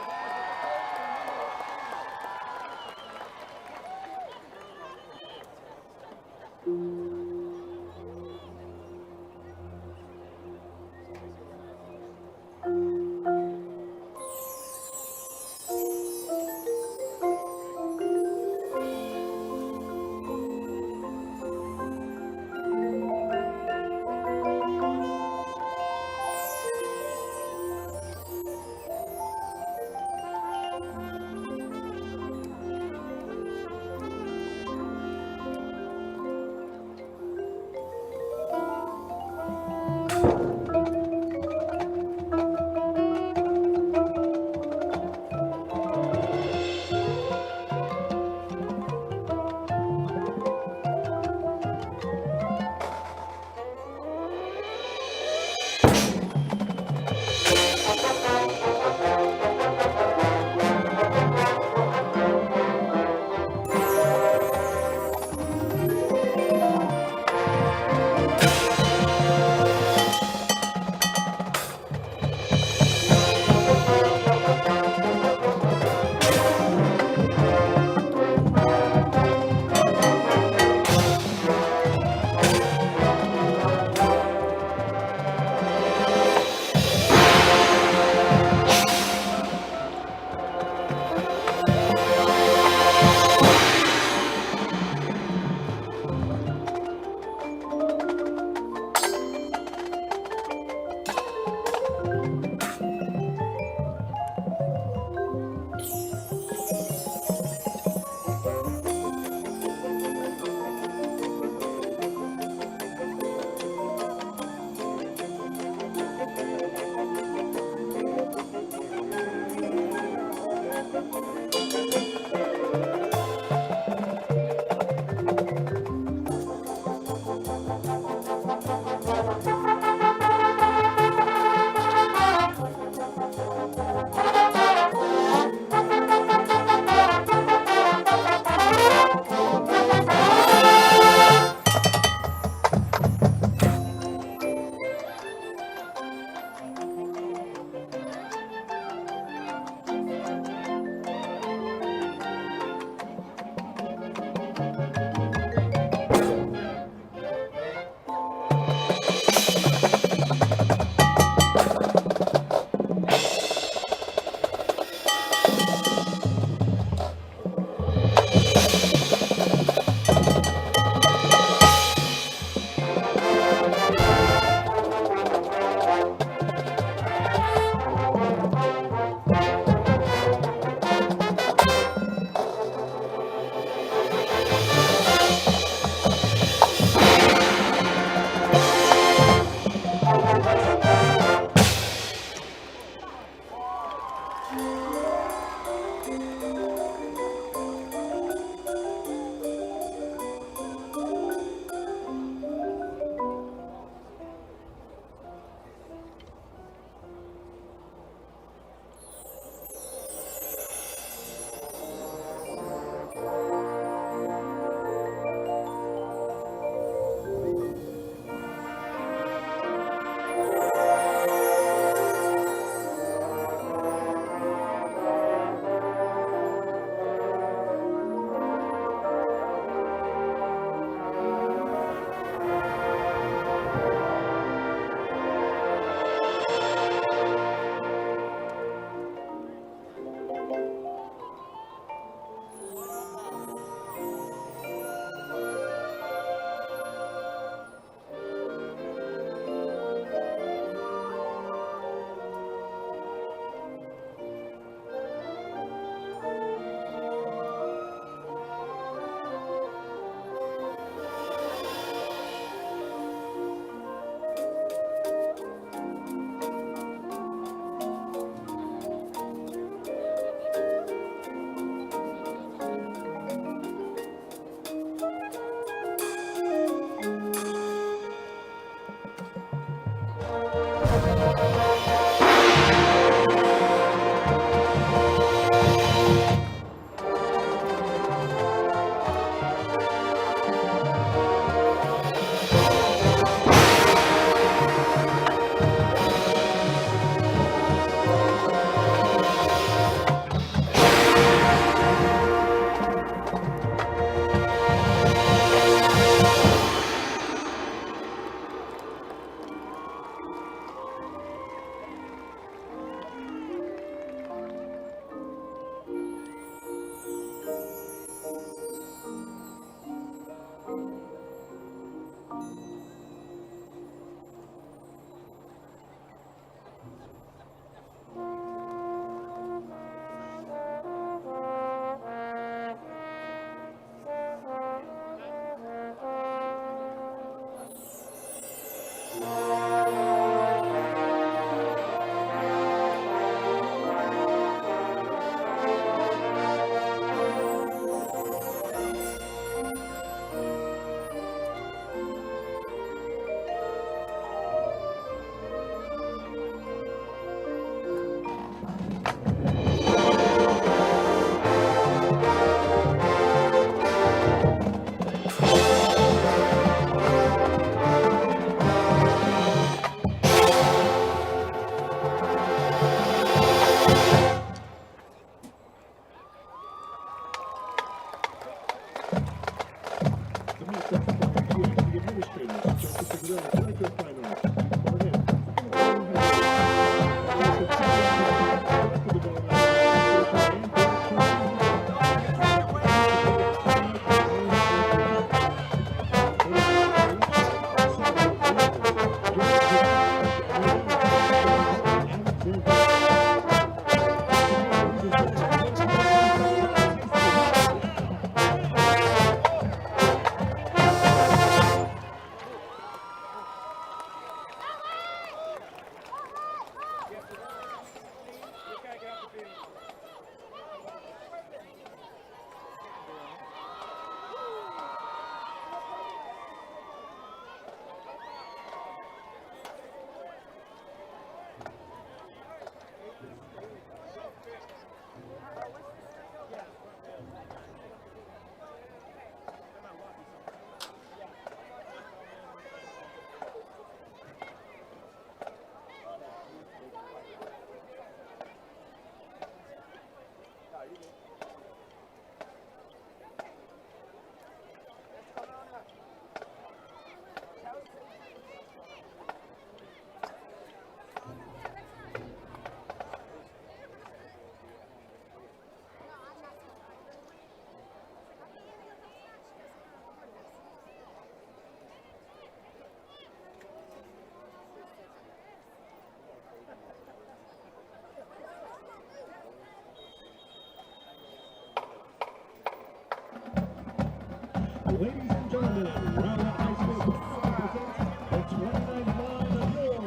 Ladies and gentlemen, Rowlett High School presents the 29th line of your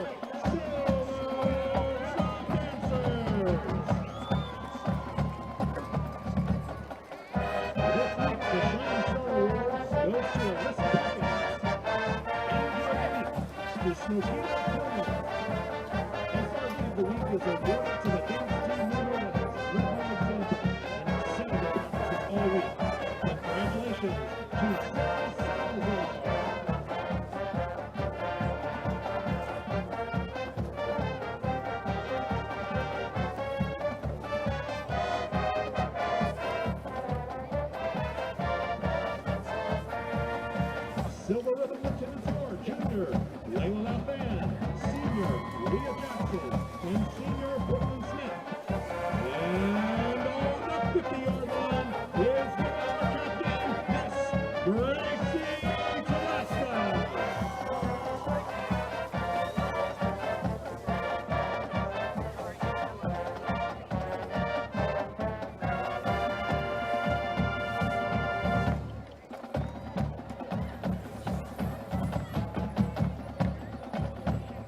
Silver Sock Dancers. This week, the Shining Star Awards goes to Alyssa Hawkins. And your the Snowfield Tournament. SRD of the week is awarded to the dance team member that has led by example and has set it all week. Congratulations to Sarah Salazar. Silver ribbon lieutenants are junior Layla Lathan, senior Leah Jackson, and senior Brooklyn Smith. And on the 50-yard line is our captain, Miss Gracie Telesca.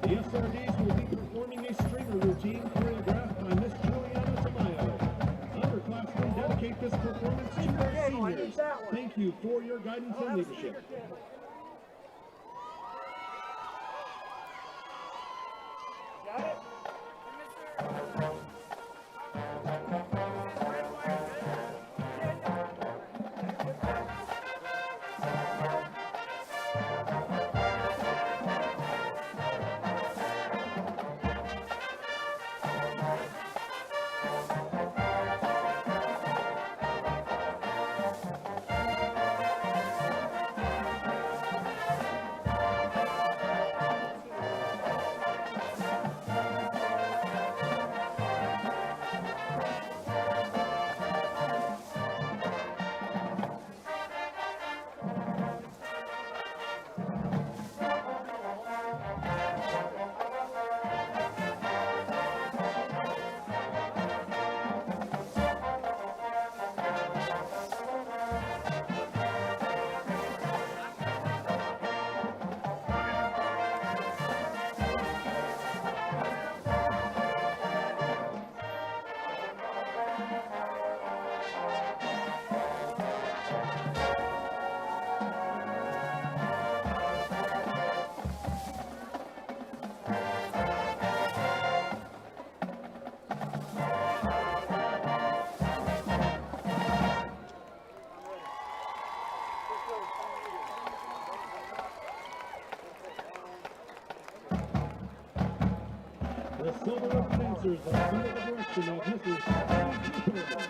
The SRDs will be performing a stringer routine choreographed by Miss Juliana Tamayo. Underclassmen dedicate this performance to our seniors. Thank you for your guidance and leadership. Got it? The Silver Ribbon dancers are under the direction of Mrs. Steve Cooper.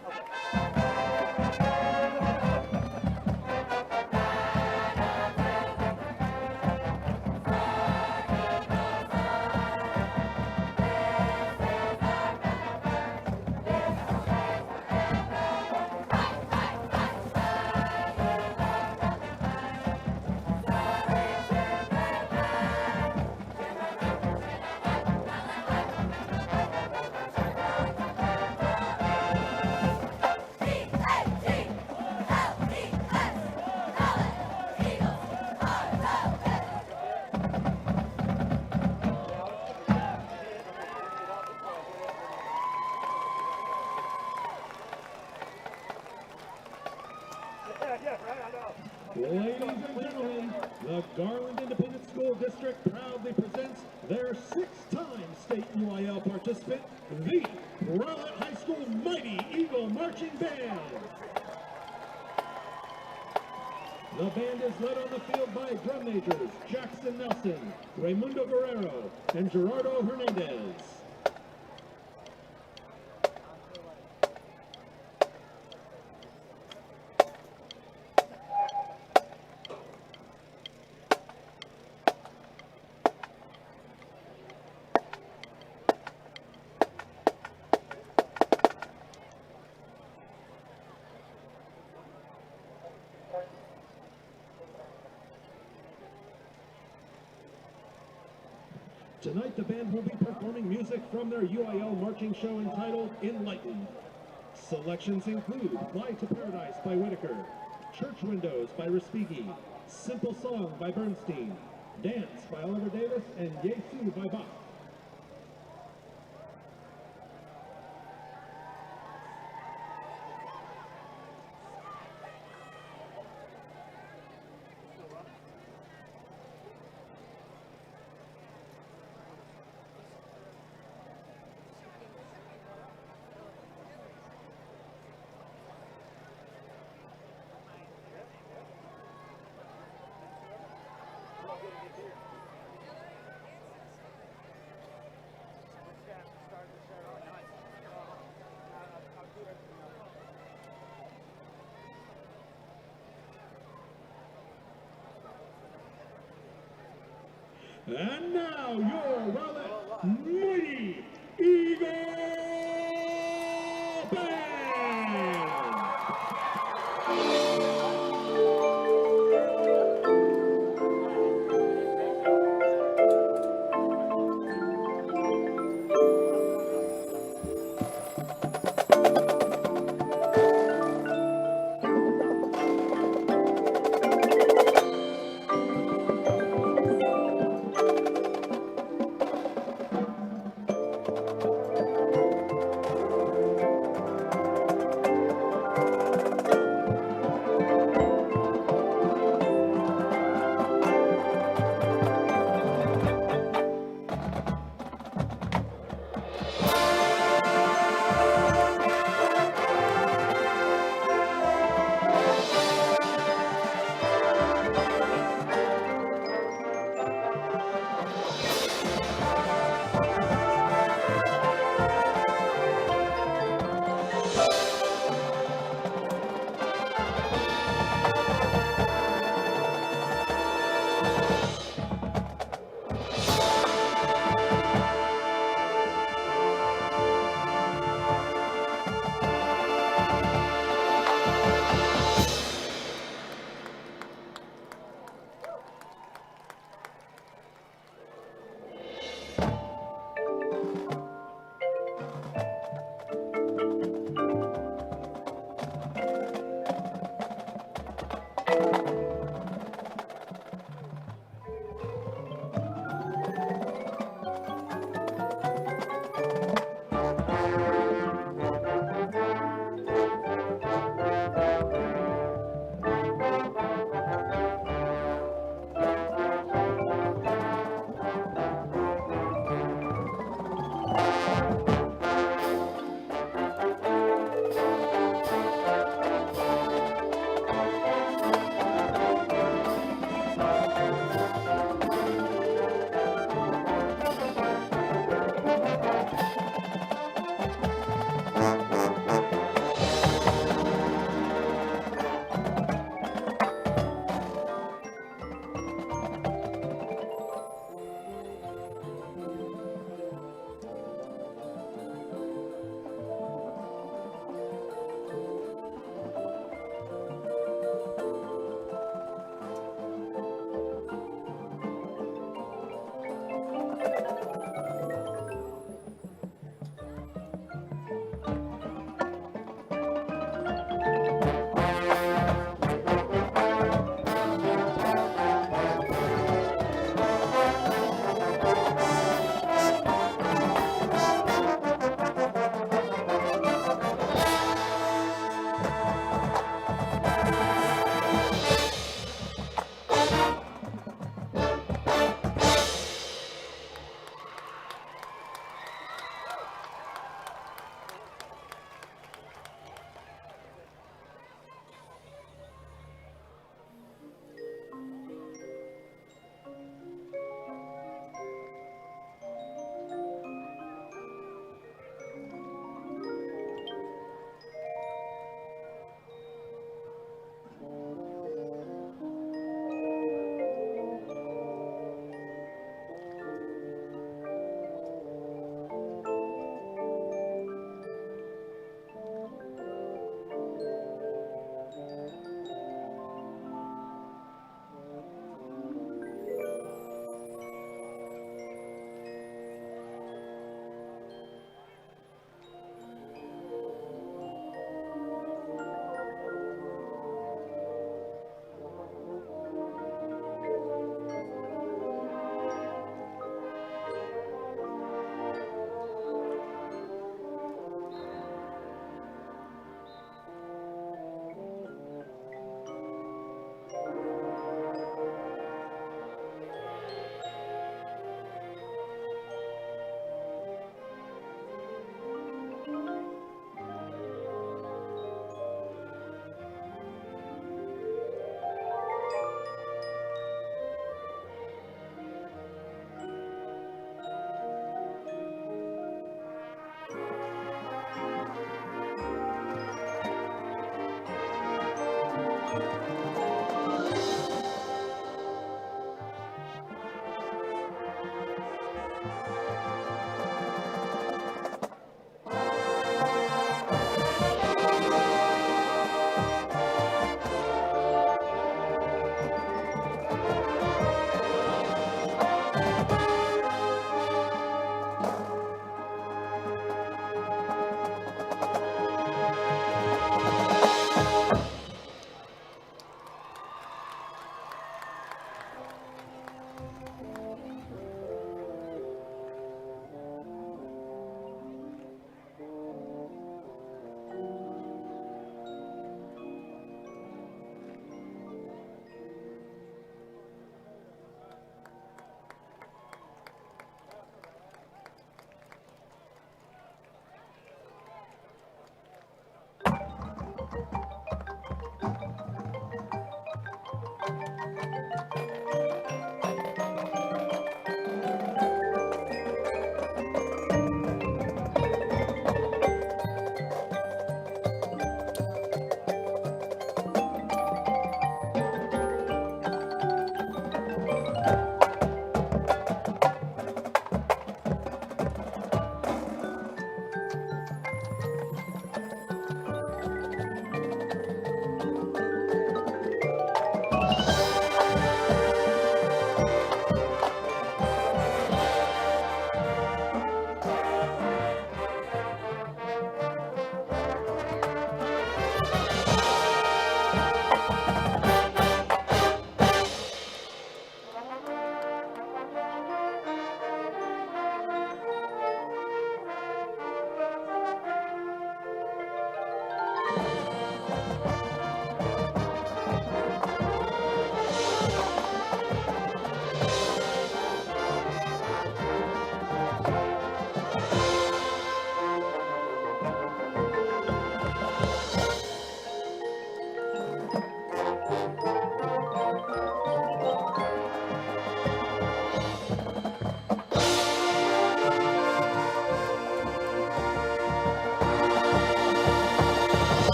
Ladies and gentlemen, the Garland Independent School District proudly presents their 6-time state UIL participant, the Rowlett High School Mighty Eagle Marching Band. The band is led on the field by drum majors Jackson Nelson, Raimundo Guerrero, and Gerardo Hernandez. Tonight, the band will be performing music from their UIL marching show entitled Enlightened. Selections include Fly to Paradise by Whitaker, Church Windows by Respighi, Simple Song by Bernstein, Dance by Oliver Davis, and Yesu by Bach. And now, your Rowlett Mighty Eagle Band!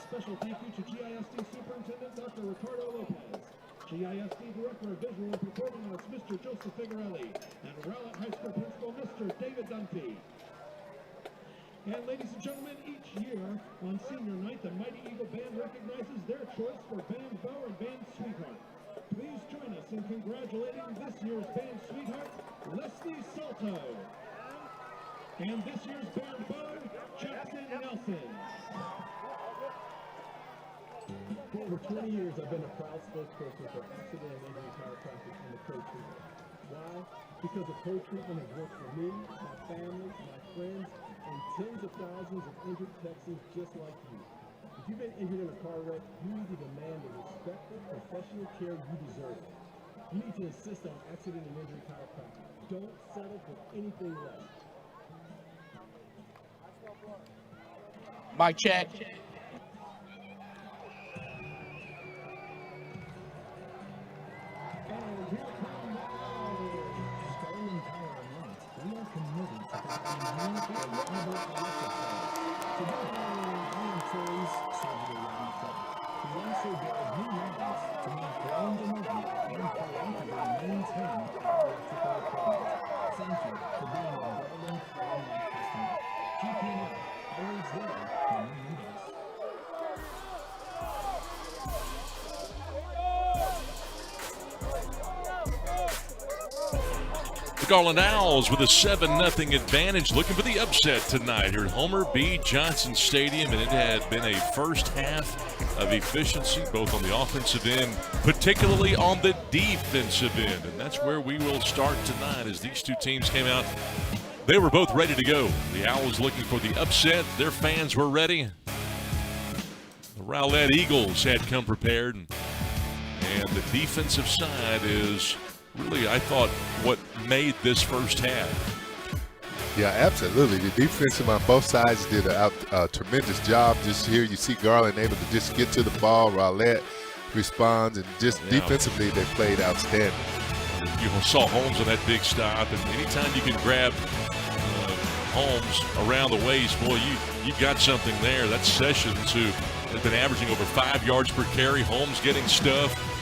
Special thank you to GISD Superintendent Dr. Ricardo Lopez, GISD Director of Visual and Performing Arts Mr. Joseph Figarelli, and Rowlett High School Principal Mr. David Dunphy. And ladies and gentlemen, each year on senior night, the Mighty Eagle Band recognizes their choice for Band Beau and Band Sweetheart. Please join us in congratulating this year's Band Sweetheart, Leslie Salto. And this year's Band Beau, Jackson Nelson. For over 20 years, I've been a proud spokesperson for accident and injury chiropractic and the pro treatment. Why? Because the pro treatment has worked for me, my family, my friends, and tens of thousands of injured Texans just like you. If you've been injured in a car wreck, you need to demand the respectful, professional care you deserve. You need to insist on accident and injury chiropractic. Don't settle for anything less. Mic check. Garland Owls with a 7-0 advantage, looking for the upset tonight here at Homer B. Johnson Stadium, and it had been a first half of efficiency, both on the offensive end, particularly on the defensive end, and that's where we will start tonight as these two teams came out. They were both ready to go. The Owls looking for the upset. Their fans were ready. The Rowlett Eagles had come prepared, and the defensive side is really, I thought, what made this first half. Yeah, absolutely. The defensive on both sides did a tremendous job. Just here you see Garland able to just get to the ball. Rowlett responds, and just defensively they played outstanding. You saw Holmes on that big stop, and anytime you can grab Holmes around the waist, boy, you got something there. That's Sessions, who has been averaging over 5 yards per carry. Holmes getting stuff.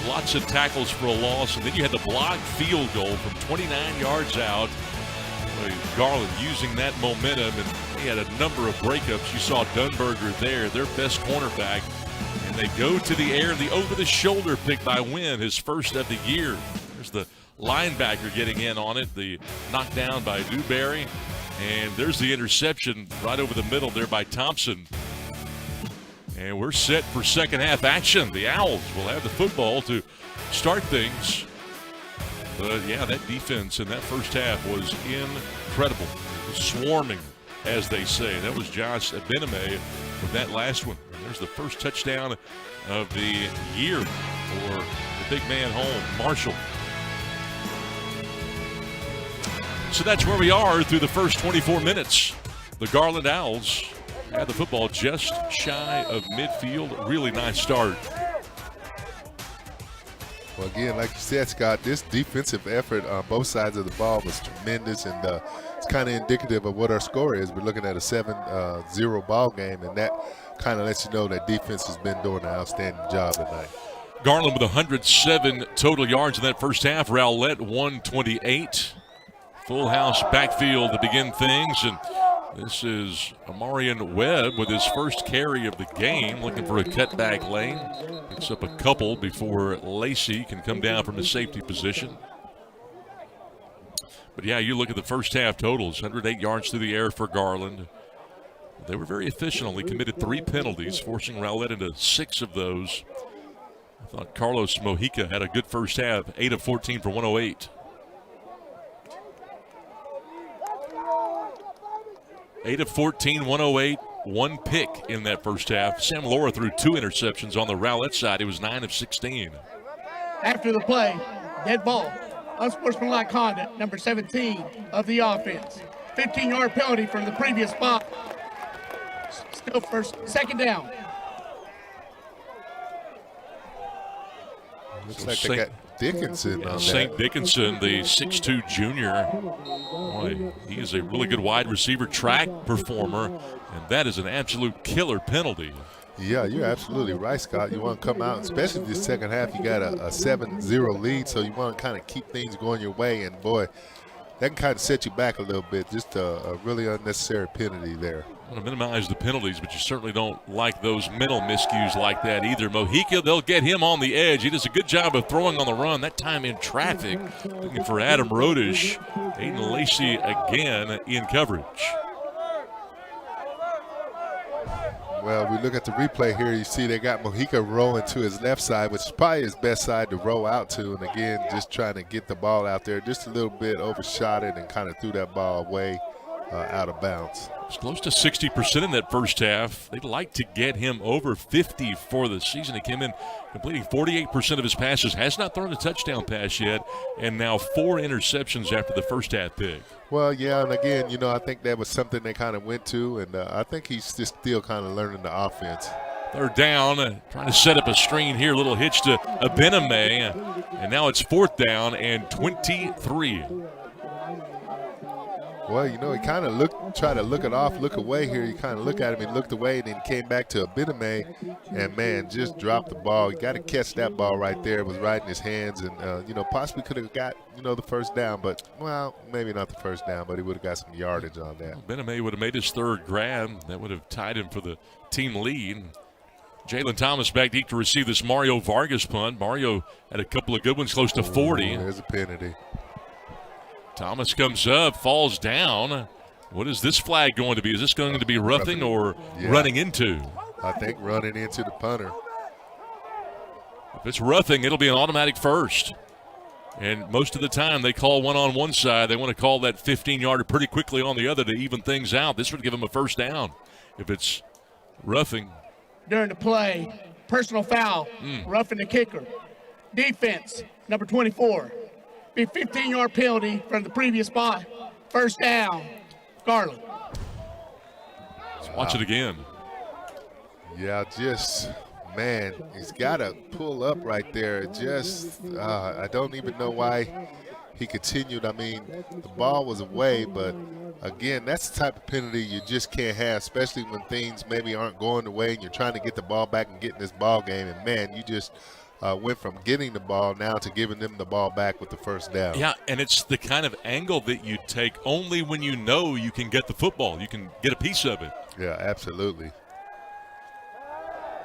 Lots of tackles for a loss, and then you had the blocked field goal from 29 yards out. Garland using that momentum, and he had a number of breakups. You saw Dunberger there, their best cornerback, and they go to the air. The over-the-shoulder pick by Wynn, his first of the year. There's the linebacker getting in on it, the knockdown by Dewberry, and there's the interception right over the middle there by Thompson. And we're set for second half action. The Owls will have the football to start things. But, yeah, that defense in that first half was incredible. It was swarming, as they say. That was Josh Bename with that last one. And there's the first touchdown of the year for the big man home, Marshall. So that's where we are through the first 24 minutes. The Garland Owls had the football just shy of midfield. Really nice start. Well, again, like you said, Scott, this defensive effort on both sides of the ball was tremendous, and it's kind of indicative of what our score is. We're looking at a 7-0 ball game, and that kind of lets you know that defense has been doing an outstanding job tonight. Garland with 107 total yards in that first half. Rowlett 128. Full house backfield to begin things, and This is Amarian Webb with his first carry of the game, looking for a cutback lane. Picks up a couple before Lacey can come down from the safety position. But yeah, you look at the first half totals, 108 yards through the air for Garland. They were very efficient, only committed 3 penalties, forcing Rowlett into 6 of those. I thought Carlos Mojica had a good first half, 8 of 14 for 108. 8 of 14, 108, 1 pick in that first half. Sam Laura threw 2 interceptions on the Rowlett side. He was 9 of 16. After the play, dead ball, unsportsmanlike conduct, number 17 of the offense. 15-yard penalty from the previous spot. Still first, second down. Looks like they got Dickinson on St. that. Dickinson, the 6'2 junior. Boy, he is a really good wide receiver track performer, and that is an absolute killer penalty. Yeah, you're absolutely right, Scott. You want to come out, especially this second half, you got a 7-0 lead, so you want to kind of keep things going your way, and boy, that can kind of set you back a little bit. Just a really unnecessary penalty there. I want to minimize the penalties, but you certainly don't like those mental miscues like that either. Mojica, they'll get him on the edge. He does a good job of throwing on the run, that time in traffic. Looking for Adam Rodish. Aiden Lacey again in coverage. Well, we look at the replay here. You see they got Mojica rolling to his left side, which is probably his best side to roll out to. And again, just trying to get the ball out there. Just a little bit overshot it and kind of threw that ball away out of bounds. It's close to 60% in that first half. They'd like to get him over 50 for the season. He came in completing 48% of his passes, has not thrown a touchdown pass yet, and now 4 interceptions after the first half pick. Well, yeah, and again, you know, I think that was something they kind of went to, and I think he's just still kind of learning the offense. Third down, trying to set up a screen here, little hitch to Abename, and now it's 4th down and 23. Well, you know, he kind of tried to look it off, look away here. You kind of look at him, he looked away, and then came back to Abename, and, man, just dropped the ball. You got to catch that ball right there. It was right in his hands, and, you know, possibly could have got, you know, the first down. But, well, maybe not the first down, but he would have got some yardage on that. Abename would have made his 3rd grab. That would have tied him for the team lead. Jalen Thomas back deep to receive this Mario Vargas punt. Mario had a couple of good ones, close to 40. There's a penalty. Thomas comes up, falls down. What is this flag going to be? Is this going to be roughing or running into? I think running into the punter. If it's roughing, it'll be an automatic first. And most of the time they call one on one side. They want to call that 15-yarder pretty quickly on the other to even things out. This would give them a first down if it's roughing. During the play, personal foul, roughing the kicker. Defense, number 24. Be 15-yard penalty from the previous spot. First down, Garland. Let's watch it again. Yeah, just, man, he's got to pull up right there. Just, I don't even know why he continued. I mean, the ball was away, but, again, that's the type of penalty you just can't have, especially when things maybe aren't going the way and you're trying to get the ball back and get in this ball game. And, man, you just went from getting the ball now to giving them the ball back with the first down. Yeah, and it's the kind of angle that you take only when you know you can get the football. You can get a piece of it. Yeah, absolutely.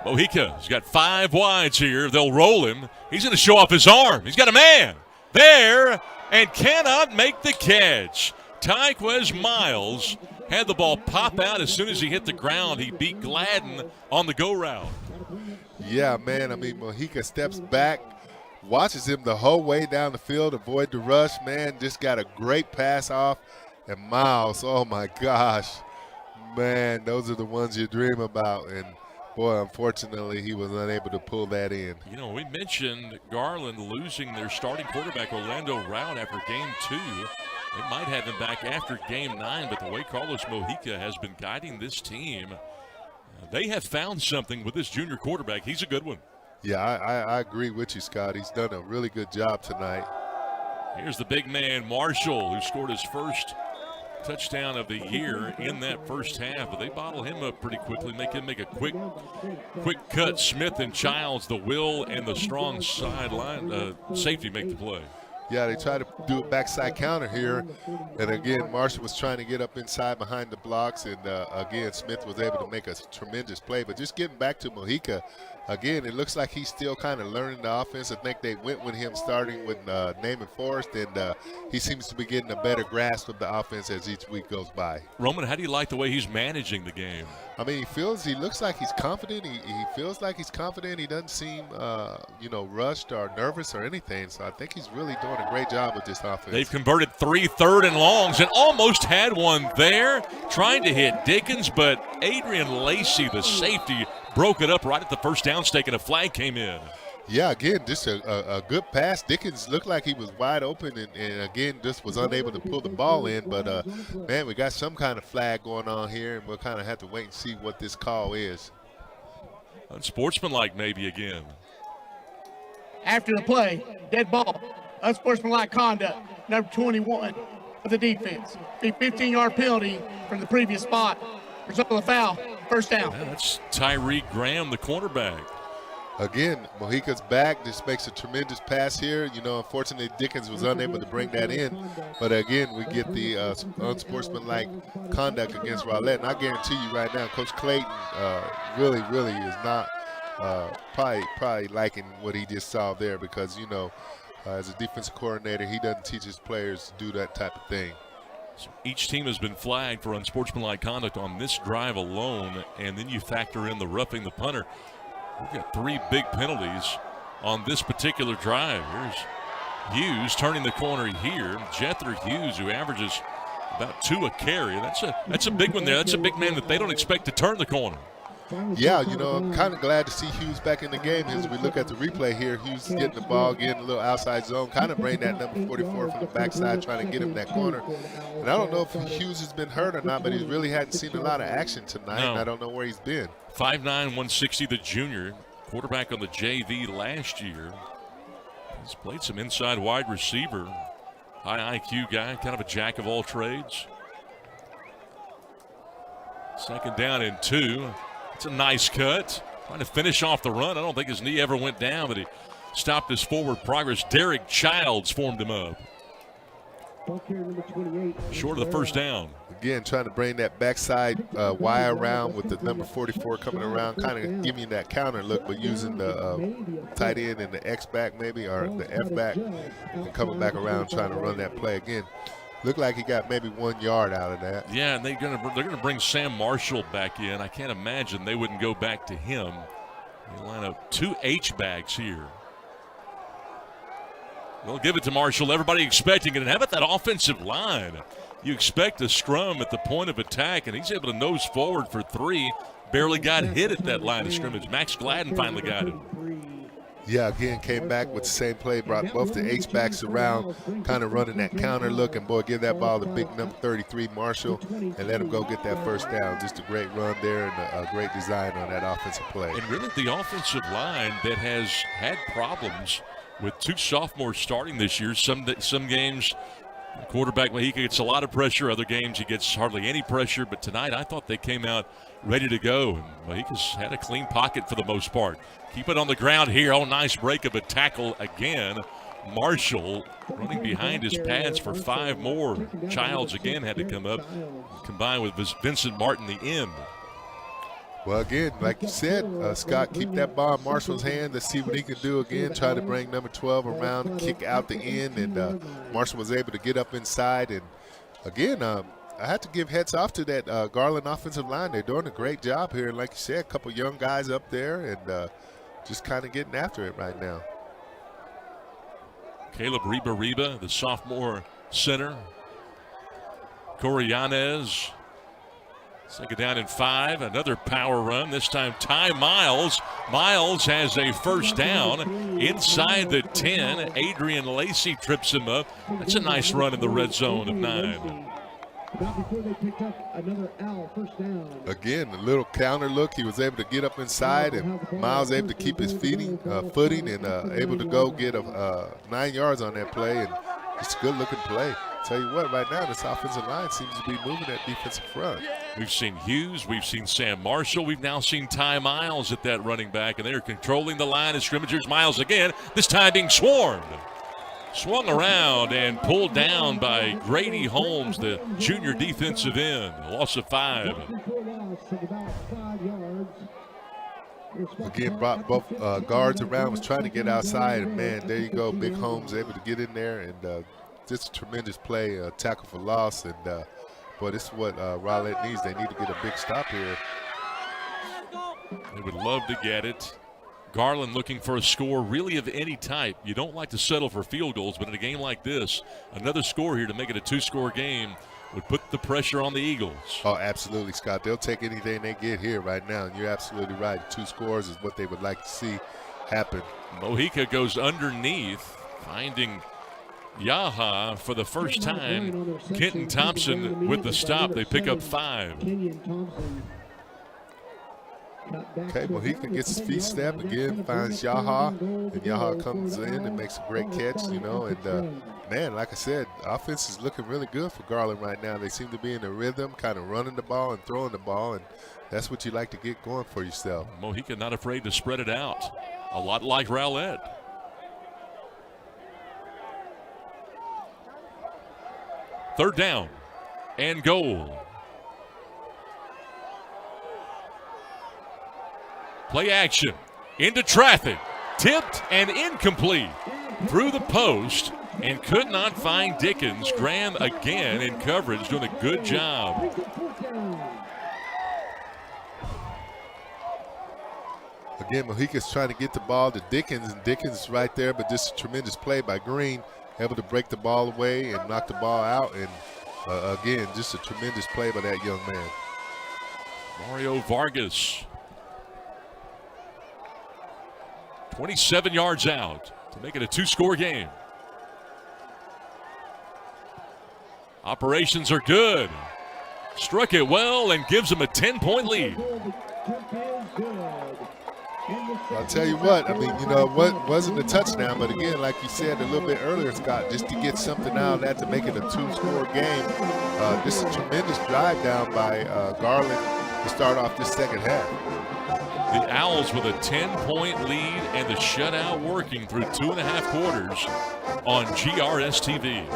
Mojica's got 5 wides here. They'll roll him. He's going to show off his arm. He's got a man there and cannot make the catch. Tyquez Miles had the ball pop out as soon as he hit the ground. He beat Gladden on the go route. Yeah, man, I mean, Mojica steps back, watches him the whole way down the field, avoid the rush, man, just got a great pass off. And Miles, oh, my gosh, man, those are the ones you dream about. And, boy, unfortunately, he was unable to pull that in. You know, we mentioned Garland losing their starting quarterback, Orlando Rout, after game 2. They might have him back after game 9, but the way Carlos Mojica has been guiding this team, they have found something with this junior quarterback. He's a good one. Yeah, I agree with you, Scott. He's done a really good job tonight. Here's the big man, Marshall, who scored his first touchdown of the year in that first half. But they bottle him up pretty quickly, make him make a quick cut. Smith and Childs, the will and the strong sideline safety make the play. Yeah, they tried to do a backside counter here. And again, Marshall was trying to get up inside behind the blocks. And again, Smith was able to make a tremendous play. But just getting back to Mojica, again, it looks like he's still kind of learning the offense. I think they went with him starting with Naaman Forrest. And he seems to be getting a better grasp of the offense as each week goes by. Roman, how do you like the way he's managing the game? I mean, he looks like he's confident. He feels like he's confident. He doesn't seem, rushed or nervous or anything. So I think he's really doing a great job with this offense. They've converted 3 third and longs and almost had one there, trying to hit Dickens, but Adrian Lacey, the safety, broke it up right at the first down stake, and a flag came in. Yeah, again, just a good pass. Dickens looked like he was wide open and again, just was unable to pull the ball in. But, man, we got some kind of flag going on here, and we'll kind of have to wait and see what this call is. Unsportsmanlike maybe again. After the play, dead ball, unsportsmanlike conduct, number 21 of the defense. A 15-yard penalty from the previous spot. Result of the foul, first down. Yeah, that's Tyree Graham, the cornerback. Again, Mojica's back. This makes a tremendous pass here. Unfortunately, Dickens was unable to bring that in. But, again, we get the unsportsmanlike conduct against Rowlett. And I guarantee you right now, Coach Clayton really is not probably liking what he just saw there because, as a defensive coordinator, he doesn't teach his players to do that type of thing. So each team has been flagged for unsportsmanlike conduct on this drive alone, and then you factor in the roughing the punter. We've got 3 big penalties on this particular drive. Here's Hughes turning the corner here. Jethro Hughes, who averages about 2 a carry. That's a big one there. That's a big man that they don't expect to turn the corner. Yeah, I'm kind of glad to see Hughes back in the game. As we look at the replay here, Hughes is getting the ball, getting a little outside zone, kind of bring that number 44 from the backside, trying to get him that corner. And I don't know if Hughes has been hurt or not, but he really hadn't seen a lot of action tonight, and I don't know where he's been. 5'9", 160, the junior, quarterback on the JV last year. He's played some inside wide receiver, high IQ guy, kind of a jack of all trades. Second down and 2. It's a nice cut. Trying to finish off the run. I don't think his knee ever went down, but he stopped his forward progress. Derek Childs formed him up. Short of the first down. Again, trying to bring that backside wire around with the number 44 coming around, kind of giving you that counter look, but using the tight end and the X back maybe, or the F back, and coming back around trying to run that play again. Looked like he got maybe 1 yard out of that. Yeah, and they're gonna bring Sam Marshall back in. I can't imagine they wouldn't go back to him. They line up 2 H-backs here. They'll give it to Marshall. Everybody expecting it. And how about that offensive line? You expect a scrum at the point of attack, and he's able to nose forward for 3. Barely got hit at that line of scrimmage. Max Gladden finally got him. Yeah, again, came back with the same play, brought both the H-backs around, kind of running that counter look, and, boy, give that ball to big number 33, Marshall, and let him go get that first down. Just a great run there and a great design on that offensive play. And really the offensive line that has had problems with 2 sophomores starting this year. Some games, quarterback Mojica gets a lot of pressure. Other games he gets hardly any pressure. But tonight I thought they came out ready to go. And Mojica's had a clean pocket for the most part. Keep it on the ground here. Oh, nice break of a tackle again. Marshall running behind his pads for 5 more. Childs again had to come up, combined with Vincent Martin, the end. Well, again, like you said, Scott, keep that ball in Marshall's hand. Let's see what he can do again. Try to bring number 12 around and kick out the end. And Marshall was able to get up inside. And, again, I have to give heads off to that Garland offensive line. They're doing a great job here. And like you said, a couple young guys up there and just kind of getting after it right now. Caleb Reba, the sophomore center. Corey Yanez. Second down and 5. Another power run. This time Ty Miles. Miles has a first down inside the 10. Adrian Lacey trips him up. That's a nice run in the red zone of 9. Before they picked up another first down. Again, a little counter look. He was able to get up inside, and Miles able to keep his footing and able to go get 9 yards on that play. And it's a good-looking play. Tell you what, right now this offensive line seems to be moving that defensive front. We've seen Hughes, we've seen Sam Marshall, we've now seen Ty Miles at that running back, and they're controlling the line of scrimmage. Miles again, this time being swarmed. Swung around and pulled down by Grady Holmes, the junior defensive end. A loss of 5. Again, brought both guards around, was trying to get outside, and man, there you go, Big Holmes able to get in there, and just a tremendous play, tackle for loss, and boy, this is what Rowlett needs. They need to get a big stop here. They would love to get it. Garland looking for a score really of any type. You don't like to settle for field goals, but in a game like this, another score here to make it a 2-score game would put the pressure on the Eagles. Oh, absolutely, Scott. They'll take anything they get here right now, and you're absolutely right. 2 scores is what they would like to see happen. Mojica goes underneath, finding Yaha for the first time. Kenton Thompson with the stop. They pick up 5. Okay, Mojica gets his feet stepped again, finds Yaha, and Yaha comes in and makes a great catch, you know. And, man, like I said, offense is looking really good for Garland right now. They seem to be in a rhythm, kind of running the ball and throwing the ball, and that's what you like to get going for yourself. Mojica not afraid to spread it out, a lot like Rowlett. Third down and goal. Play action, into traffic, tipped and incomplete. Through the post and could not find Dickens. Graham again in coverage, doing a good job. Again, Mojica's trying to get the ball to Dickens, and Dickens is right there, but just a tremendous play by Green, able to break the ball away and knock the ball out. And again, just a tremendous play by that young man. Mario Vargas, 27 yards out to make it a 2-score game. Operations are good. Struck it well and gives them a 10-point lead. I'll tell you what, I mean, you know, what wasn't a touchdown, but again, like you said a little bit earlier, Scott, just to get something out of that to make it a 2-score game. Just a tremendous drive down by Garland to start off this second half. The Owls with a 10-point lead and the shutout working through 2.5 quarters on GRS TV.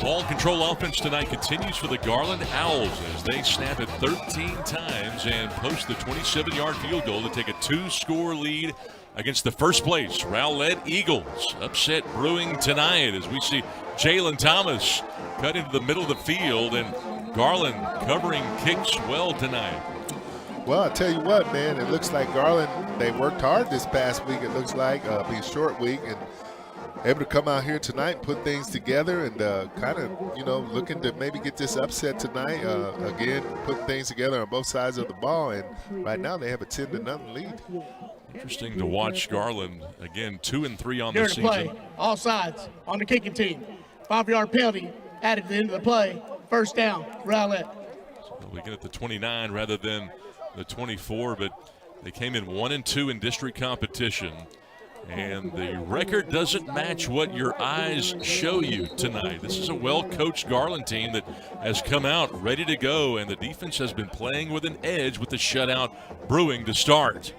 Ball control offense tonight continues for the Garland Owls as they snap it 13 times and post the 27-yard field goal to take a 2-score lead against the first place Rowlett Eagles. Upset brewing tonight as we see Jalen Thomas cut into the middle of the field, and Garland covering kicks well tonight. Well, I tell you what, man, it looks like Garland, they worked hard this past week. It looks like being short week, and able to come out here tonight and put things together and kind of, you know, looking to maybe get this upset tonight. Again, putting things together on both sides of the ball, and right now they have a 10-0 lead. Interesting to watch Garland, again, 2-3 on Here the to season. play, all sides on the kicking team. 5-yard penalty added to the end of the play. First down, Rowlett. So we get at the 29 rather than the 24, but they came in 1-2 in district competition. And the record doesn't match what your eyes show you tonight. This is a well-coached Garland team that has come out ready to go, and the defense has been playing with an edge with the shutout brewing to start.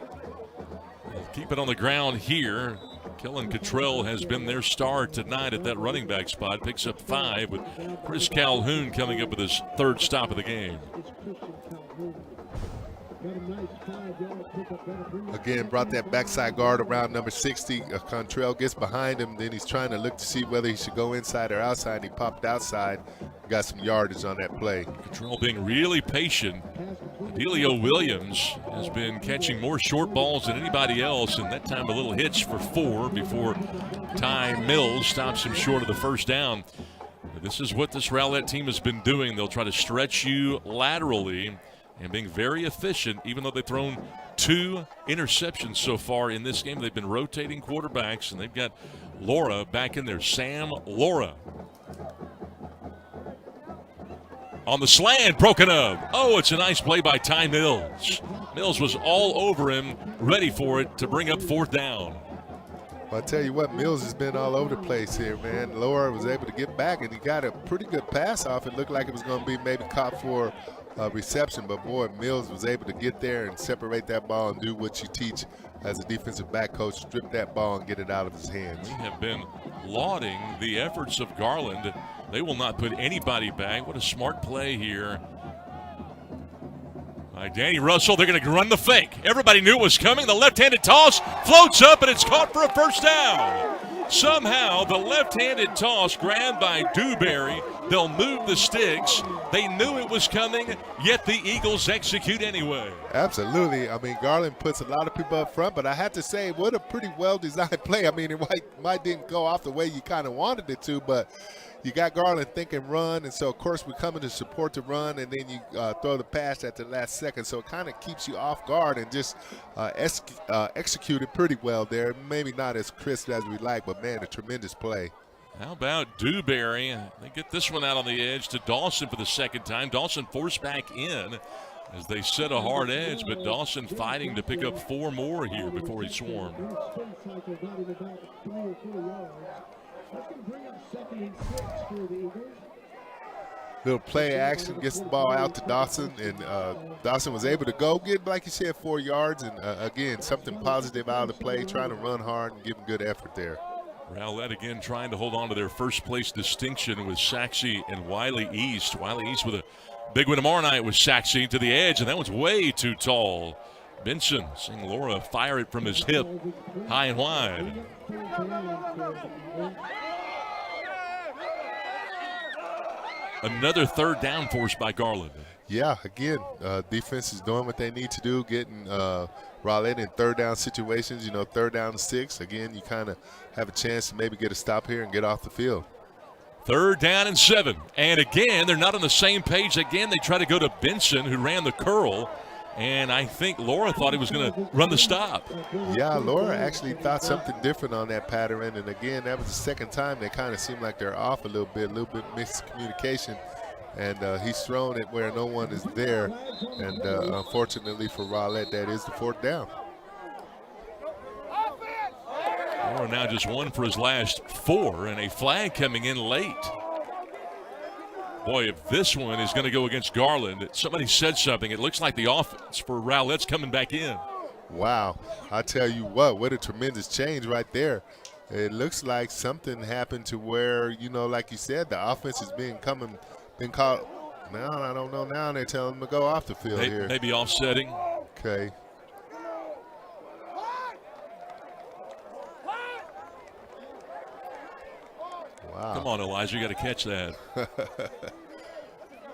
They'll keep it on the ground here. Kellen Cottrell has been their star tonight at that running back spot. Picks up 5 with Chris Calhoun coming up with his 3rd stop of the game. Again, brought that backside guard around number 60. Contrell gets behind him. Then he's trying to look to see whether he should go inside or outside. And he popped outside. Got some yardage on that play. Cottrell being really patient. Delio Williams has been catching more short balls than anybody else, and that time a little hitch for 4 before Ty Mills stops him short of the first down. This is what this Rowlett team has been doing. They'll try to stretch you laterally and being very efficient, even though they've thrown 2 interceptions so far in this game. They've been rotating quarterbacks, and they've got Laura back in there. Sam Laura. On the slant, broken up. Oh, it's a nice play by Ty Mills. Mills was all over him, ready for it to bring up 4th down. Well, I tell you what, Mills has been all over the place here, man. Laura was able to get back, and he got a pretty good pass off. It looked like it was going to be maybe caught for reception, but boy, Mills was able to get there and separate that ball and do what you teach as a defensive back coach, strip that ball and get it out of his hands. We have been lauding the efforts of Garland. They will not put anybody back. What a smart play here by Danny Russell. They're going to run the fake. Everybody knew it was coming. The left-handed toss floats up, and it's caught for a 1st down. Somehow, the left-handed toss grabbed by Dewberry. They'll move the sticks. They knew it was coming, yet the Eagles execute anyway. Absolutely. I mean, Garland puts a lot of people up front, but I have to say, what a pretty well-designed play. I mean, it might didn't go off the way you kind of wanted it to, but you got Garland thinking run, and so, of course, we're coming to support the run, and then you throw the pass at the last second, so it kind of keeps you off guard and just executed pretty well there. Maybe not as crisp as we like, but, man, a tremendous play. How about Dewberry? They get this one out on the edge to Dawson for the 2nd time. Dawson forced back in as they set a hard edge, but Dawson fighting to pick up 4 more here before he swarmed. Little play action, gets the ball out to Dawson, and Dawson was able to go get, like you said, 4 yards, and again, something positive out of the play, trying to run hard and give him good effort there. Rowlett again trying to hold on to their 1st place distinction with Saxe and Wiley East. Wiley East with a big win tomorrow night with Saxe to the edge, and that one's way too tall. Benson seeing Laura fire it from his hip, high and wide. Another 3rd down forced by Garland. Yeah, again, defense is doing what they need to do, getting Rowlett in 3rd down situations, 3rd down and 6. Again, you kind of have a chance to maybe get a stop here and get off the field. 3rd down and 7. And again, they're not on the same page. Again, they try to go to Benson, who ran the curl. And I think Laura thought he was going to run the stop. Yeah, Laura actually thought something different on that pattern. And again, that was the 2nd time they kind of seemed like they're off a little bit miscommunication. And he's thrown it where no one is there. And unfortunately for Rowlett, that is the 4th down. Laura now just 1 for his last 4, and a flag coming in late. Boy, if this one is going to go against Garland, somebody said something. It looks like the offense for Rowlett's coming back in. Wow. I tell you what a tremendous change right there. It looks like something happened to where, like you said, the offense is been called. Now, I don't know. Now they're telling them to go off the field here. Maybe offsetting. Okay. Wow. Come on, Elijah, you got to catch that.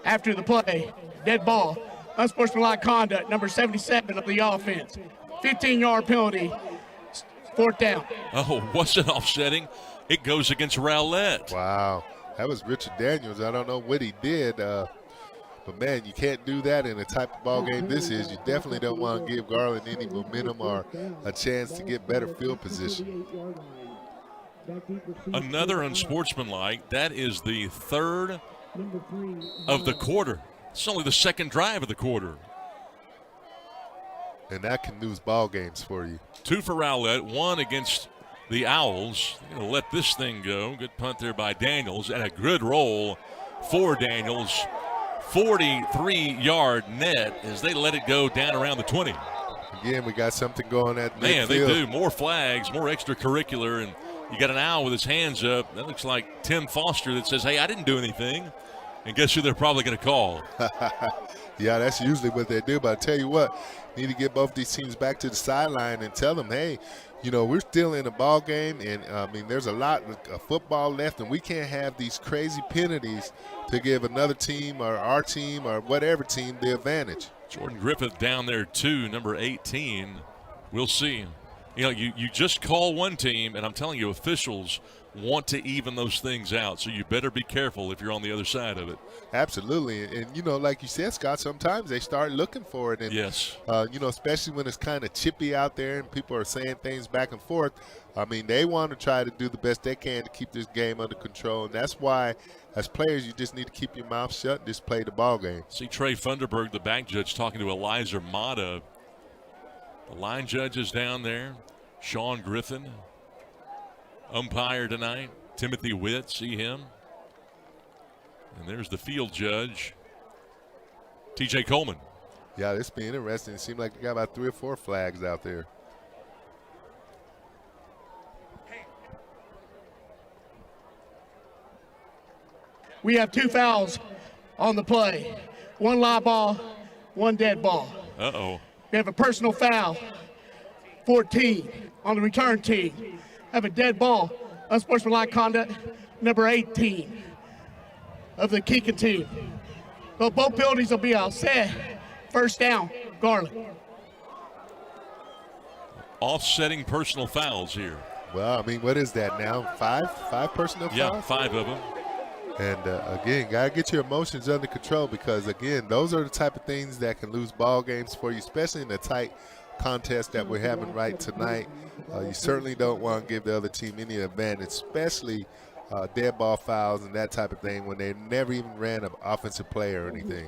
After the play, dead ball, unsportsmanlike conduct, number 77 of the offense. 15-yard penalty, 4th down. Oh, wasn't offsetting. It goes against Rowlett. Wow. That was Richard Daniels. I don't know what he did, but, man, you can't do that in the type of ball game this is. You definitely don't want to give Garland any momentum or a chance to get better field position. Another unsportsmanlike. That is the 3rd of the quarter. It's only the 2nd drive of the quarter. And that can lose ball games for you. 2 for Rowlett, 1 against the Owls. They're going to let this thing go. Good punt there by Daniels, and a good roll for Daniels. 43-yard net as they let it go down around the 20. Again, we got something going at midfield. Man, they do. More flags, more extracurricular, and you got an owl with his hands up. That looks like Tim Foster that says, hey, I didn't do anything. And guess who they're probably going to call? Yeah, that's usually what they do. But I tell you what, need to get both these teams back to the sideline and tell them, hey, we're still in a ball game. And, there's a lot of football left, and we can't have these crazy penalties to give another team or our team or whatever team the advantage. Jordan Griffith down there, too, number 18. We'll see. You just call one team, and I'm telling you, officials want to even those things out. So you better be careful if you're on the other side of it. Absolutely. And like you said, Scott, sometimes they start looking for it. And, yes. Especially when it's kind of chippy out there and people are saying things back and forth. I mean, they want to try to do the best they can to keep this game under control. And that's why, as players, you just need to keep your mouth shut and just play the ball game. See Trey Funderburg, the back judge, talking to Eliza Mata. The line judge is down there. Sean Griffin, umpire tonight. Timothy Witt, see him. And there's the field judge, T.J. Coleman. Yeah, this be interesting. It seemed like they got about 3 or 4 flags out there. We have 2 fouls on the play. 1 live ball, 1 dead ball. Uh-oh. We have a personal foul, 14 on the return team. Have a dead ball, unsportsmanlike conduct, number 18 of the kicking team. So both penalties will be offset. First down, Garland. Offsetting personal fouls here. Well, I mean, what is that now? 5 personal fouls? Yeah, 5 of them. And, again, got to get your emotions under control because, again, those are the type of things that can lose ball games for you, especially in the tight contest that we're having right tonight. You certainly don't want to give the other team any advantage, especially dead ball fouls and that type of thing when they never even ran an offensive play or anything.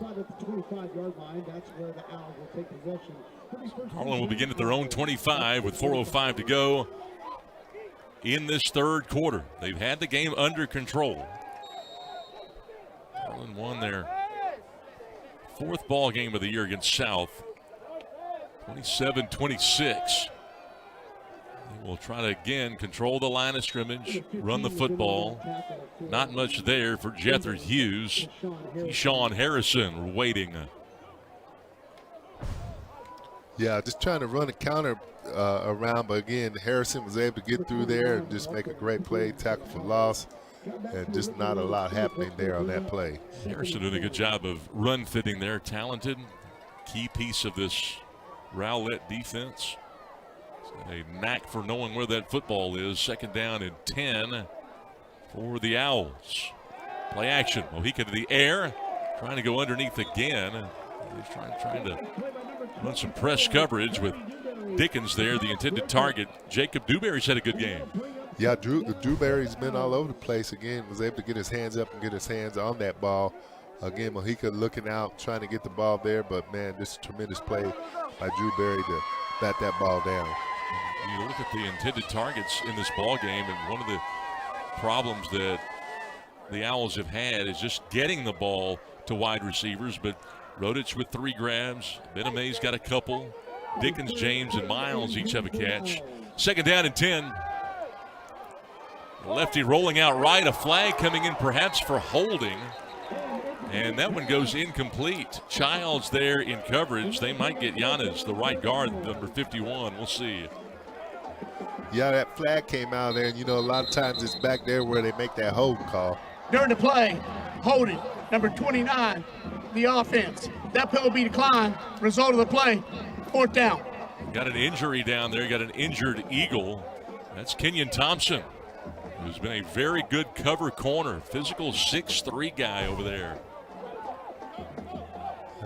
Garland will begin at their own 25 with 4:05 to go in this third quarter. They've had the game under control. Garland won their 4th ball game of the year against South, 27-26. They will try to, again, control the line of scrimmage, run the football. Not much there for Jethro Hughes. Sean Harrison waiting. Yeah, just trying to run a counter around, but again, Harrison was able to get through there and just make a great play, tackle for loss, and just not a lot happening there on that play. Harrison doing a good job of run fitting there. Talented, key piece of this Rowlett defense. A knack for knowing where that football is. 2nd down and 10 for the Owls. Play action. Mojica to the air. Trying to go underneath again. He's trying to run some press coverage with Dickens there, the intended target. Jacob Dewberry's had a good game. Yeah, Dewberry's been all over the place again. Was able to get his hands up and get his hands on that ball. Again, Mojica looking out, trying to get the ball there. But, man, this is a tremendous play by Dewberry to bat that ball down. You look at the intended targets in this ball game, and one of the problems that the Owls have had is just getting the ball to wide receivers. But Rowlett with 3 grabs. Benamay's got a couple. Dickens, James, and Miles each have a catch. 2nd down and 10. The lefty rolling out right. A flag coming in perhaps for holding. And that one goes incomplete. Childs there in coverage. They might get Giannis, the right guard, number 51. We'll see. Yeah, that flag came out there, and, a lot of times it's back there where they make that hold call. During the play, holding, number 29, the offense. That penalty will be declined. Result of the play, 4th down. Got an injury down there. Got an injured Eagle. That's Kenyon Thompson, who's been a very good cover corner. Physical 6'3" guy over there.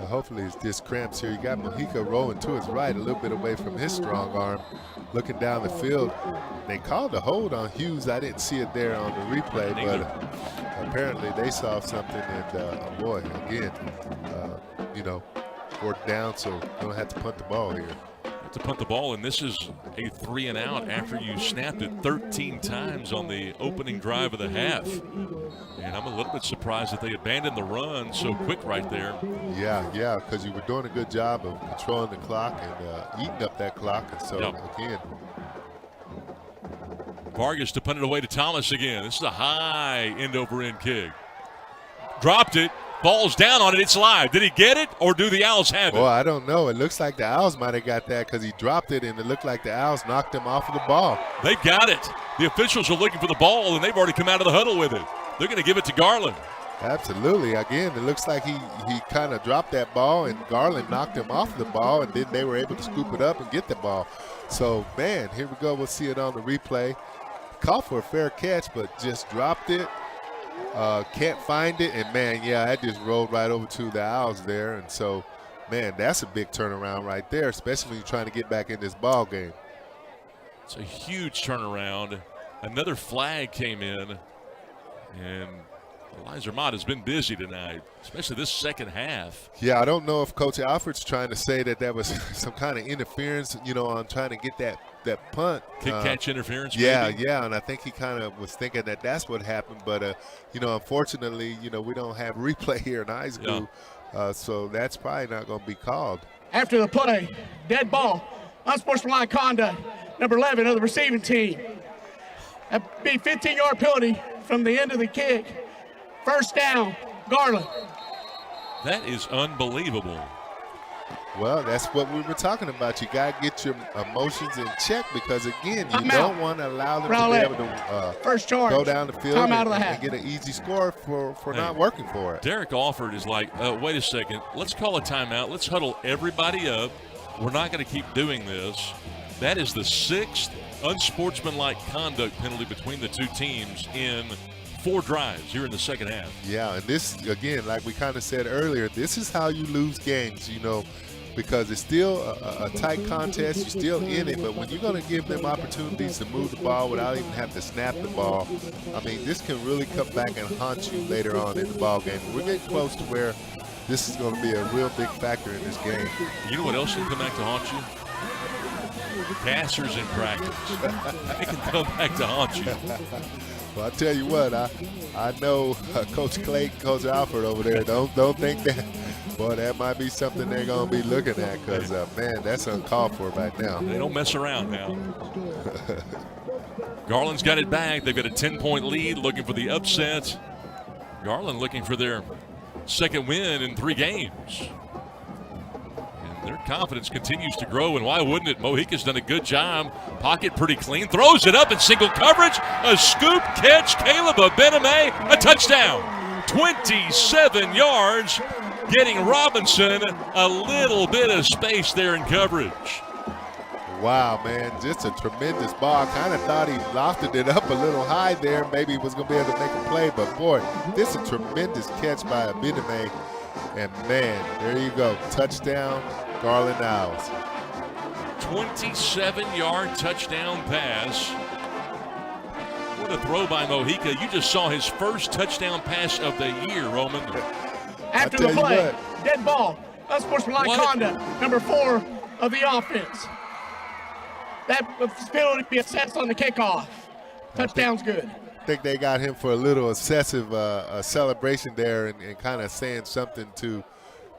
Hopefully it's just cramps here. You got Mojica rolling to his right, a little bit away from his strong arm, looking down the field. They called a hold on Hughes. I didn't see it there on the replay, but apparently they saw something. And, boy, again, 4th down, so going to have to punt the ball here. To punt the ball, and this is a 3 and out after you snapped it 13 times on the opening drive of the half. And I'm a little bit surprised that they abandoned the run so quick right there. Yeah, because you were doing a good job of controlling the clock and eating up that clock. And so, again. Vargas to punt it away to Thomas again. This is a high end-over-end kick. Dropped it. Ball's down on it. It's live. Did he get it, or do the Owls have it? Well, I don't know. It looks like the Owls might have got that because he dropped it, and it looked like the Owls knocked him off of the ball. They've got it. The officials are looking for the ball, and they've already come out of the huddle with it. They're going to give it to Garland. Absolutely. Again, it looks like he kind of dropped that ball, and Garland knocked him off the ball, and then they were able to scoop it up and get the ball. So, man, here we go. We'll see it on the replay. called for a fair catch, but just dropped it. Can't find it, and man, yeah, that just rolled right over to the Owls there. And so, man, that's a big turnaround right there, especially when you're trying to get back in this ball game. It's a huge turnaround. Another flag came in, and Eliza Mott has been busy tonight, especially this second half. Yeah, I don't know if Coach Alfred's trying to say that was some kind of interference, on trying to get that punt. Catch interference, yeah, maybe? Yeah, and I think he kind of was thinking that that's what happened. But, unfortunately, we don't have replay here in high school, so that's probably not going to be called. After the play, dead ball, unsportsmanlike conduct, number 11 of the receiving team. That'd be 15-yard penalty from the end of the kick. First down, Garland. That is unbelievable. Well, that's what we were talking about. You got to get your emotions in check because, again, you don't want to allow them Rowlett. to be able to First charge. go down the field and get an easy score for not working for it. Derek Alford is like, wait a second, let's call a timeout. Let's huddle everybody up. We're not going to keep doing this. That is the 6th unsportsmanlike conduct penalty between the two teams in 4 drives here in the second half. Yeah, and this, again, like we kind of said earlier, this is how you lose games, because it's still a tight contest. You're still in it, but when you're going to give them opportunities to move the ball without even having to snap the ball, I mean, this can really come back and haunt you later on in the ball game. We're getting close to where this is going to be a real big factor in this game. You know what else can come back to haunt you? Passers in practice. They can come back to haunt you. Well, I tell you what, I know Coach Clayton, Coach Alford over there. Don't think that. Boy, that might be something they're going to be looking at because, man, that's uncalled for right now. They don't mess around now. Garland's got it back. They've got a 10-point lead, looking for the upset. Garland looking for their second win in 3 games. And their confidence continues to grow, and why wouldn't it? Mojica's done a good job. Pocket pretty clean. Throws it up in single coverage. A scoop catch. Caleb Abename, a touchdown. 27 yards. Getting Robinson a little bit of space there in coverage. Wow, man, just a tremendous ball. I kind of thought he lofted it up a little high there. Maybe he was going to be able to make a play, but boy, this is a tremendous catch by Abename. And man, there you go, touchdown, Garland Owls. 27-yard touchdown pass. What a throw by Mojica. You just saw his first touchdown pass of the year, Roman. After the play, dead ball, unsportsmanlike conduct, number 4 of the offense. That penalty be assessed on the kickoff. Touchdown's good. I think they got him for a little excessive celebration there and kind of saying something to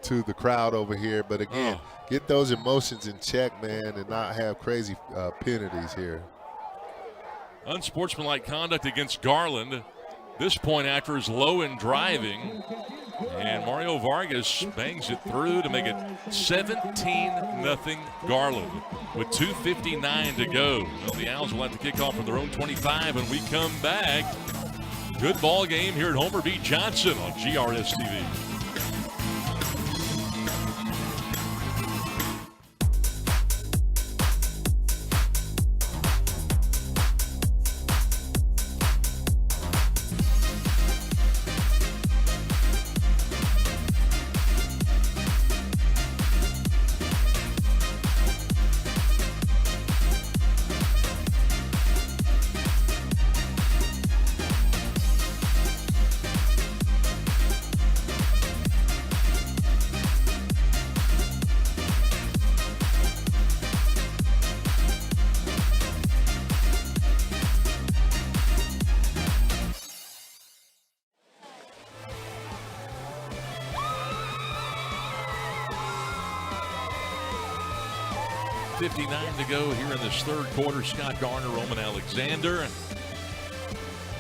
the crowd over here. But again, get those emotions in check, man, and not have crazy penalties here. Unsportsmanlike conduct against Garland. This point after is low in driving. And Mario Vargas bangs it through to make it 17-0 Garland with 2:59 to go. Well, the Owls will have to kick off from their own 25 when we come back. Good ball game here at Homer B. Johnson on GRS TV. .59 to go here in this third quarter. Scott Garner, Roman Alexander.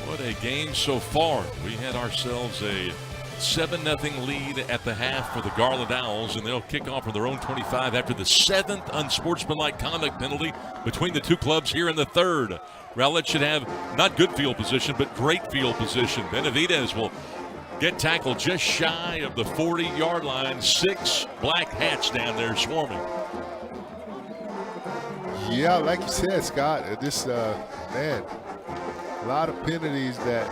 What a game so far. We had ourselves a 7-0 lead at the half for the Garland Owls, and they'll kick off from their own 25 after the 7th unsportsmanlike conduct penalty between the two clubs here in the third. Rowlett should have not good field position, but great field position. Benavidez will get tackled just shy of the 40-yard line. 6 black hats down there swarming. Yeah, like you said, Scott, this, man, a lot of penalties that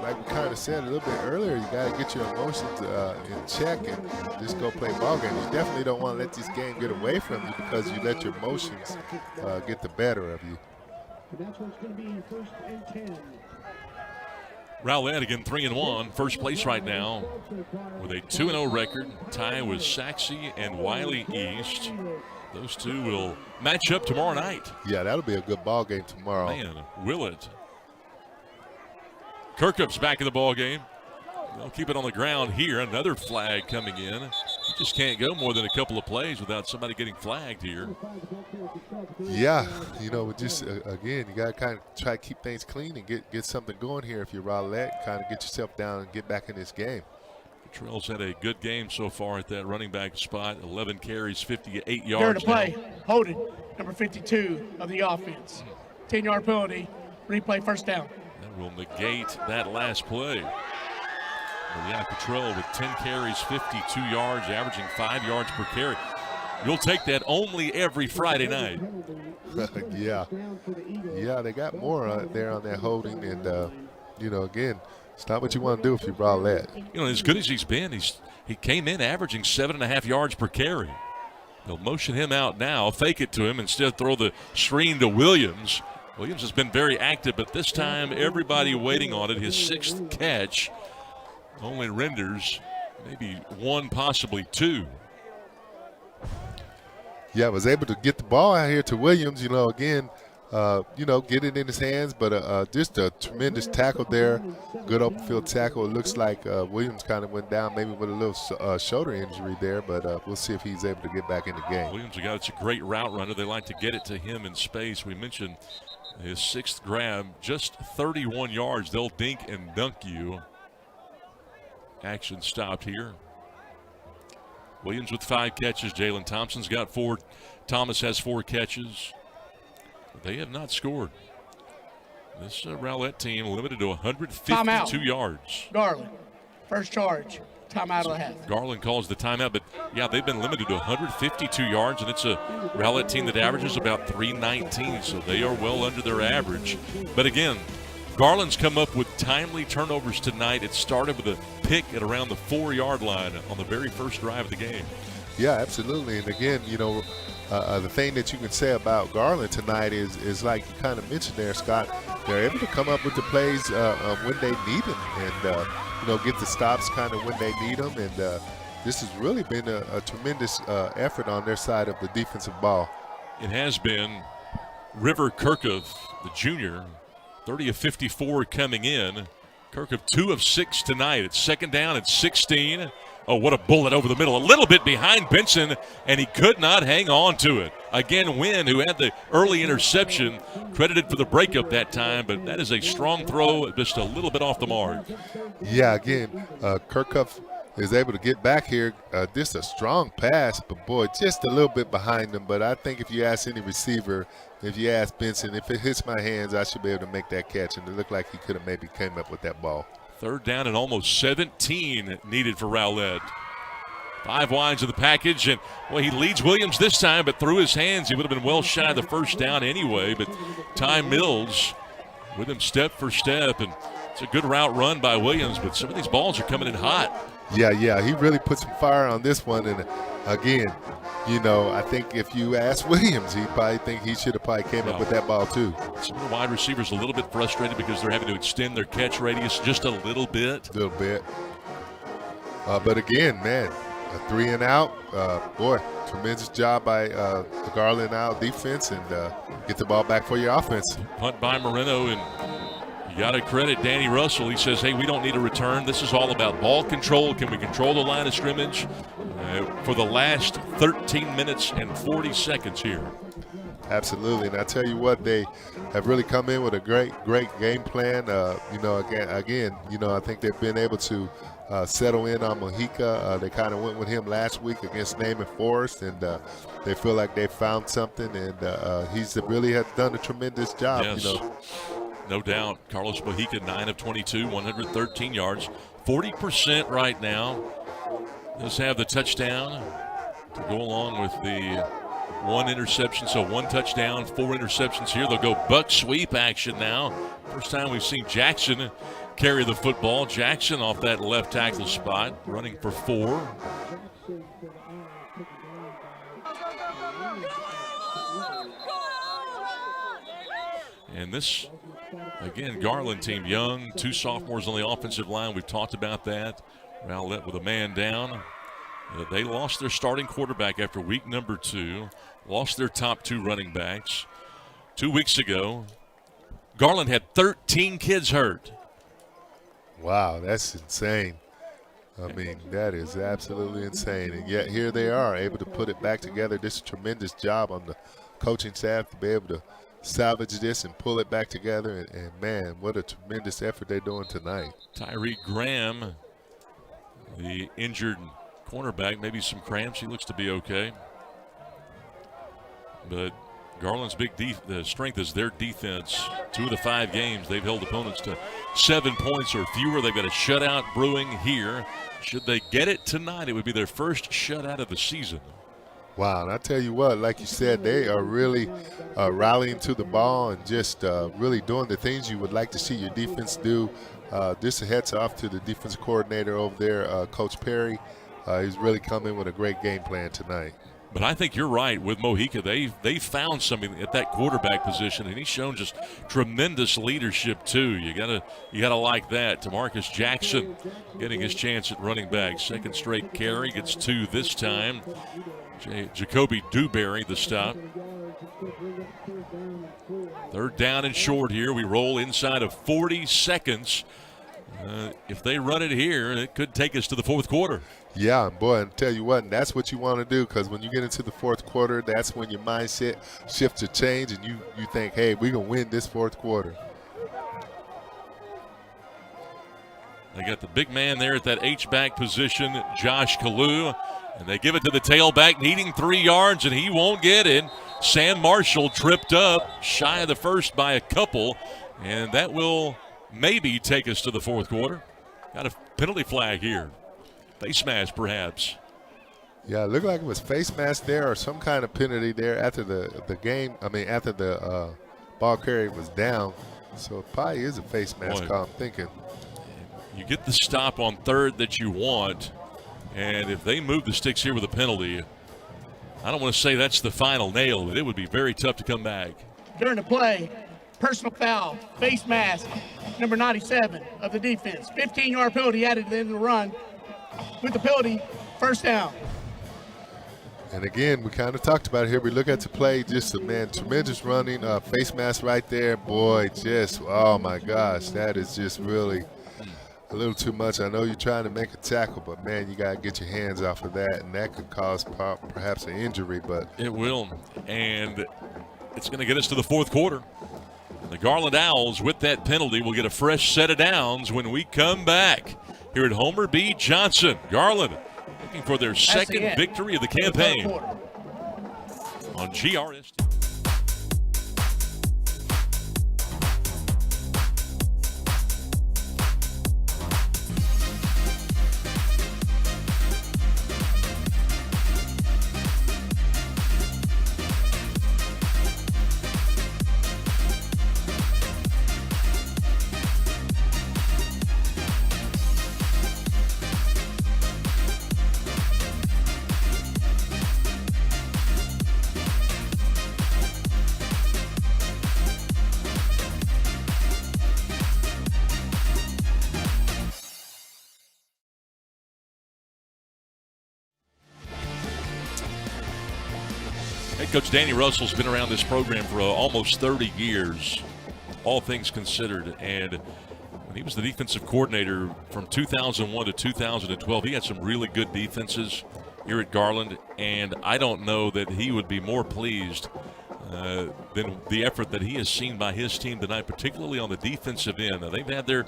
like we kind of said a little bit earlier, you got to get your emotions in check and just go play ball game. You definitely don't want to let this game get away from you because you let your emotions get the better of you. And that's what's going to be first and 10. Rowlett again 3-1, first place right now with a 2-0 record, tie with Saxe and Wiley East. Those two will match up tomorrow night. Yeah, that'll be a good ball game tomorrow. Man, will it? Kirkup's back in the ball game. They'll keep it on the ground here. Another flag coming in. You just can't go more than a couple of plays without somebody getting flagged here. Yeah, you know, just again, you got to kind of try to keep things clean and get something going here. If you're Rowlett, kind of get yourself down and get back in this game. Trail's had a good game so far at that running back spot. 11 carries, 58 yards. Third to play. Hold it. Number 52 of the offense. 10-yard penalty. Replay first down. That will negate that last play. Yeah, Cottrell with 10 carries, 52 yards, averaging 5 yards per carry. You'll take that only every Friday night. Yeah, they got more there on that holding, and you know, again, it's not what you want to do if you're Rowlett. You know, as good as he's been, he came in averaging 7.5 yards per carry. They'll motion him out now, fake it to him, instead throw the screen to Williams. Williams has been very active, but this time everybody waiting on it. His 6th catch only renders maybe 1, possibly 2. Yeah, was able to get the ball out here to Williams. You know, again, you know, get it in his hands, but just a tremendous tackle there. Good open field tackle. It looks like Williams kind of went down maybe with a little shoulder injury there, but we'll see if he's able to get back in the game. Williams, it's a great route runner. They like to get it to him in space. We mentioned his 6th grab, just 31 yards. They'll dink and dunk you. Action stopped here. Williams with 5 catches. Jalen Thompson's got 4. Thomas has 4 catches. They have not scored. This Rowlett team limited to 152 timeout. Yards. Garland, first charge. Timeout of the half. Garland calls the timeout, but yeah, they've been limited to 152 yards, and it's a Rowlett team that averages about 319, so they are well under their average. But again, Garland's come up with timely turnovers tonight. It started with a pick at around the 4-yard line on the very first drive of the game. Yeah, absolutely. And again, you know, the thing that you can say about Garland tonight is like you kind of mentioned there, Scott, they're able to come up with the plays when they need them and, you know, get the stops kind of when they need them. And this has really been a tremendous effort on their side of the defensive ball. It has been. River Kirkov, the junior, 30 of 54 coming in. Kirkov 2 of 6 tonight. It's second down at 16. Oh, what a bullet over the middle. A little bit behind Benson, and he could not hang on to it. Again, Wynn, who had the early interception, credited for the breakup that time, but that is a strong throw, just a little bit off the mark. Yeah, again, Kirkov is able to get back here. This is a strong pass, but, boy, just a little bit behind him. But I think if you ask any receiver, if you ask Benson, if it hits my hands, I should be able to make that catch. And it looked like he could have maybe came up with that ball. Third down and almost 17 needed for Rowlett. 5 wides of the package, and well, he leads Williams this time, but through his hands, he would have been well shy of the first down anyway. But Ty Mills with him step for step, and it's a good route run by Williams, but some of these balls are coming in hot. Yeah, he really put some fire on this one, and again, you know, I think if you ask Williams, he probably think he should have probably came up with that ball too. Some of the wide receivers a little bit frustrated because they're having to extend their catch radius just a little bit. But again, man, a 3 and out. Boy, tremendous job by the Garland out defense, and get the ball back for your offense. Punt by Moreno, and you got to credit Danny Russell. He says, hey, we don't need a return. This is all about ball control. Can we control the line of scrimmage for the last 13 minutes and 40 seconds here? Absolutely, and I tell you what, they have really come in with a great game plan. You know, again, you know, I think they've been able to settle in on Mojica. They kind of went with him last week against Naaman Forest, and they feel like they found something, and he's really has done a tremendous job. Yes. You know. No doubt. Carlos Mojica, 9 of 22, 113 yards, 40% right now. Does have the touchdown to go along with the 1 interception, so 1 touchdown, 4 interceptions here. They'll go buck sweep action now. First time we've seen Jackson carry the football. Jackson off that left tackle spot, running for 4. And this, again, Garland team young, 2 sophomores on the offensive line. We've talked about that. Rowlett with a man down. They lost their starting quarterback after week number 2, lost their top 2 running backs. 2 weeks ago, Garland had 13 kids hurt. Wow, that's insane. I mean, that is absolutely insane. And yet here they are, able to put it back together. This is a tremendous job on the coaching staff to be able to salvage this and pull it back together. And man, what a tremendous effort they're doing tonight. Tyreek Graham, the injured cornerback, maybe some cramps. He looks to be okay. But Garland's big strength is their defense. 2 of the 5 games, they've held opponents to 7 points or fewer. They've got a shutout brewing here. Should they get it tonight, it would be their first shutout of the season. Wow, and I tell you what, like you said, they are really rallying to the ball and just really doing the things you would like to see your defense do. This heads off to the defensive coordinator over there, Coach Perry. He's really come in with a great game plan tonight. But I think you're right with Mojica. They found something at that quarterback position, and he's shown just tremendous leadership too. You gotta like that. TaMarcus Jackson getting his chance at running back. Second straight carry, gets 2 this time. Jacoby Dewberry the stop. 3rd down and short here. We roll inside of 40 seconds. If they run it here, it could take us to the 4th quarter. Yeah, boy, and tell you what, and that's what you want to do, because when you get into the 4th quarter, that's when your mindset shifts to change, and you think, hey, we're going to win this 4th quarter. They got the big man there at that H-back position, Josh Kalu, and they give it to the tailback, needing 3 yards, and he won't get it. Sam Marshall tripped up, shy of the first by a couple, and that will maybe take us to the 4th quarter. Got a penalty flag here. Face mask, perhaps. Yeah, it looked like it was face mask there or some kind of penalty there after the game. I mean, after the ball carrier was down. So it probably is a face mask call, I'm thinking. You get the stop on 3rd that you want, and if they move the sticks here with a penalty, I don't want to say that's the final nail, but it would be very tough to come back. During the play, personal foul, face mask, number 97 of the defense. 15-yard penalty added to the end of the run. With the penalty, 1st down. And again, we kind of talked about it here. We look at the play, just tremendous running, face mask right there. Boy, just, oh my gosh, that is just really a little too much. I know you're trying to make a tackle, but man, you got to get your hands off of that, and that could cause perhaps an injury. But it will, and it's going to get us to the 4th quarter. The Garland Owls, with that penalty, will get a fresh set of downs when we come back here at Homer B. Johnson. Garland looking for their second victory of the campaign on GRS. Head coach Danny Russell's been around this program for almost 30 years, all things considered. And when he was the defensive coordinator from 2001 to 2012, he had some really good defenses here at Garland. And I don't know that he would be more pleased than the effort that he has seen by his team tonight, particularly on the defensive end. Now, they've had their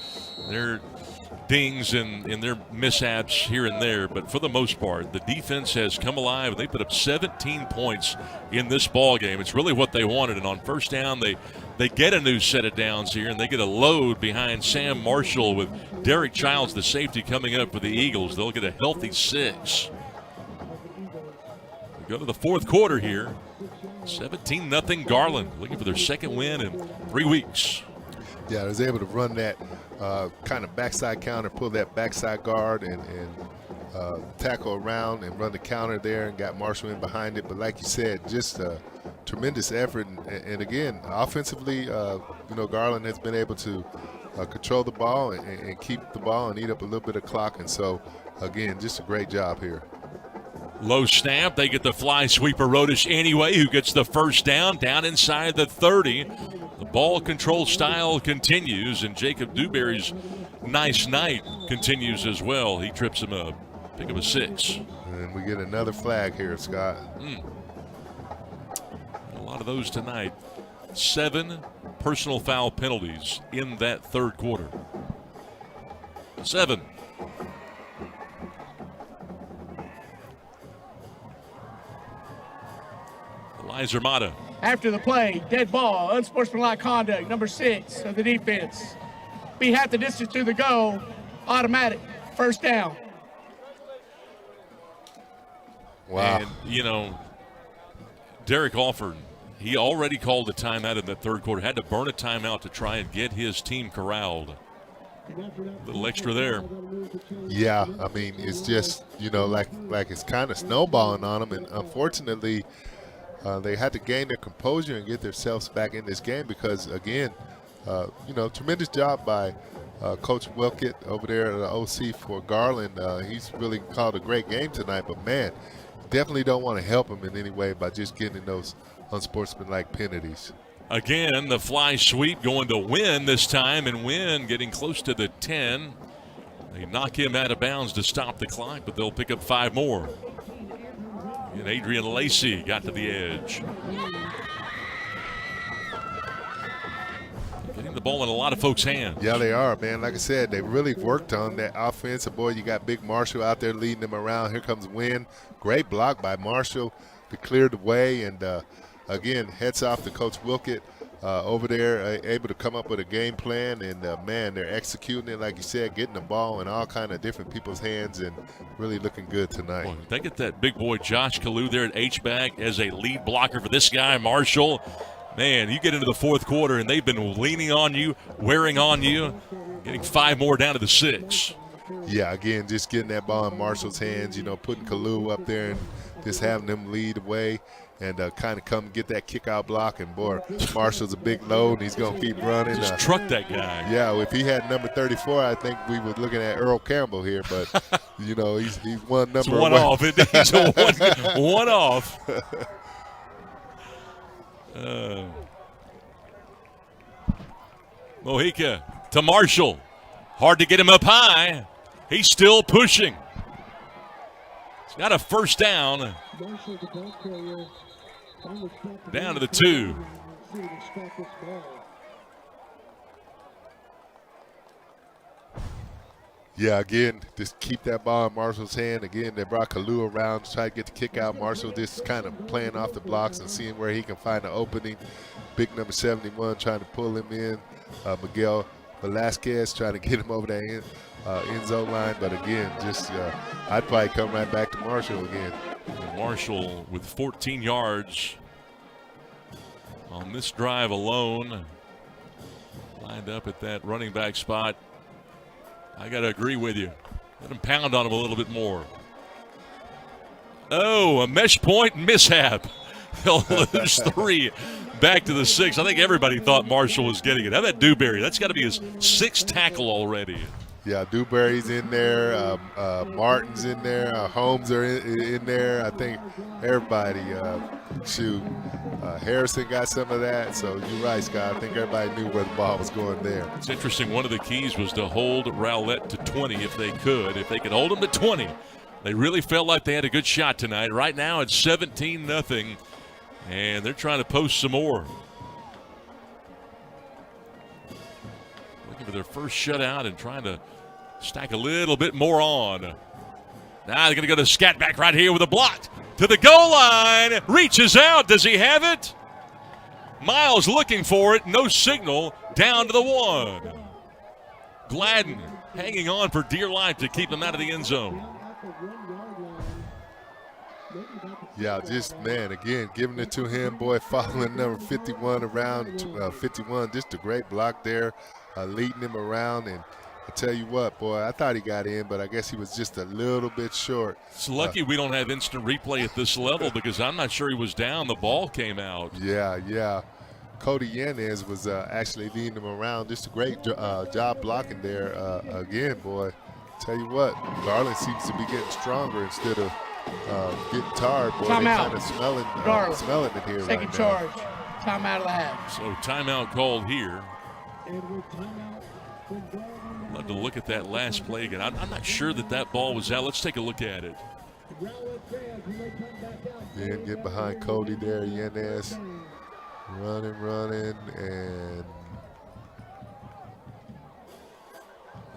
dings and their mishaps here and there, but for the most part, the defense has come alive. They put up 17 points in this ball game. It's really what they wanted, and on 1st down, they get a new set of downs here, and they get a load behind Sam Marshall with Derek Childs, the safety, coming up for the Eagles. They'll get a healthy 6. go to the fourth quarter here. 17-0 Garland, looking for their second win in 3 weeks. Yeah, I was able to run that kind of backside counter, pull that backside guard, and tackle around and run the counter there, and got Marshall in behind it. But like you said, just a tremendous effort. And again, offensively, Garland has been able to control the ball and keep the ball and eat up a little bit of clock. And so, again, just a great job here. Low snap. They get the fly sweeper Rodish anyway, who gets the first down inside the 30. The ball control style continues, and Jacob Dewberry's nice night continues as well. He trips him up. Pick up a 6. And we get another flag here, Scott. A lot of those tonight. 7 personal foul penalties in that third quarter. 7. Eliza Mata. After the play, dead ball, unsportsmanlike conduct, number 6 of the defense. Be half the distance to the goal, automatic, first down. Wow. And, Derek Alford, he already called a timeout in the third quarter, had to burn a timeout to try and get his team corralled. A little extra there. Yeah, I mean, it's just, like it's kind of snowballing on them. And unfortunately, they had to gain their composure and get themselves back in this game because, again, tremendous job by Coach Wilkett over there at the OC for Garland. He's really called a great game tonight, but, man, definitely don't want to help him in any way by just getting those unsportsmanlike penalties. Again, the fly sweep going to Wynn this time, and Wynn getting close to the 10. They knock him out of bounds to stop the clock, but they'll pick up 5 more. And Adrian Lacey got to the edge. Getting the ball in a lot of folks' hands. Yeah, they are, man. Like I said, they really worked on that offense. And boy, you got Big Marshall out there leading them around. Here comes Wynn. Great block by Marshall to clear the way. And, again, heads off to Coach Wilkett over there, able to come up with a game plan. And, man, they're executing it, like you said, getting the ball in all kind of different people's hands and really looking good tonight. Boy, they get that big boy Josh Kalu there at H-back as a lead blocker for this guy, Marshall. Man, you get into the fourth quarter, and they've been leaning on you, wearing on you, getting 5 more down to the 6. Yeah, again, just getting that ball in Marshall's hands, putting Kalu up there and just having them lead the way and kind of come get that kick-out block. And, boy, Marshall's a big load, and he's going to keep running. Just truck that guy. Yeah, if he had number 34, I think we were looking at Earl Campbell here. But, he's one number one away. off. He's a one off. Mojica to Marshall. Hard to get him up high. He's still pushing. He's got a first down. Down to the 2. Yeah, again, just keep that ball in Marshall's hand. Again, they brought Kalu around to try to get the kick out. Marshall just kind of playing off the blocks and seeing where he can find an opening. Big number 71 trying to pull him in. Miguel Velasquez trying to get him over that end zone line. But again, just I'd probably come right back to Marshall again. Marshall with 14 yards on this drive alone. Lined up at that running back spot. I got to agree with you. Let him pound on him a little bit more. Oh, a mesh point mishap. They'll lose 3 back to the 6. I think everybody thought Marshall was getting it. How about Dewberry? That's got to be his 6th tackle already. Yeah, Dewberry's in there. Martin's in there. Holmes are in there. I think everybody. Harrison got some of that. So you're right, Scott. I think everybody knew where the ball was going there. It's interesting. One of the keys was to hold Rowlett to 20 if they could. If they could hold him to 20, they really felt like they had a good shot tonight. Right now it's 17-0, and they're trying to post some more. Looking for their first shutout and trying to stack a little bit more on. Now they're going to go to scat back right here with a block. To the goal line. Reaches out. Does he have it? Miles looking for it. No signal. Down to the 1. Gladden hanging on for dear life to keep him out of the end zone. Yeah, just, man, again, giving it to him, boy, following number 51 around, 51, just a great block there, leading him around. And I tell you what, boy, I thought he got in, but I guess he was just a little bit short. It's lucky we don't have instant replay at this level because I'm not sure he was down. The ball came out. Yeah. Cody Yanez was actually leading him around. Just a great job blocking there. Again, boy, tell you what, Garland seems to be getting stronger instead of getting tired. Boy, Timeout. they're kind of smelling it here Second right charge. Timeout of the half. So timeout called here. And with timeout for Garland. Love to look at that last play again. I'm not sure that ball was out. Let's take a look at it. Rowlett fans, when they come back out. Then get behind Cody there, Yanez. Running, and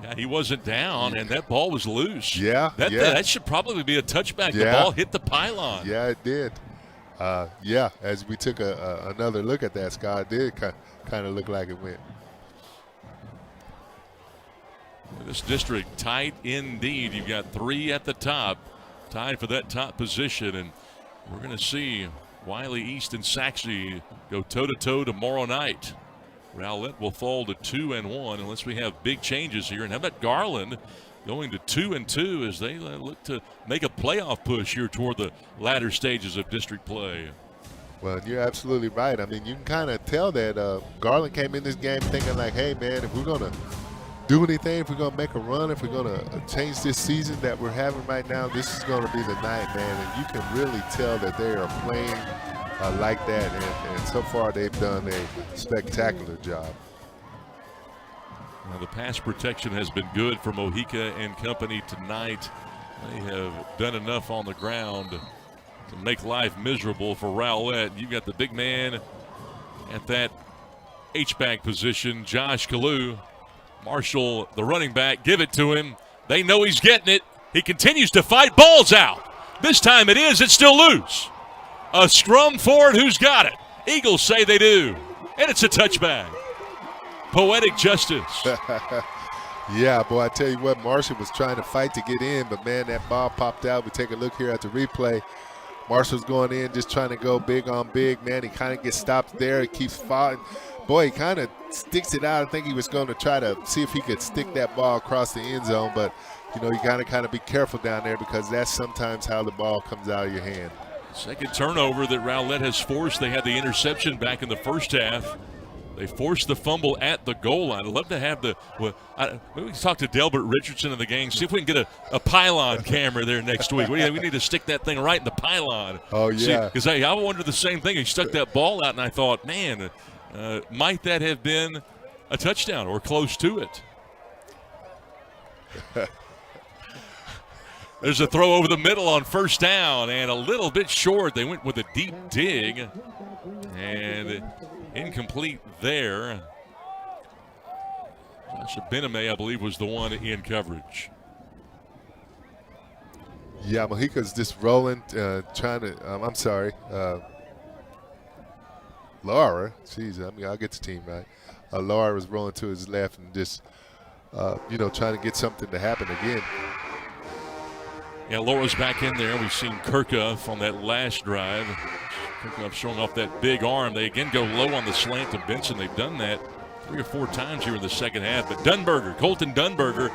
yeah, he wasn't down, and that ball was loose. Yeah. That should probably be a touchback. Yeah. The ball hit the pylon. Yeah, it did. As we took another look at that, Scott, it did kind of look like it went. This district tight indeed. You've got 3 at the top, tied for that top position, and we're going to see Wiley East and Saxony go toe-to-toe tomorrow night. Rowlett will fall to 2-1 unless we have big changes here. And how about Garland going to 2-2 as they look to make a playoff push here toward the latter stages of district play? Well, you're absolutely right. I mean, you can kind of tell that Garland came in this game thinking like, hey, man, if we're going to do anything, if we're going to make a run, if we're going to change this season that we're having right now, this is going to be the night, man. And you can really tell that they are playing like that. And so far they've done a spectacular job. Well, the pass protection has been good for Mojica and company tonight. They have done enough on the ground to make life miserable for Rowlett. You've got the big man at that H-back position, Josh Kalu. Marshall, the running back, give it to him. They know he's getting it. He continues to fight. Ball's out. This time it's still loose. A scrum forward, who's got it? Eagles say they do. And it's a touchback. Poetic justice. Yeah, boy, I tell you what, Marshall was trying to fight to get in, but, man, that ball popped out. We take a look here at the replay. Marshall's going in, just trying to go big on big. Man, he kind of gets stopped there. He keeps fighting. Boy, he kind of sticks it out. I think he was going to try to see if he could stick that ball across the end zone, but, you know, you got to kind of be careful down there because that's sometimes how the ball comes out of your hand. Second turnover that Rowlett has forced. They had the interception back in the first half. They forced the fumble at the goal line. I'd love to have maybe we can talk to Delbert Richardson and the gang, see if we can get a pylon camera there next week. We need to stick that thing right in the pylon. Oh, yeah. Because I wondered the same thing. He stuck that ball out, and I thought, man, might that have been a touchdown or close to it? There's a throw over the middle on first down and a little bit short. They went with a deep dig and incomplete there. Josh Bename, I believe, was the one in coverage. Yeah, Mojica's just rolling, trying to, Laura, jeez, I mean, I'll get the team right. Laura was rolling to his left and just, trying to get something to happen again. Yeah, Laura's back in there. We've seen Kirkuff on that last drive. Kirkuff showing off that big arm. They again go low on the slant to Benson. They've done that 3 or 4 times here in the second half. But Colton Dunberger,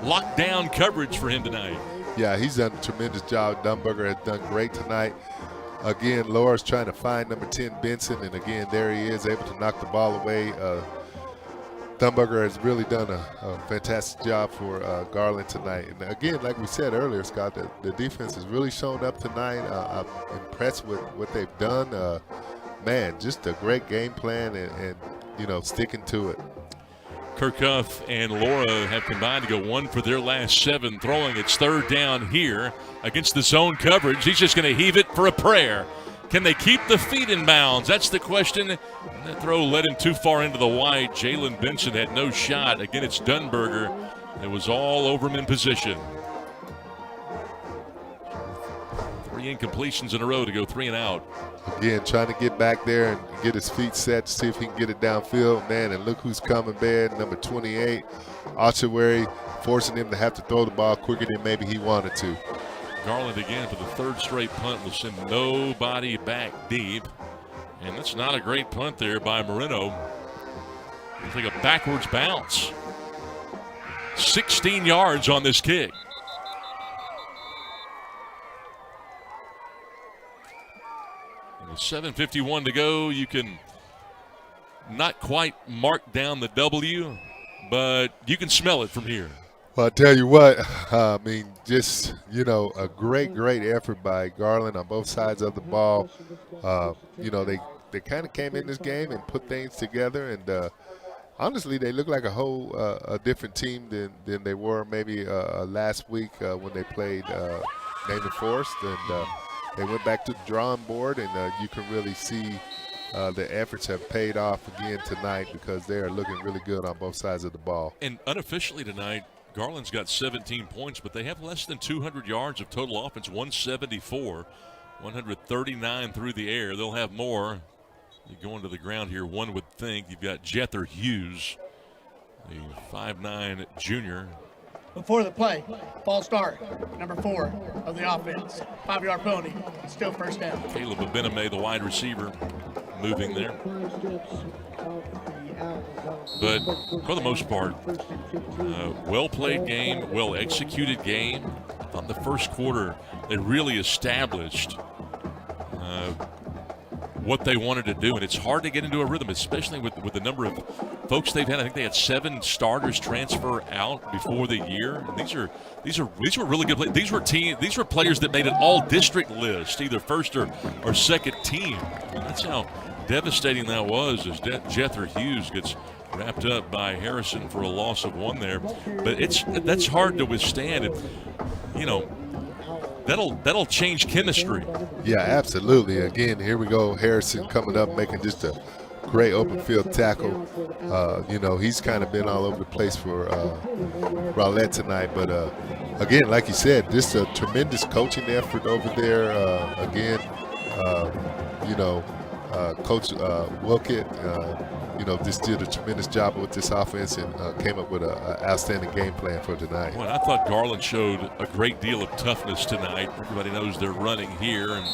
locked down coverage for him tonight. Yeah, he's done a tremendous job. Dunberger has done great tonight. Again, Laura's trying to find number 10, Benson, and again, there he is, able to knock the ball away. Dunberger has really done a fantastic job for Garland tonight. And again, like we said earlier, Scott, the defense has really shown up tonight. I'm impressed with what they've done. Man, just a great game plan and sticking to it. Kirkuff and Laura have combined to go 1 for their last 7 throwing. It's third down here against the zone coverage. He's just going to heave it for a prayer. Can they keep the feet in bounds? That's the question. And that throw led him too far into the white. Jalen Benson had no shot. Again, it's Dunberger. It was all over him in position. 3 incompletions in a row to go 3 and out. Again, trying to get back there and get his feet set to see if he can get it downfield. Man, and look who's coming, man. Number 28, Ochewary, forcing him to have to throw the ball quicker than maybe he wanted to. Garland again for the third straight punt will send nobody back deep. And that's not a great punt there by Moreno. He'll take a backwards bounce. 16 yards on this kick. And with 7:51 to go, you can not quite mark down the W, but you can smell it from here. Well, I tell you what, I mean, just, you know, a great effort by Garland on both sides of the ball. You know, they kind of came in this game and put things together, and honestly, they look like a different team than they were maybe last week when they played Navy Forest, and they went back to the drawing board, and you can really see the efforts have paid off again tonight because they are looking really good on both sides of the ball. And unofficially tonight, Garland's got 17 points, but they have less than 200 yards of total offense, 174, 139 through the air. They'll have more. You go into the ground here, one would think. You've got Jether Hughes, the 5'9" junior. Before the play, false start, number 4 of the offense. 5-yard penalty, still first down. Caleb Abename, the wide receiver, moving there. But for the most part, well-played game, well-executed game. I thought the first quarter they really established what they wanted to do, and it's hard to get into a rhythm, especially with the number of folks they've had. I think they had 7 starters transfer out before the year. And these were really good players. These were players that made an all-district list, either first or second team. I mean, that's how devastating that was, as Jether Hughes gets wrapped up by Harrison for a loss of 1 there. But that's hard to withstand, and you know, that'll change chemistry. Yeah, absolutely. Again, here we go. Harrison coming up, making just a great open field tackle. You know, he's kind of been all over the place for Rowlett tonight. But again, like you said, this is a tremendous coaching effort over there. Again, you know, Coach Wilkett, you know, just did a tremendous job with this offense and came up with an outstanding game plan for tonight. Well, I thought Garland showed a great deal of toughness tonight. Everybody knows they're running here and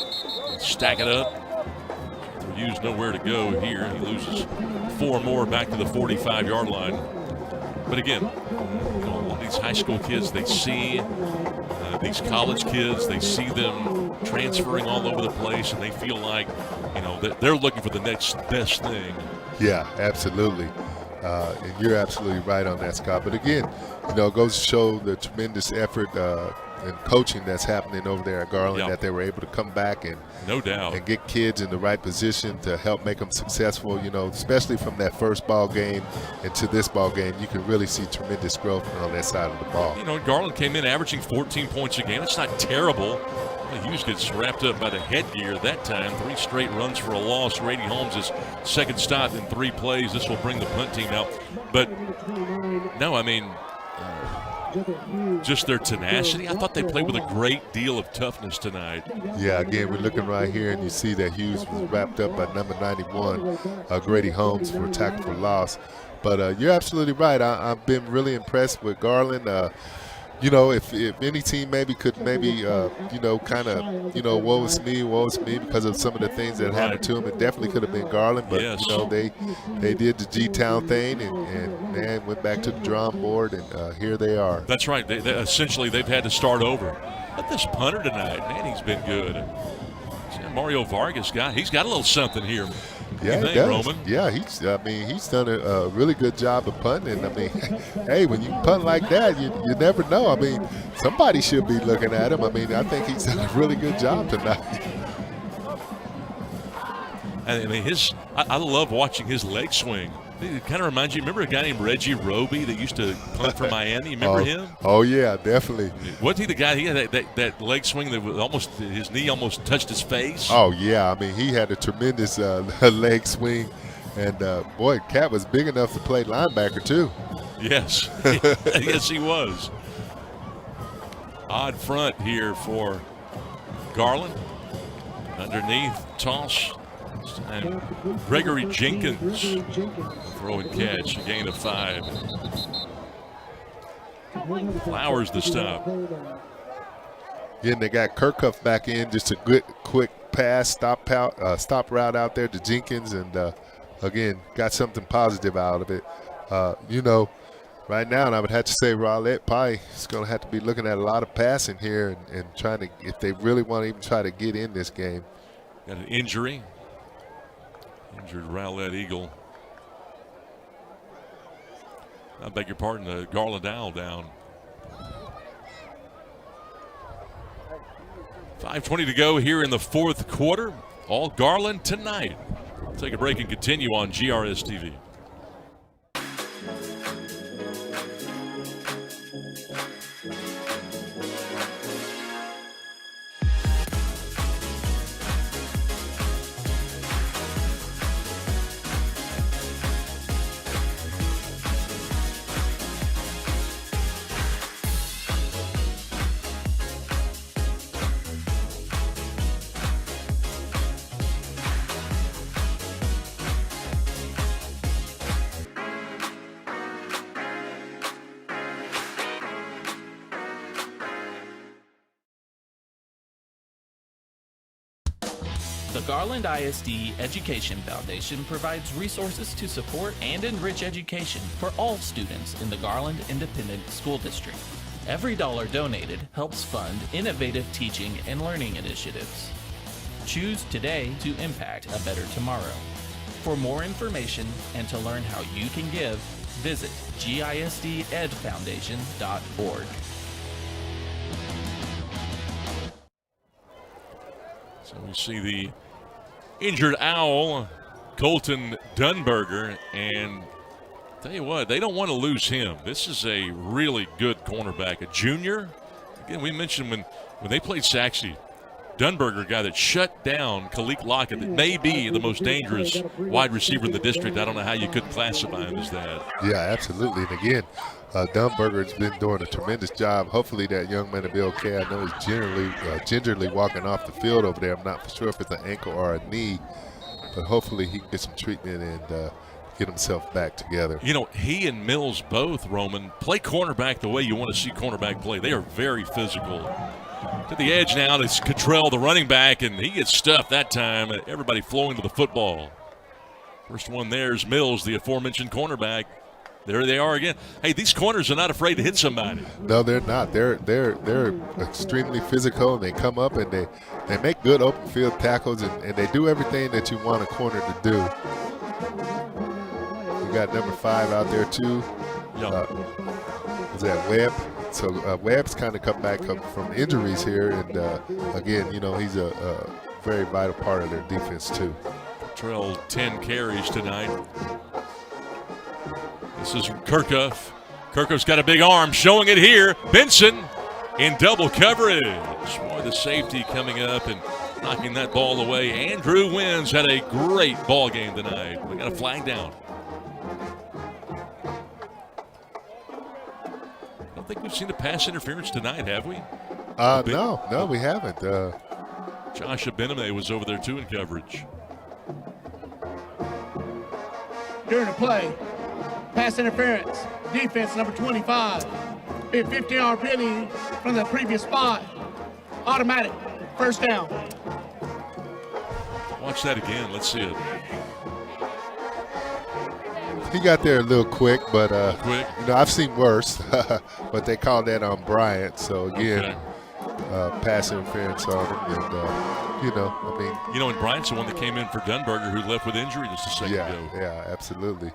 stack it up. Hughes nowhere to go here. He loses 4 more back to the 45-yard line. But again, you know, all these high school kids, they see these college kids, they see them transferring all over the place, and they feel like, you know, that they're looking for the next best thing. Yeah, absolutely. And you're absolutely right on that, Scott. But again, you know, it goes to show the tremendous effort and coaching that's happening over there at Garland, that they were able to come back and no doubt and get kids in the right position to help make them successful. You know, especially from that first ball game into this ball game, you can really see tremendous growth on that side of the ball. You know, Garland came in averaging 14 points a game. It's not terrible. Hughes gets wrapped up by the headgear that time. 3 straight runs for a loss. Grady Holmes' second stop in 3 plays. This will bring the punt team out. But no, I mean, just their tenacity. I thought they played with a great deal of toughness tonight. Yeah, again, we're looking right here, and you see that Hughes was wrapped up by number 91, Grady Holmes, for tackle for loss. But you're absolutely right. I've been really impressed with Garland. You know, if any team could you know, kind of, you know, woe is me because of some of the things that happened to him, it definitely could have been Garland. But, you know, they did the G-Town thing and man, went back to the drawing board, and here they are. That's right. They essentially, they've had to start over. But this punter tonight, man, he's been good. Mario Vargas he's got a little something here. Yeah, he does. Roman? Yeah, he's done a really good job of punting. I mean, hey, when you punt like that, you never know. I mean, somebody should be looking at him. I mean, I think he's done a really good job tonight. I mean, I love watching his leg swing. It kind of reminds you, remember a guy named Reggie Roby that used to punt for Miami? Remember him? Oh, yeah, definitely. Wasn't he the guy, he had that leg swing that was his knee almost touched his face? Oh, yeah. I mean, he had a tremendous leg swing. And, boy, Cat was big enough to play linebacker, too. Yes. Yes, he was. Odd front here for Garland. Underneath, toss. And Gregory Jenkins, throw and catch, a gain of 5. Flowers the stop. Again, they got Kirkhoff back in, just a good, quick pass, stop route out there to Jenkins, and again, got something positive out of it. Right now, and I would have to say Rowlett probably is going to have to be looking at a lot of passing here and trying to, if they really want to even try to get in this game. Got an injury. Injured Rowlett Eagle. I beg your pardon, the Garland Owl down. 5:20 to go here in the fourth quarter. All Garland tonight. We'll take a break and continue on GRS TV. The Garland ISD Education Foundation provides resources to support and enrich education for all students in the Garland Independent School District. Every dollar donated helps fund innovative teaching and learning initiatives. Choose today to impact a better tomorrow. For more information and to learn how you can give, visit gisdedfoundation.org. So we see the injured Owl, Colton Dunberger, and tell you what, they don't want to lose him. This is a really good cornerback, a junior. Again, we mentioned when they played Saxby, Dunberger, a guy that shut down Kalik Lockett, that may be the most dangerous wide receiver in the district. I don't know how you could classify him as that. Yeah, absolutely. And again, Dunberger's been doing a tremendous job. Hopefully that young man will be okay. I know he's gingerly walking off the field over there. I'm not sure if it's an ankle or a knee, but hopefully he can get some treatment and get himself back together. You know, he and Mills both, Roman, play cornerback the way you want to see cornerback play. They are very physical. To the edge now, it's Cottrell, the running back, and he gets stuffed that time. Everybody flowing to the football. First one there is Mills, the aforementioned cornerback. There they are again. Hey, these corners are not afraid to hit somebody. No, they're not. They're extremely physical, and they come up and they make good open field tackles, and they do everything that you want a corner to do. We got number 5 out there too. Is that Webb? So Webb's kind of come back from injuries here, and again, you know, he's a very vital part of their defense too. Cottrell 10 carries tonight. This is Kirkhoff. Kirkhoff's got a big arm, showing it here. Benson in double coverage. Boy, the safety coming up and knocking that ball away. Andrew Wins had a great ball game tonight. We got a flag down. I don't think we've seen a pass interference tonight, have we? No, we haven't. Josh Abename was over there too in coverage. During the play, pass interference, defense number 25. 15-yard penalty from the previous spot. Automatic, first down. Watch that again. Let's see it. He got there a little quick, but quick. You know, I've seen worse. But they called that on Bryant. So again, pass interference on him, and you know, I mean, you know, and Bryant's the one that came in for Dunberger, who left with injury just a second ago. Yeah, absolutely.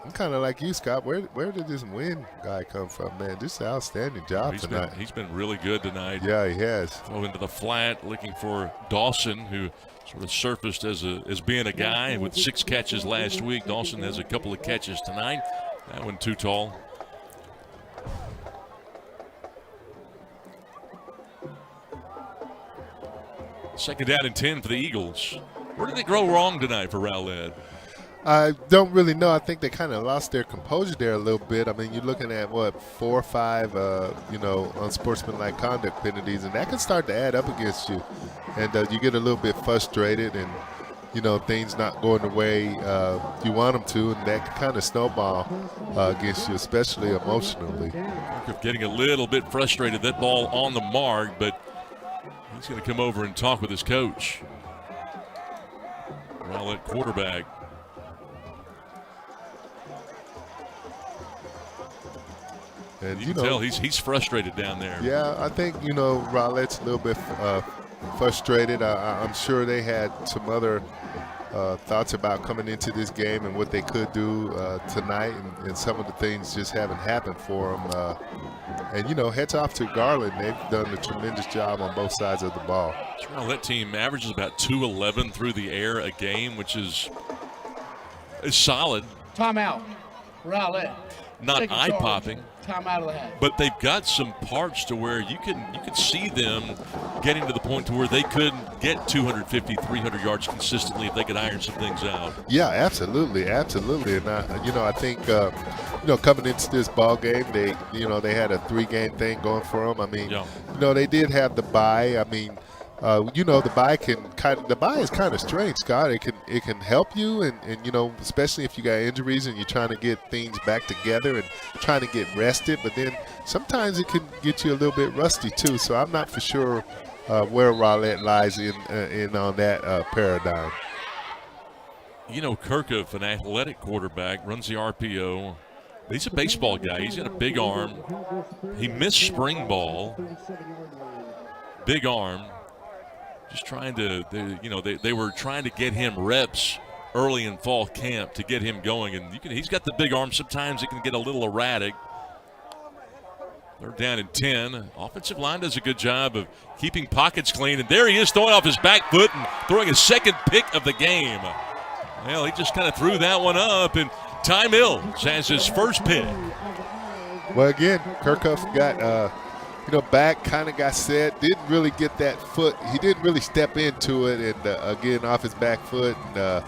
I'm kind of like you, Scott. Where did this win guy come from, man? Just an outstanding job tonight. He's been really good tonight. Yeah, he has. Throw into the flat, looking for Dawson, who sort of surfaced as being a guy with 6 catches last week. Dawson has a couple of catches tonight. That one too tall. Second down and 10 for the Eagles. Where did they go wrong tonight for Rowlett? I don't really know. I think they kind of lost their composure there a little bit. I mean, you're looking at, 4 or 5, unsportsmanlike conduct penalties, and that can start to add up against you. And you get a little bit frustrated and, you know, things not going the way you want them to, and that can kind of snowball against you, especially emotionally. Getting a little bit frustrated, that ball on the mark, but He's going to come over and talk with his coach. Rowlett quarterback. And you can tell he's frustrated down there. Yeah, I think, Rowlett's a little bit frustrated. I'm sure they had some other thoughts about coming into this game and what they could do tonight, and some of the things just haven't happened for them. And, heads off to Garland. They've done a tremendous job on both sides of the ball. That team averages about 211 through the air a game, which is solid. Timeout. Rowlett. Not eye-popping. Time out of the hat. But they've got some parts to where you can see them getting to the point to where they could get 250, 300 yards consistently if they could iron some things out. Yeah, absolutely. And I think coming into this ball game, they had a 3-game thing going for them. I mean, they did have the bye. I mean, the bye is kind of strange, Scott. It can help you, and especially if you got injuries and you're trying to get things back together and trying to get rested. But then sometimes it can get you a little bit rusty too. So I'm not for sure where Rowlett lies in on that paradigm. Kirkhoff, an athletic quarterback, runs the RPO. He's a baseball guy. He's got a big arm. He missed spring ball. Big arm. Just trying to, they were trying to get him reps early in fall camp to get him going, and he's got the big arm. Sometimes it can get a little erratic. They're down in 10. Offensive line does a good job of keeping pockets clean, and there he is throwing off his back foot and throwing his second pick of the game. Well, he just kind of threw that one up, and Ty Mills has his first pick. Well, again, Kirkhoff got back, kind of got set, didn't really get that foot. He didn't really step into it, and again, off his back foot. And,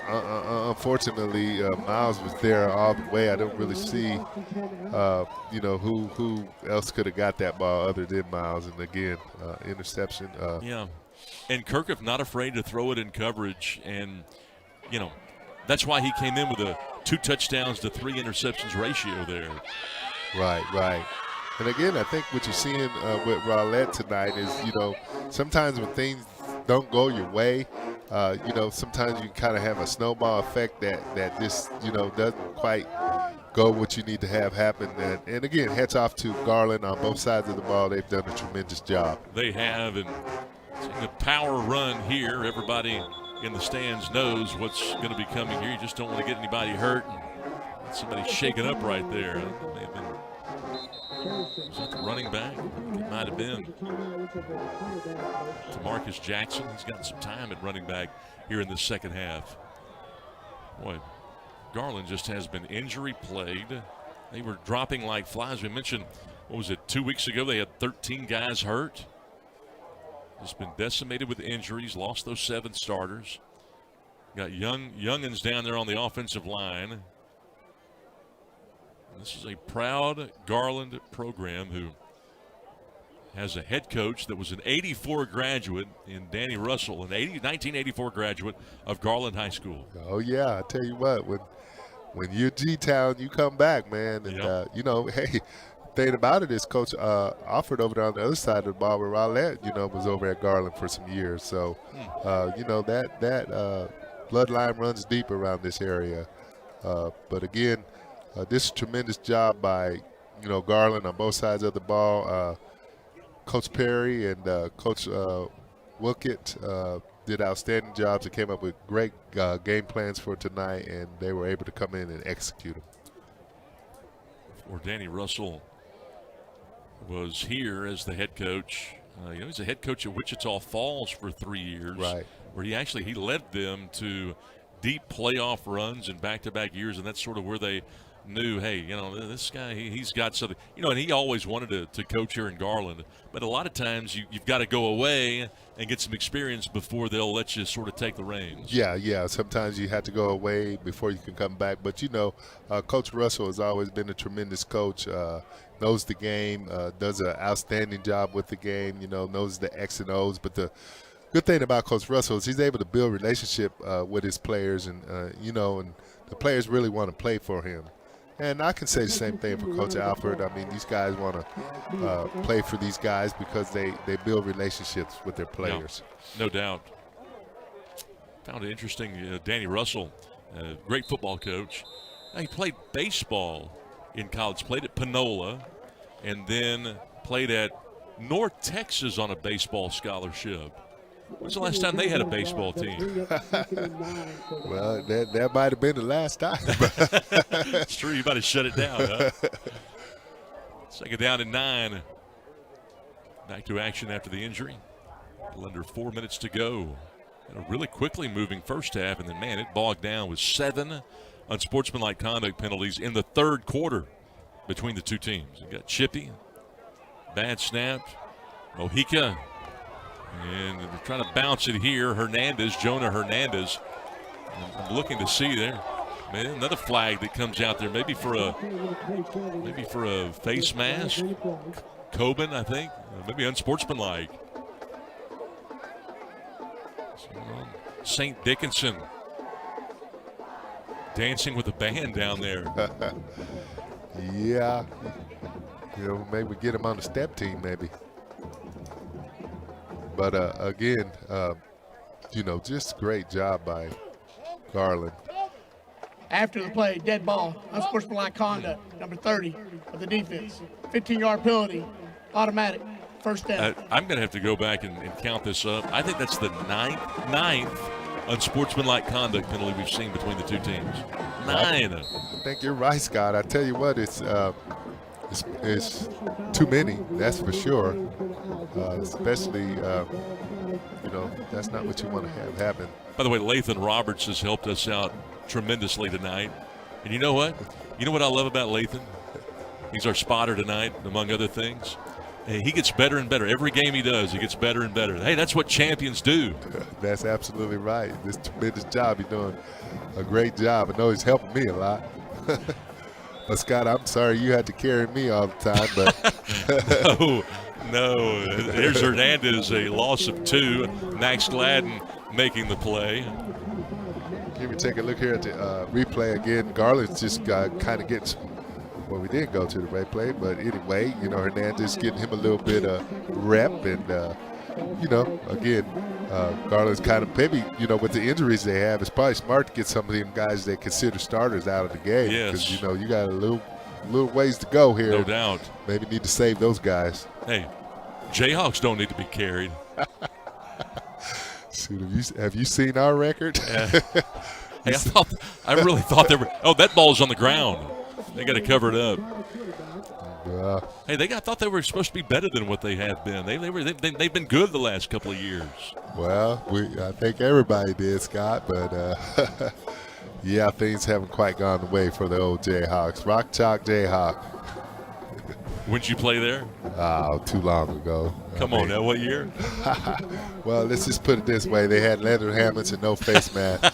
unfortunately, Miles was there all the way. I don't really see, who else could have got that ball other than Miles. And, again, interception. And Kirkhoff not afraid to throw it in coverage, and, that's why he came in with a 2 touchdowns to 3 interceptions ratio there. Right. And again, I think what you're seeing with Rowlett tonight is, sometimes when things don't go your way, sometimes you kind of have a snowball effect that just, doesn't quite go what you need to have happen. And again, hats off to Garland on both sides of the ball. They've done a tremendous job. They have, and the power run here. Everybody in the stands knows what's going to be coming here. You just don't want to get anybody hurt. And somebody shaken up right there. It may have been. Was that the running back? It might have been. Marcus Jackson. He's got some time at running back here in the second half. Boy, Garland just has been injury plagued. They were dropping like flies. We mentioned, 2 weeks ago they had 13 guys hurt. Just been decimated with injuries, lost those 7 starters. Got youngins down there on the offensive line. This is a proud Garland program who has a head coach that was an 84 graduate in Danny Russell, an 1984 graduate of Garland High School. Oh, yeah. I tell you what, when you're G-Town, you come back, man. And, hey, thing about it is Coach Alford over there on the other side of the ball with Rowlett, was over at Garland for some years. So, that bloodline runs deep around this area. But, again, this tremendous job by, Garland on both sides of the ball. Coach Perry and Coach Wilkett did outstanding jobs. They came up with great game plans for tonight, and they were able to come in and execute them. Or Danny Russell was here as the head coach. He's a head coach at Wichita Falls for 3 years. Right. Where he led them to deep playoff runs in back-to-back years, and that's sort of where they knew, hey, this guy, he's got something. And he always wanted to coach here in Garland. But a lot of times you've got to go away and get some experience before they'll let you sort of take the reins. Yeah. Sometimes you have to go away before you can come back. But, Coach Russell has always been a tremendous coach, knows the game, does an outstanding job with the game, knows the X and O's. But the good thing about Coach Russell is he's able to build relationship with his players, and, and the players really want to play for him. And I can say the same thing for Coach Alford. I mean, these guys want to play for these guys because they build relationships with their players. No doubt. Found it interesting, Danny Russell, great football coach. He played baseball in college, played at Panola, and then played at North Texas on a baseball scholarship. When's the last time they had a baseball team? Well, that might have been the last time. It's true. You might have shut it down, huh? Second down and 9. Back to action after the injury. A little under 4 minutes to go. And a really quickly moving first half, and then, man, it bogged down with 7 unsportsmanlike conduct penalties in the third quarter between the two teams. You got Chippy, bad snap, Mojica, and they're trying to bounce it here. Jonah Hernandez. I'm looking to see there. Man, another flag that comes out there, maybe for a face mask. Coben, I think, maybe unsportsmanlike. St. Dickinson dancing with the band down there. Yeah, maybe get him on the step team, maybe. But again, just great job by Garland. After the play, dead ball, unsportsmanlike conduct, number 30 of the defense. 15-yard penalty, automatic, first down. I'm going to have to go back and count this up. I think that's the ninth unsportsmanlike conduct penalty we've seen between the two teams. 9. I think you're right, Scott. I tell you what, it's too many, that's for sure. Especially, that's not what you want to have happen. By the way, Lathan Roberts has helped us out tremendously tonight. And you know what? You know what I love about Lathan? He's our spotter tonight, among other things. And he gets better and better. Every game he does, he gets better and better. Hey, that's what champions do. That's absolutely right. This tremendous job. He's doing a great job. I know he's helping me a lot. But, Scott, I'm sorry you had to carry me all the time. But No. There's Hernandez, a loss of 2. Max Gladden making the play. Here we take a look here at the replay again. Garland's just kind of gets. Well, we didn't go to the replay, but anyway, Hernandez getting him a little bit of rep, and again, Garland's kind of maybe with the injuries they have, it's probably smart to get some of them guys they consider starters out of the game. Yes, because you got a little ways to go here. No doubt. Maybe need to save those guys. Hey, Jayhawks don't need to be carried. Shoot, have you seen our record? Hey, I really thought they were. Oh, that ball's on the ground. They got to cover it up. Hey, I thought they were supposed to be better than what they have been. They've been good the last couple of years. Well, I think everybody did, Scott, but yeah, things haven't quite gone the way for the old Jayhawks. Rock Chalk Jayhawk. When'd you play there? Too long ago. Come on now, what year? Well, let's just put it this way. They had leather helmets and no face mask.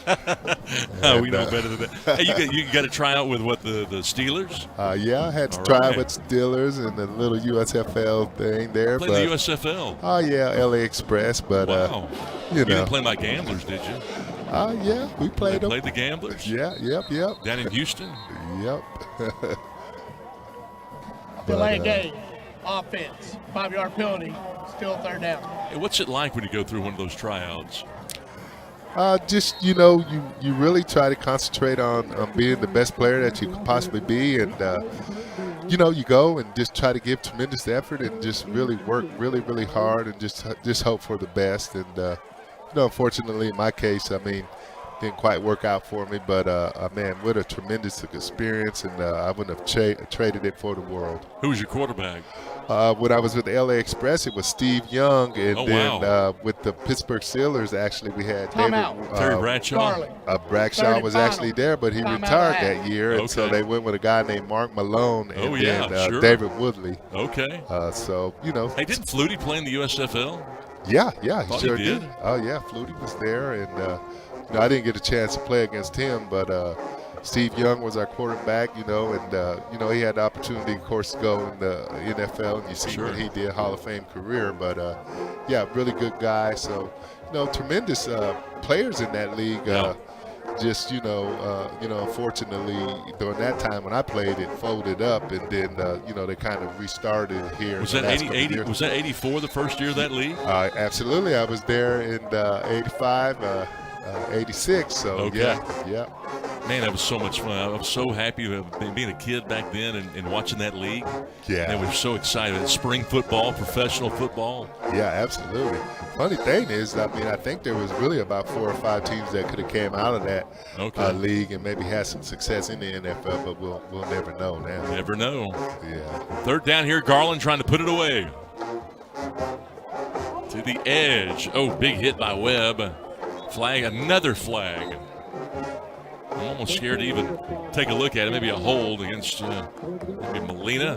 We know better than that. Hey, you got to try out with what, the Steelers? Yeah, I had to try out with Steelers and the little USFL thing there. Played the USFL? Oh, yeah, LA Express. But, wow. You didn't play my Gamblers, did you? Yeah, we played them. Played the Gamblers? Yeah, yep. Down in Houston? Yep. Delay game, offense, 5-yard penalty, still third down. Hey, what's it like when you go through one of those tryouts? Just, you really try to concentrate on being the best player that you could possibly be. And, you go and just try to give tremendous effort and just really work really, really hard and just hope for the best. And, unfortunately, in my case, didn't quite work out for me, but man, what a tremendous experience, and I wouldn't have traded it for the world. Who was your quarterback? When I was with the LA Express, it was Steve Young, and then with the Pittsburgh Steelers, actually we had Terry Bradshaw. Bradshaw was actually there, but he retired that year, and so they went with a guy named Mark Malone and then David Woodley. Okay. So Hey, didn't Flutie play in the USFL? Yeah, he sure did. Oh yeah, Flutie was there, and. I didn't get a chance to play against him, but Steve Young was our quarterback, and he had the opportunity, of course, to go in the NFL, and you see what he did, Hall of Fame career. But, yeah, really good guy. So, tremendous players in that league. just unfortunately during that time when I played, it folded up, and then they kind of restarted here. Was that 80? Was that 84 the first year of that league? Absolutely, I was there in 85, 86. So okay. Yeah. Man, that was so much fun. I was so happy being a kid back then and watching that league. Yeah. And we were so excited. Spring football, professional football. Yeah, absolutely. Funny thing is, I think there was really about 4 or 5 teams that could have came out of that league and maybe had some success in the NFL, but we'll never know now. Never know. Yeah. Third down here, Garland trying to put it away. To the edge. Oh, big hit by Webb. Flag, another flag. I'm almost scared to even take a look at it. Maybe a hold against maybe Molina.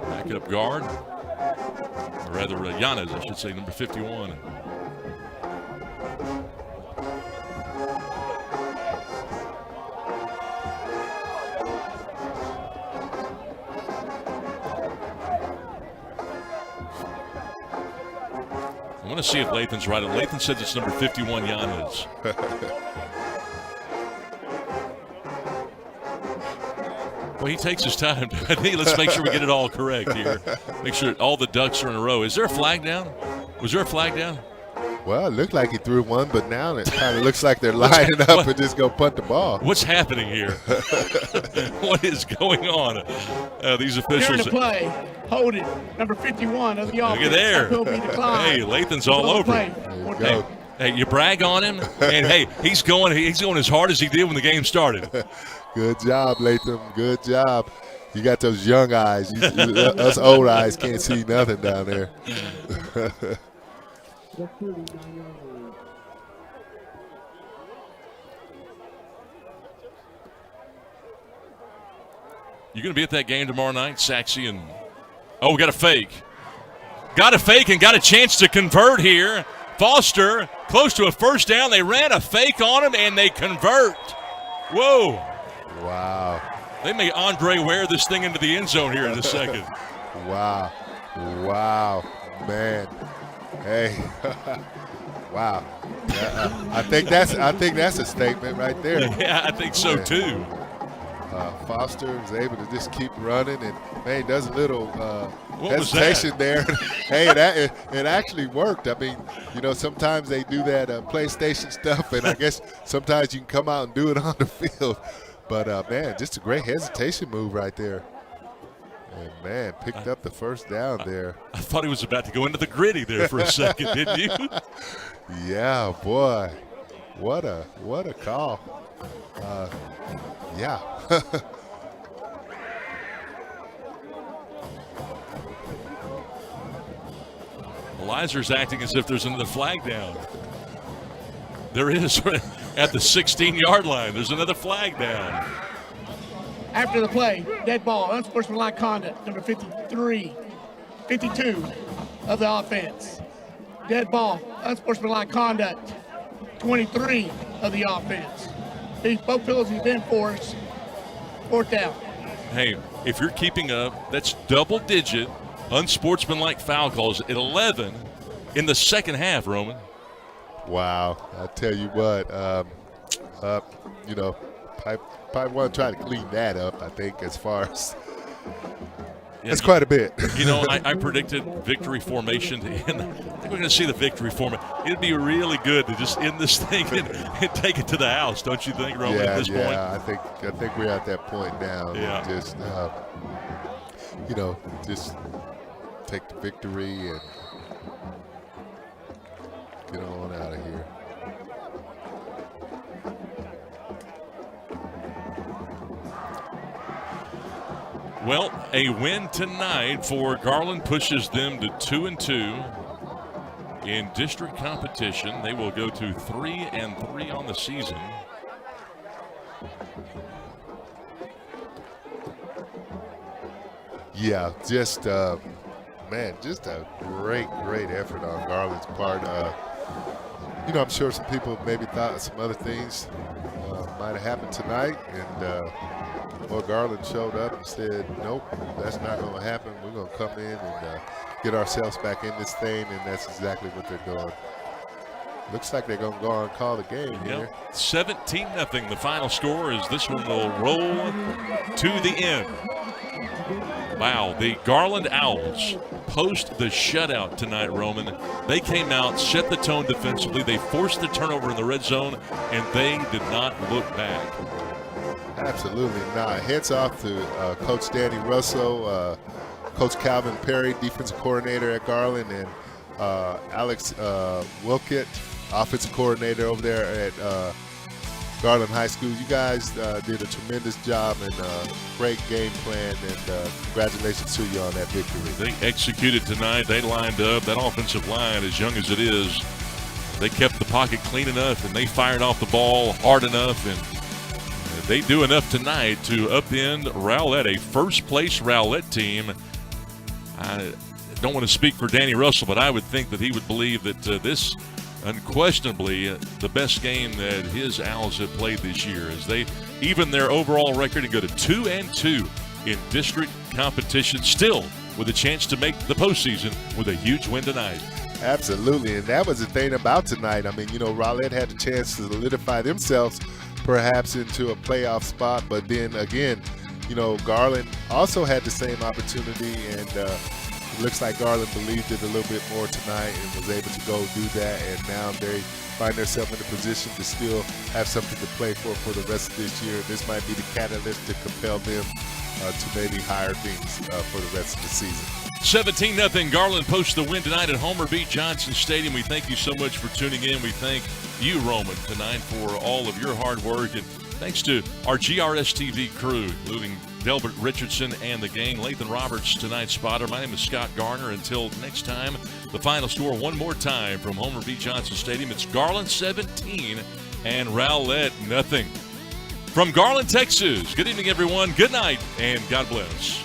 Back up guard. Or rather, Yanez, I should say, number 51. I want to see if Lathan's right. Lathan says it's number 51, Yanez. Well, he takes his time. I think let's make sure we get it all correct here. Make sure all the ducks are in a row. Is there a flag down? Was there a flag down? Well, it looked like he threw one, but now it kind of looks like they're lining up and just go punt the ball. What's happening here? What is going on? These officials. Turn to play. Hold it. Number 51 of the offense. Look at there. Hey, Lathan's all over it. Hey, you brag on him, and hey, he's going as hard as he did when the game started. Good job, Latham. Good job. You got those young eyes. Us old eyes can't see nothing down there. You going to be at that game tomorrow night, Saxey? And oh, we got a fake. Got a fake and got a chance to convert here. Foster, close to a first down. They ran a fake on him, and they convert. Whoa. Wow. They may Andre wear this thing into the end zone here in a second. Wow. Man. Hey. Wow. I think that's a statement right there. Yeah, I think so too. Foster was able to just keep running, and man, does a little hesitation there. Hey, it actually worked. I mean, sometimes they do that PlayStation stuff, and I guess sometimes you can come out and do it on the field. But man, just a great hesitation move right there. And man, picked up the first down there. I thought he was about to go into the gritty there for a second, didn't you? Yeah, boy, what a call. Yeah. Elizer's acting as if there's another flag down. There is at the 16-yard line. There's another flag down. After the play, dead ball, unsportsmanlike conduct, number 52 of the offense. Dead ball, unsportsmanlike conduct, 23 of the offense. Both penalties have been forced. Fourth down. Hey, if you're keeping up, that's double-digit unsportsmanlike foul calls at 11 in the second half, Roman. Wow. I tell you what, probably want to try to clean that up, I think, as far as that's quite a bit. I predicted victory formation to end. I think we're going to see the victory formation. It'd be really good to just end this thing and take it to the house, don't you think, Roman, at this point? Yeah, I think we're at that point now. Yeah. Just, just take the victory and get on out of here. Well, a win tonight for Garland pushes them to 2-2 in district competition. They will go to 3-3 on the season. Yeah, just just a great effort on Garland's part. I'm sure some people maybe thought some other things might have happened tonight, and Garland showed up and said, nope, that's not going to happen. We're going to come in and get ourselves back in this thing, and that's exactly what they're doing. Looks like they're going to go on and call the game here. 17-0 the final score, as this one will roll to the end. Wow, the Garland Owls post the shutout tonight, Roman. They came out, set the tone defensively. They forced the turnover in the red zone, and they did not look back. Absolutely not. Heads off to Coach Danny Russell, Coach Calvin Perry, defensive coordinator at Garland, and Alex Wilkett, offensive coordinator over there at Garland High School. You guys did a tremendous job and great game plan, and congratulations to you on that victory. They executed tonight. They lined up. That offensive line, as young as it is, they kept the pocket clean enough, and they fired off the ball hard enough, and they do enough tonight to upend Rowlett, a first-place Rowlett team. I don't want to speak for Danny Russell, but I would think that he would believe that this unquestionably the best game that his Owls have played this year, as they even their overall record and go to 2-2 in district competition, still with a chance to make the postseason with a huge win tonight. Absolutely, and that was the thing about tonight. I mean, Rowlett had the chance to solidify themselves perhaps into a playoff spot, but then again, Garland also had the same opportunity, and it looks like Garland believed it a little bit more tonight and was able to go do that, and now they find themselves in a position to still have something to play for the rest of this year. This might be the catalyst to compel them to maybe higher things for the rest of the season. 17-0 Garland posts the win tonight at Homer B. Johnson Stadium. We thank you so much for tuning in. We thank you, Roman, tonight for all of your hard work, and thanks to our GRS TV crew, including Delbert Richardson and the gang. Lathan Roberts, tonight's spotter. My name is Scott Garner. Until next time, the final score one more time from Homer B. Johnson Stadium. It's Garland 17 and Rowlett 0. From Garland, Texas, good evening, everyone. Good night, and God bless.